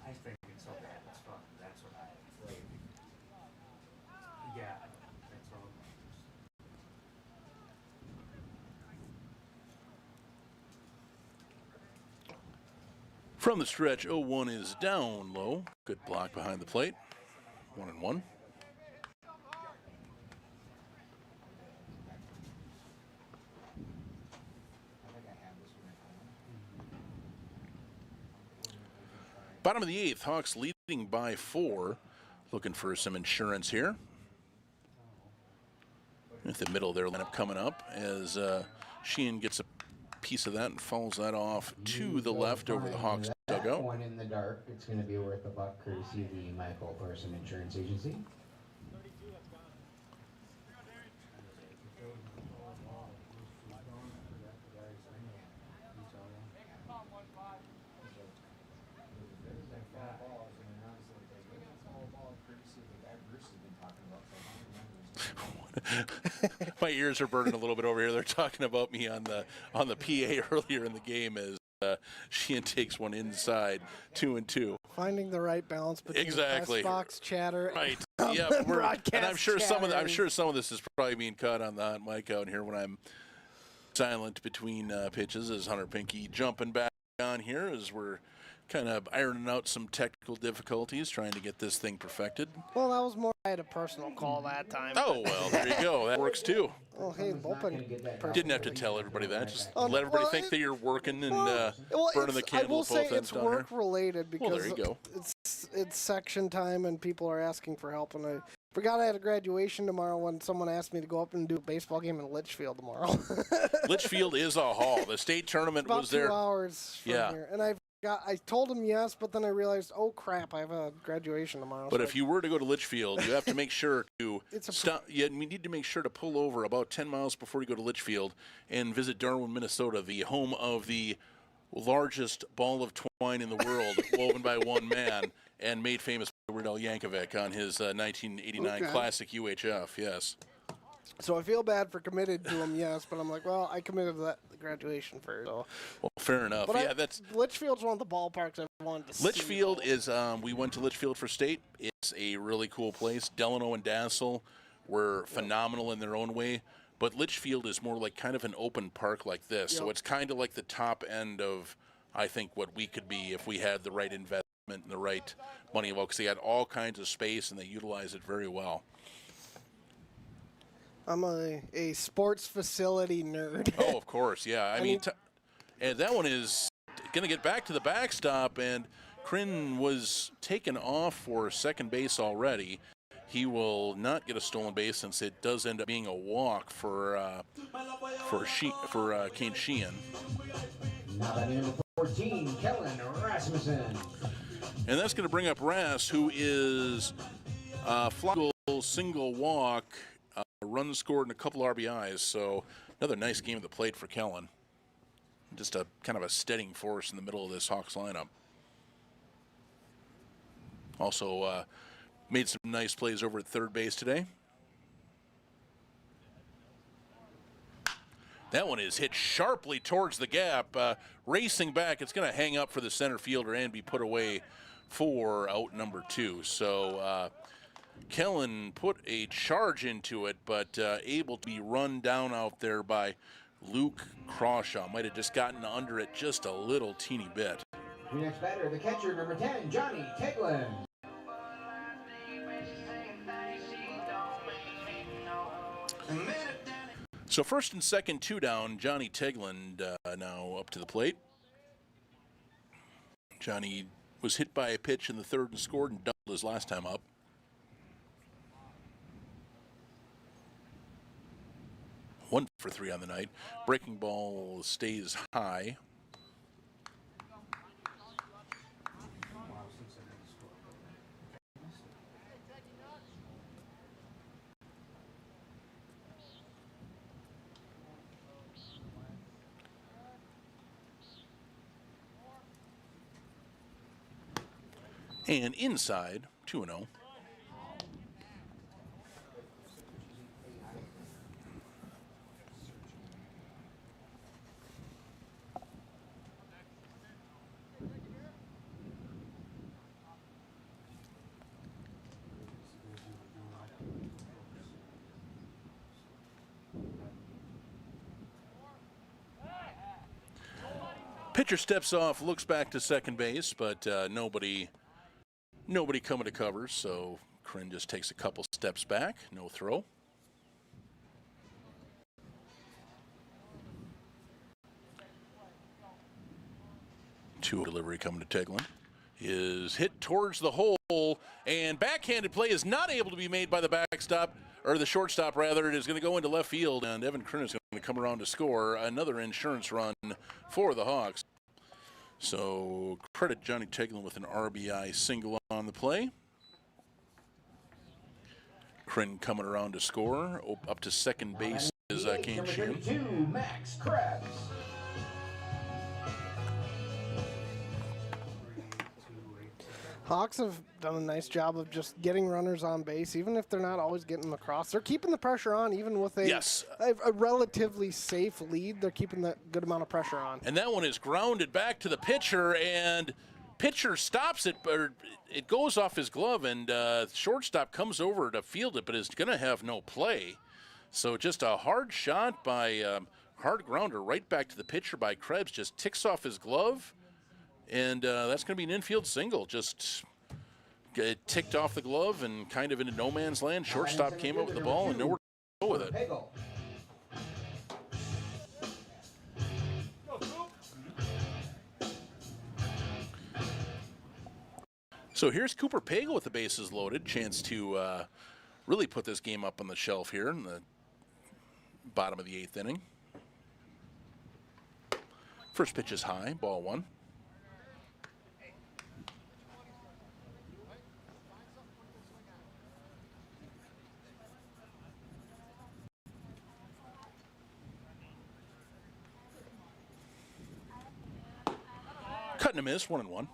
I think it's so bad. It's fun. That's what I like. Yeah, that's all. From the stretch, 0-1 is down low. Good block behind the plate. 1-1. Bottom of the 8th, Hawks leading by 4. Looking for some insurance here. At the middle of their lineup coming up as Sheehan gets a piece of that and fouls that off to the left over the Hawks dugout. One in the dark. It's going to be worth a buck, courtesy of the Michael Thorson Insurance Agency. My ears are burning a little bit over here. They're talking about me on the PA earlier in the game as Sheehan takes one inside, 2-2. Finding the right balance between Exactly. box chatter Right. and Yeah. broadcast And I'm sure some of chatter. some of this is probably being cut on the hot mic out here when I'm silent between pitches as Hunter Pinky jumping back on here as we're kind of ironing out some technical difficulties, trying to get this thing perfected. Well, that was more. I had a personal call that time. Oh, well, there you go. That works too. Oh, hey, bullpen. Didn't have to tell everybody that. Just Um, let everybody well, think that you're working and Well, burning the it's- I candle will at say both ends it's down here. work related because Well, there you go. it's section time and people are asking for help, and I forgot I had a graduation tomorrow when someone asked me to go up and do a baseball game in Litchfield tomorrow. Litchfield is a haul. The state tournament About was there. 2 hours from Yeah. here, and I told him yes, but then I realized, oh crap, I have a graduation tomorrow. But so if you were to go to Litchfield, you have to make sure to It's a stop. You need to make sure to pull over about 10 miles before you go to Litchfield and visit Darwin, Minnesota, the home of the largest ball of twine in the world, woven by one man and made famous by Weird Al Yankovic on his 1989 Okay. classic UHF. Yes. So I feel bad for committed to him, yes, but I'm like, well, I committed to that graduation first. So. Well, fair enough. But Yeah, that's Litchfield's one of the ballparks I've wanted to see. Litchfield is. We went to Litchfield for state. It's a really cool place. Delano and Dassel were phenomenal in their own way, but Litchfield is more like kind of an open park like this. So Yep. it's kind of like the top end of, I think, what we could be if we had the right investment and the right money involved. Because they got all kinds of space and they utilize it very well. I'm a sports facility nerd. Oh, of course, yeah. I mean, and that one is going to get back to the backstop, and Kryn was taken off for second base already. He will not get a stolen base since it does end up being a walk for Kane Sheehan. Now batting number 14, Kellen Rasmussen. And that's going to bring up Rass, who is fly goal, single walk, run scored, and a couple RBIs. So another nice game at the plate for Kellen. Just a kind of a steadying force in the middle of this Hawks lineup. Also made some nice plays over at third base today. That one is hit sharply towards the gap, racing back. It's going to hang up for the center fielder and be put away for out number 2. So Kellen put a charge into it, but able to be run down out there by Luke Crawshaw. Might have just gotten under it just a little teeny bit. Your next batter, the catcher, number 10, Johnny Teglin. So first and second, 2 down. Johnny Teglin now up to the plate. Johnny was hit by a pitch in the third and scored and doubled his last time up. One for 3 on the night. Breaking ball stays high. And inside, 2-0. Pitcher steps off, looks back to second base, but nobody coming to cover, so Kryn just takes a couple steps back, no throw. Two delivery coming to Teglin. Is hit towards the hole, and backhanded play is not able to be made by the backstop, or the shortstop rather. It is going to go into left field, and Evan Kryn is going to come around to score another insurance run for the Hawks. So credit Johnny Teglin with an RBI single on the play. Kryn coming around to score. Up to second base is Kane Sheehan. 32, Max Krebs. Hawks have done a nice job of just getting runners on base, even if they're not always getting them across. They're keeping the pressure on, even with a relatively safe lead. They're keeping that good amount of pressure on. And that one is grounded back to the pitcher, and pitcher stops it, or it goes off his glove, and shortstop comes over to field it, but is going to have no play. So just a hard shot by hard grounder right back to the pitcher by Krebs, just ticks off his glove. And that's going to be an infield single. Just ticked off the glove and kind of into no man's land. Shortstop came up with the ball and nowhere to go with it. So here's Cooper Pagel with the bases loaded. Chance to really put this game up on the shelf here in the bottom of the 8th inning. First pitch is high, ball 1. Cut and a miss, 1-1.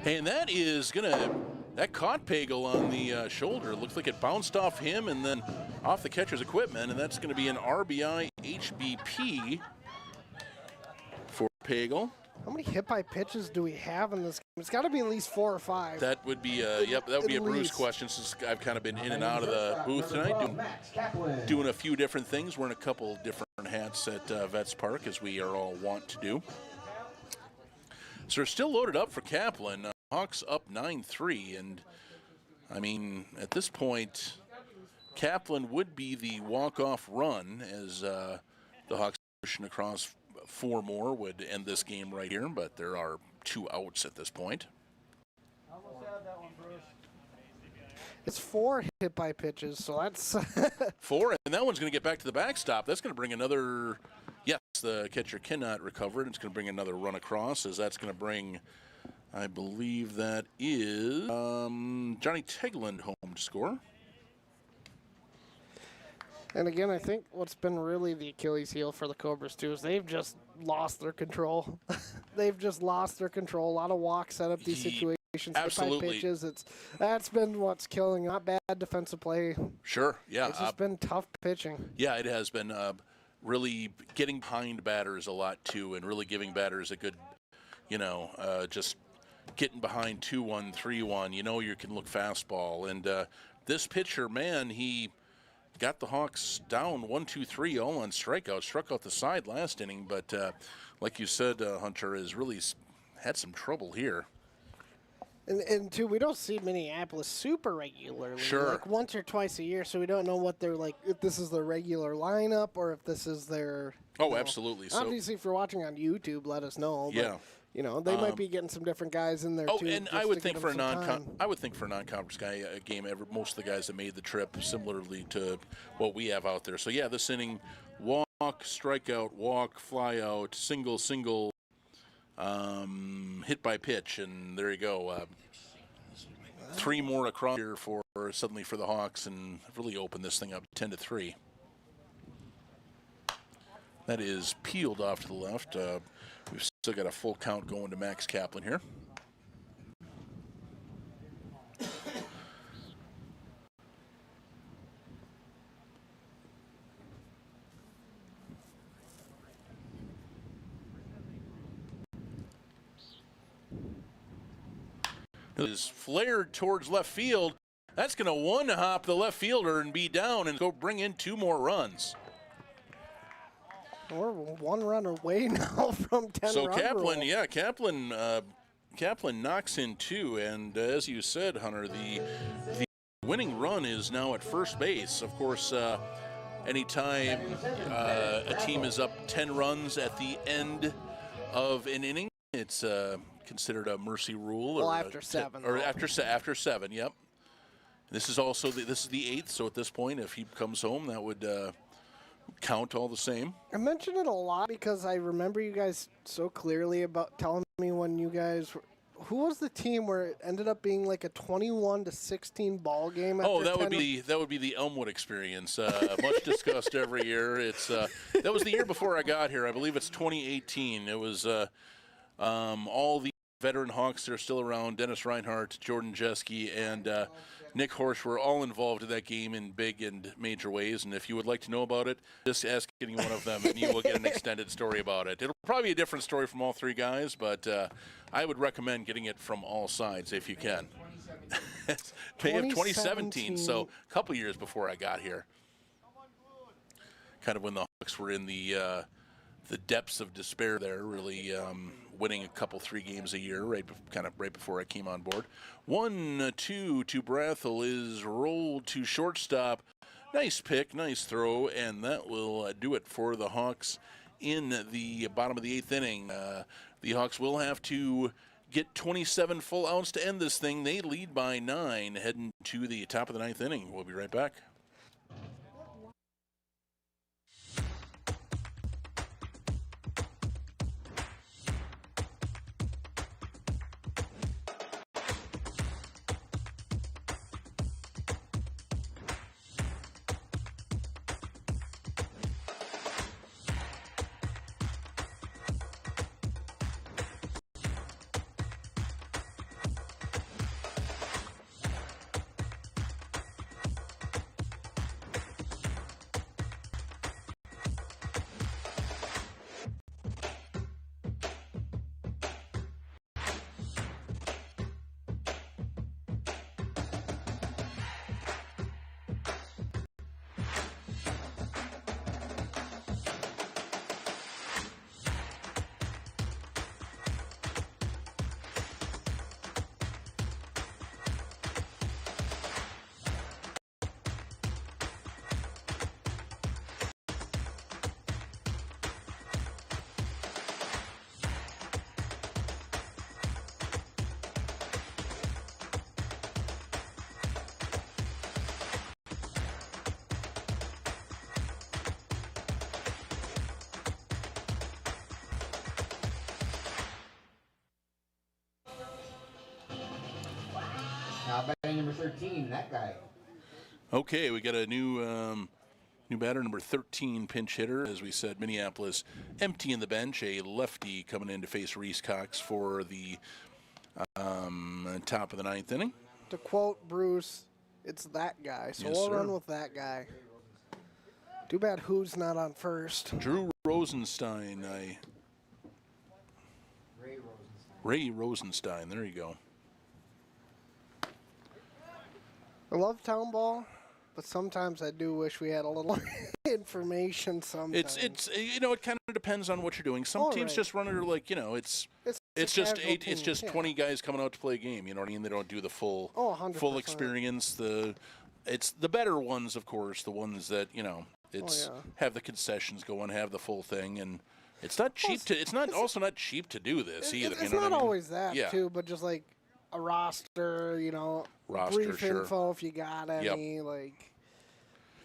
And that is that caught Pagel on the shoulder. Looks like it bounced off him and then off the catcher's equipment, and that's going to be an RBI HBP for Pagel. How many hit-by pitches do we have in this game? It's got to be at least 4 or 5. That would be that would be a Bruce question, since I've kind of been in and out of the booth tonight, doing a few different things, wearing a couple different hats at Vets Park, as we are all wont to do. So they're still loaded up for Kaplan. Hawks up 9-3, and I mean, at this point, Kaplan would be the walk-off run, as the Hawks pushing across 4 more would end this game right here, but there are 2 outs at this point. It's 4 hit-by pitches, so that's 4, and that one's going to get back to the backstop. That's going to bring another. Yes, the catcher cannot recover it. It's going to bring another run across, as that's going to bring, I believe that is Johnny Tegland home to score. And again, I think what's been really the Achilles heel for the Cobras, too, is they've just lost their control. They've just lost their control. A lot of walks set up these situations. Absolutely. Pitches. That's been what's killing. Not bad defensive play. Sure, yeah. It's just been tough pitching. Yeah, it has been really getting behind batters a lot, too, and really giving batters a good, just getting behind 2-1, 3-1. You can look fastball. And this pitcher, man, he got the Hawks down 1-2-3 all on strikeouts. Struck out the side last inning, but like you said, Hunter has really had some trouble here. And too, we don't see Minneapolis super regularly. Sure. Like once or twice a year, so we don't know what they're like, if this is their regular lineup or if this is their. Oh, absolutely. Obviously, if you're watching on YouTube, let us know. Yeah. But, they might be getting some different guys in there too. Oh, and I would think for a non-conference guy game, most of the guys that made the trip similarly to what we have out there. So yeah, this inning, walk, strikeout, walk, fly out, single, hit by pitch, and there you go. 3 more across here for the Hawks, and really opened this thing up 10-3. That is peeled off to the left. We've still got a full count going to Max Kaplan here. It is flared towards left field. That's going to one-hop the left fielder and be down and go bring in 2 more runs. We're 1 run away now from 10 So run Kaplan, rule. Kaplan knocks in 2, and as you said, Hunter, the winning run is now at first base. Of course, anytime a team is up 10 runs at the end of an inning, it's considered a mercy rule. Well, after 7. Or after 7, yep. This is also the 8th, so at this point, if he comes home, that would count all the same. I mention it a lot because I remember you guys so clearly about telling me when you guys who was the team where it ended up being like a 21-16 ball game? Oh, after that would 10 be the Elmwood experience. Much discussed every year. That was the year before I got here. I believe it's 2018. It was all the veteran Hawks that are still around. Dennis Reinhardt, Jordan Jeske, and Nick Horsch were all involved in that game in big and major ways. And if you would like to know about it, just ask any one of them, and you will get an extended story about it. It'll probably be a different story from all three guys, but I would recommend getting it from all sides if you can. 2017, so a couple years before I got here. Kind of when the Hawks were in the depths of despair there, really winning a couple, 3 games a year, right before I came on board. 1-2 to Brathel is rolled to shortstop. Nice pick, nice throw, and that will do it for the Hawks in the bottom of the 8th inning. The Hawks will have to get 27 full outs to end this thing. They lead by 9, heading to the top of the 9th inning. We'll be right back. Now batting number 13, that guy. Okay, we got a new batter, number 13 pinch hitter. As we said, Minneapolis emptying the bench. A lefty coming in to face Reese Cox for the top of the 9th inning. To quote Bruce, it's that guy. So Yes, we'll sir. run with that guy. Too bad who's not on first. Drew Rosenstein. Ray Rosenstein. There you go. I love town ball, but sometimes I do wish we had a little information sometimes. It's it kind of depends on what you're doing. Some Oh, teams right. just run it like, it's a just casual it's team, just yeah. 20 guys coming out to play a game, you know what I mean? They don't do the full 100%. experience. It's the better ones, of course, the ones that, it's yeah. have the concessions going, have the full thing, and it's not cheap it's not cheap to do this either. It's you know not what I mean? always that, Yeah. too, but just like a roster, Roster, brief sure. info if you got any, like...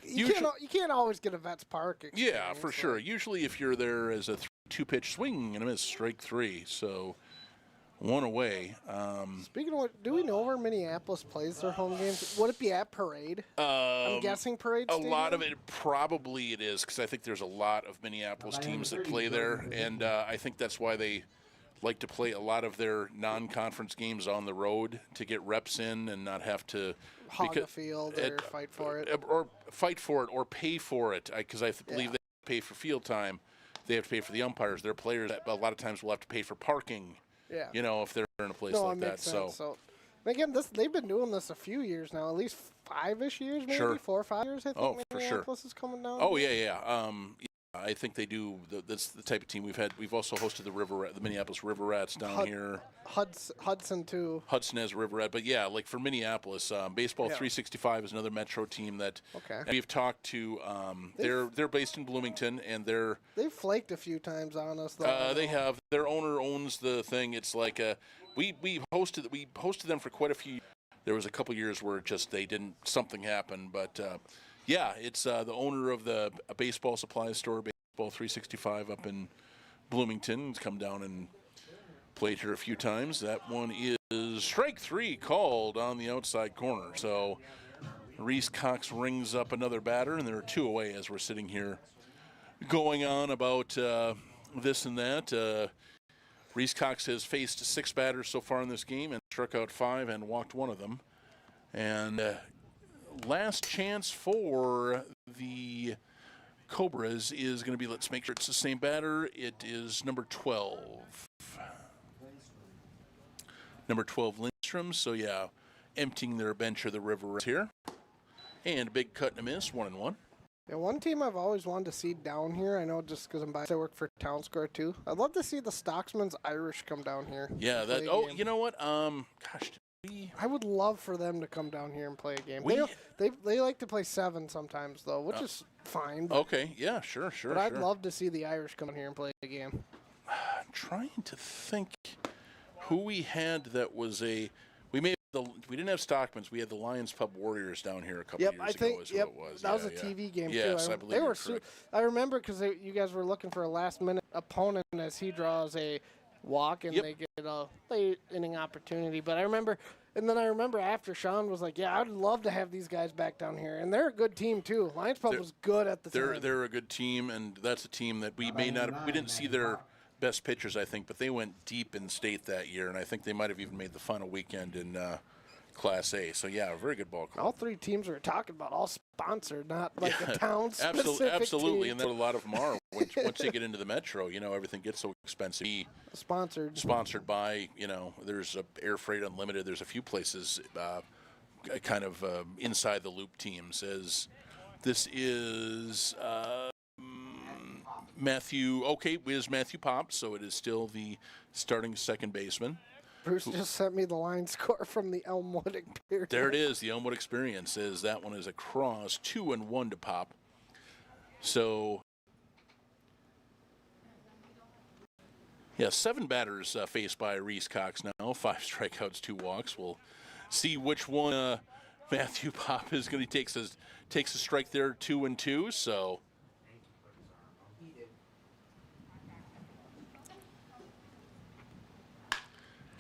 You Usually- can't always get a Vets Park experience. Yeah, for like- sure. Usually if you're there as a 2-pitch swing and a miss, strike 3, so 1 away. Speaking of what, do we know where Minneapolis plays their home games? Would it be at Parade? I'm guessing Parade A Stadium? lot of it, probably it is, because I think there's a lot of Minneapolis teams that play there, and I think that's why they like to play a lot of their non-conference games on the road to get reps in and not have to Hog the field or fight for it. or fight for it or pay for it, because I believe Yeah. they pay for field time. They have to pay for the umpires. Their players a lot of times will have to pay for parking. Yeah. If they're in a place No, like it that. makes sense. So, again, they've been doing this a few years now, at least 5-ish years, maybe Sure. 4 or 5 years. I think Oh, for sure. Minneapolis is coming down. Oh yeah. I think they do. That's the type of team we've had. We've also hosted the Minneapolis River Rats down here. Hudson too. Hudson has a River Rat, but yeah, like for Minneapolis, Baseball Yeah. 365 is another Metro team that Okay. we've talked to. They're based in Bloomington, and They've flaked a few times on us though. they have their owner owns the thing. It's like we hosted them for quite a few. There was a couple years where something happened, but. Yeah, it's the owner of the baseball supply store, Baseball 365 up in Bloomington. He's come down and played here a few times. That one is strike 3 called on the outside corner. So Reese Cox rings up another batter, and there are 2 away as we're sitting here going on about this and that. Reese Cox has faced 6 batters so far in this game and struck out 5 and walked 1 of them. And last chance for the Cobras is going to be, let's make sure it's the same batter. It is number 12. Number 12, Lindstrom. So, yeah, emptying their bench or the river here. And a big cut and a miss, 1-1. Yeah, one team I've always wanted to see down here, I know just because I'm biased, I work for Town Square too. I'd love to see the Stocksman's Irish come down here. Yeah, that. Oh, you know what? Gosh, I would love for them to come down here and play a game. They like to play 7 sometimes though, which is fine. Okay, yeah, sure. But I'd love to see the Irish come here and play a game. I'm trying to think who we had that was a. We didn't have Stockman's. We had the Lions Pub Warriors down here a couple years ago. Is what it was. That was a TV game too. Yes, I believe they were. Correct. I remember because you guys were looking for a last-minute opponent as he draws a walk and they get a late inning opportunity. But I remember after Sean was like, "Yeah, I'd love to have these guys back down here," and they're a good team too. Lions Pub was good at the time. They're a good team, and that's a team that we may not. We didn't see their best pitchers, I think, but they went deep in state that year, and I think they might have even made the final weekend in Class A. So yeah, a very good ball club. All 3 teams we're talking about, all sponsored, not like a town specific absolutely, team. and that's what a lot of them are. Once they get into the metro, everything gets so expensive. Sponsored by, there's Air Freight Unlimited. There's a few places, kind of inside the loop teams. As this is Matthew. Okay, is Matthew Pop? So it is still the starting second baseman. Bruce just sent me the line score from the Elmwood Experience. There it is. The Elmwood Experience is that one is across 2-1 to Pop. So, yeah, 7 batters faced by Reese Cox now. 5 strikeouts, 2 walks. We'll see which one Matthew Pop is going to takes a strike there, 2-2. So.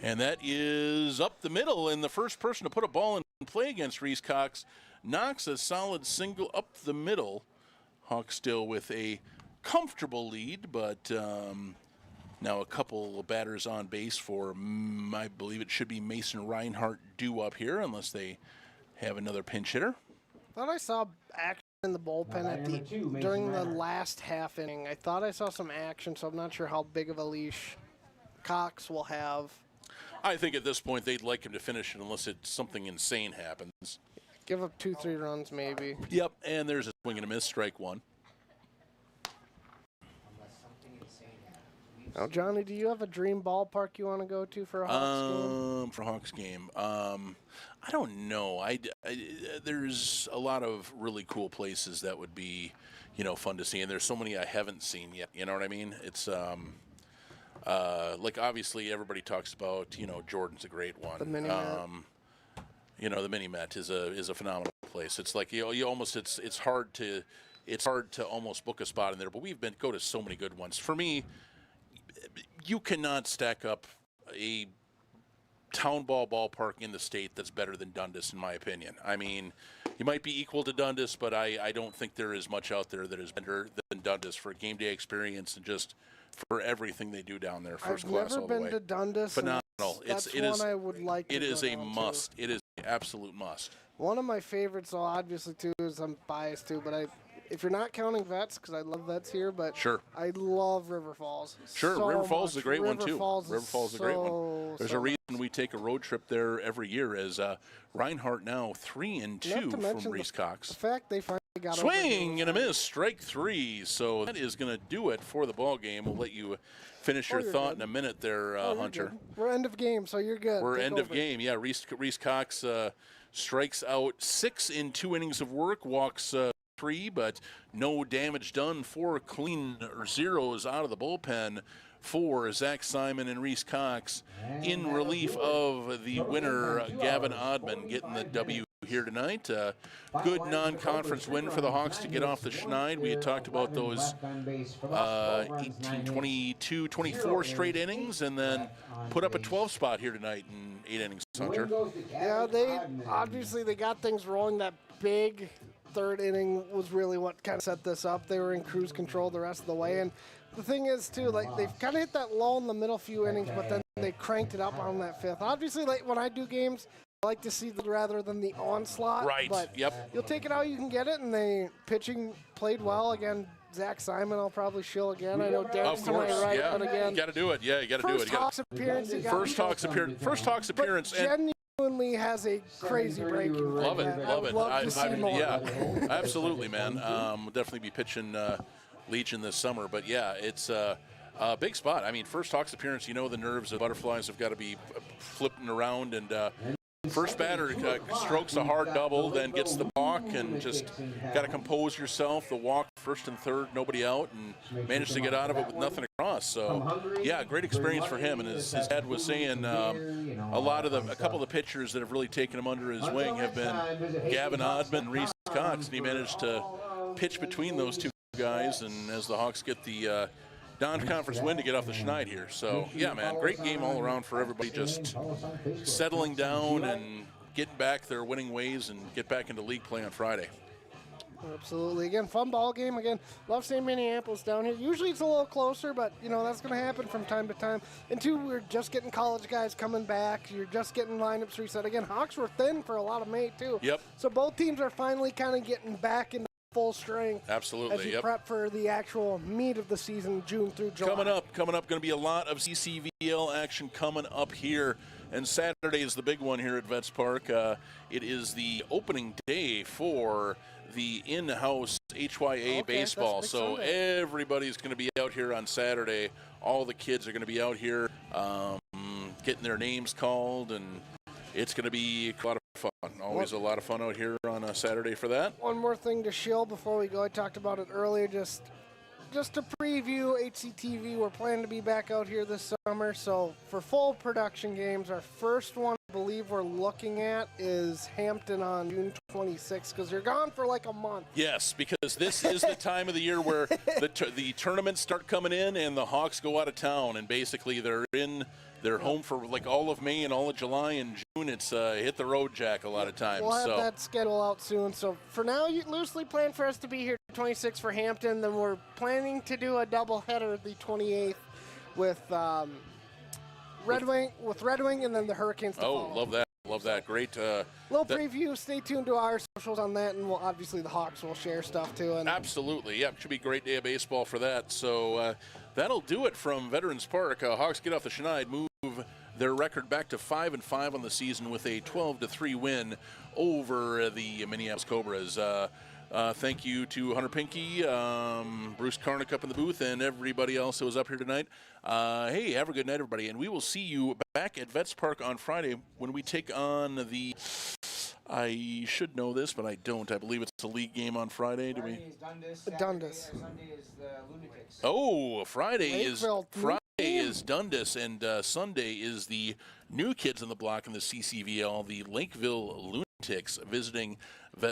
And that is up the middle, and the first person to put a ball in play against Reese Cox knocks a solid single up the middle. Hawks still with a comfortable lead, but now a couple of batters on base for, I believe it should be Mason Reinhardt due up here, unless they have another pinch hitter. Thought I saw action in the bullpen during the last half inning. I thought I saw some action, so I'm not sure how big of a leash Cox will have. I think at this point they'd like him to finish it unless something insane happens. Give up 2-3 runs maybe. Yep, and there's a swing and a miss, strike 1. Now, Johnny, do you have a dream ballpark you want to go to for a Hawks game? For Hawks game, I don't know. There's a lot of really cool places that would be, fun to see, and there's so many I haven't seen yet. You know what I mean? It's like obviously everybody talks about, Jordan's a great one. The Mini-Met. The Mini-Met is a phenomenal place. It's like you almost it's hard to almost book a spot in there. But go to so many good ones. For me, you cannot stack up a town ballpark in the state that's better than Dundas, in my opinion. I mean, you might be equal to Dundas, but I don't think there is much out there that is better than Dundas for a game day experience and just for everything they do down there, first class all the way. I've never been to Dundas. Phenomenal. It is one I would like to It is a must. To. It is an absolute must. One of my favorites, though, obviously, too, is I'm biased, too, but if you're not counting Vets, because I love Vets here, but sure. I love River Falls. Sure, so River Falls much. is a great River one, too. Falls River Falls is a great one. There's a reason we take a road trip there every year, as Reinhardt now 3-2 from Reese Cox. The fact they finally got swing and a miss, strike 3. So that is going to do it for the ball game. We'll let you finish your thought good. In a minute there, Hunter. Good. We're end of game, so you're good. We're end of game. Yeah, Reese Cox strikes out 6 in 2 innings of work, walks 3, but no damage done. 4 clean zeros out of the bullpen for Zach Simon and Reese Cox in relief of the winner, Gavin Oddman, getting the W here tonight. Good non-conference win for the Hawks to get off the schneid. We had talked about those 18, 22, 24 straight innings, and then put up a 12 spot here tonight in 8 innings, Hunter. Yeah, they got things rolling. That big third inning was really what kind of set this up. They were in cruise control the rest of the way, and the thing is too, like, they've kind of hit that lull in the middle few innings, but then they cranked it up on that fifth. Obviously, like when I do games, I like to see the rather than the onslaught. Right. But Yep. you'll take it how you can get it, and they pitching played well again. Zach Simon, I'll probably shill again. I know Derek's Of to my course, right, yeah. but again, You got to do it. Yeah, you got to do it. first You Hawks gotta, appearance. You got first Hawks appearance, and genuinely has a crazy break. love it, love it. Love to see more. Yeah, absolutely, man. We'll definitely be pitching Legion this summer, but yeah, it's a big spot. I mean, first Hawks appearance, you know the nerves of butterflies have got to be flipping around, and first batter strokes a hard double, then gets the walk, and just got to compose yourself. The walk, first and third, nobody out, and managed to get out of it with nothing across. So, yeah, great experience for him. And as his dad was saying, a couple of the pitchers that have really taken him under his wing have been Gavin Oddman and Reese Cox, and he managed to pitch between those two guys. And as the Hawks get the non-conference win to get off the schneid here. So, yeah, man, great game all around for everybody, just settling down and getting back their winning ways and get back into league play on Friday. Absolutely. Again, fun ball game. Again, love seeing Minneapolis down here. Usually it's a little closer, but, you know, that's going to happen from time to time. And, two, we're just getting college guys coming back. You're just getting lineups reset. Again, Hawks were thin for a lot of May, too. Yep. So both teams are finally kind of getting back into full strength. Absolutely, as you yep. prep for the actual meat of the season, June through July. Coming up, going to be a lot of CCVL action coming up here. And Saturday is the big one here at Vets Park. It is the opening day for the in-house HYA baseball. So Sunday. Everybody's going to be out here on Saturday. All the kids are going to be out here getting their names called, and it's going to be a lot of fun. Always a lot of fun out here on a Saturday for that. One more thing to shill before we go. I talked about it earlier. Just to preview HCTV, we're planning to be back out here this summer. So for full production games, our first one I believe we're looking at is Hampton on June 26th, because you're gone for like a month. Yes, because this is the time of the year where the tournaments start coming in and the Hawks go out of town, and basically they're home for like all of May and all of July and June. It's hit the road, Jack, a lot of times. We'll have that schedule out soon. So for now, you loosely plan for us to be here 26 for Hampton. Then we're planning to do a doubleheader the 28th with Red Wing, and then the Hurricanes. Love that. Love that. Great. Little preview. Stay tuned to our socials on that, and obviously the Hawks will share stuff too. And absolutely. Yeah, it should be a great day of baseball for that. So that'll do it from Veterans Park. Hawks get off the schneid, move their record back to 5-5 on the season with a 12-3 win over the Minneapolis Cobras. Thank you to Hunter Pinky, Bruce Karnick up in the booth, and everybody else who was up here tonight. Hey, have a good night, everybody, and we will see you back at Vets Park on Friday when we take on the... I should know this, but I don't. I believe it's a league game on Friday. Friday is Dundas. Dundas. Sunday is the Lunatics. Oh, Friday Lakeville. is Dundas, and Sunday is the new kids on the block in the CCVL, the Lakeville Lunatics, visiting Vets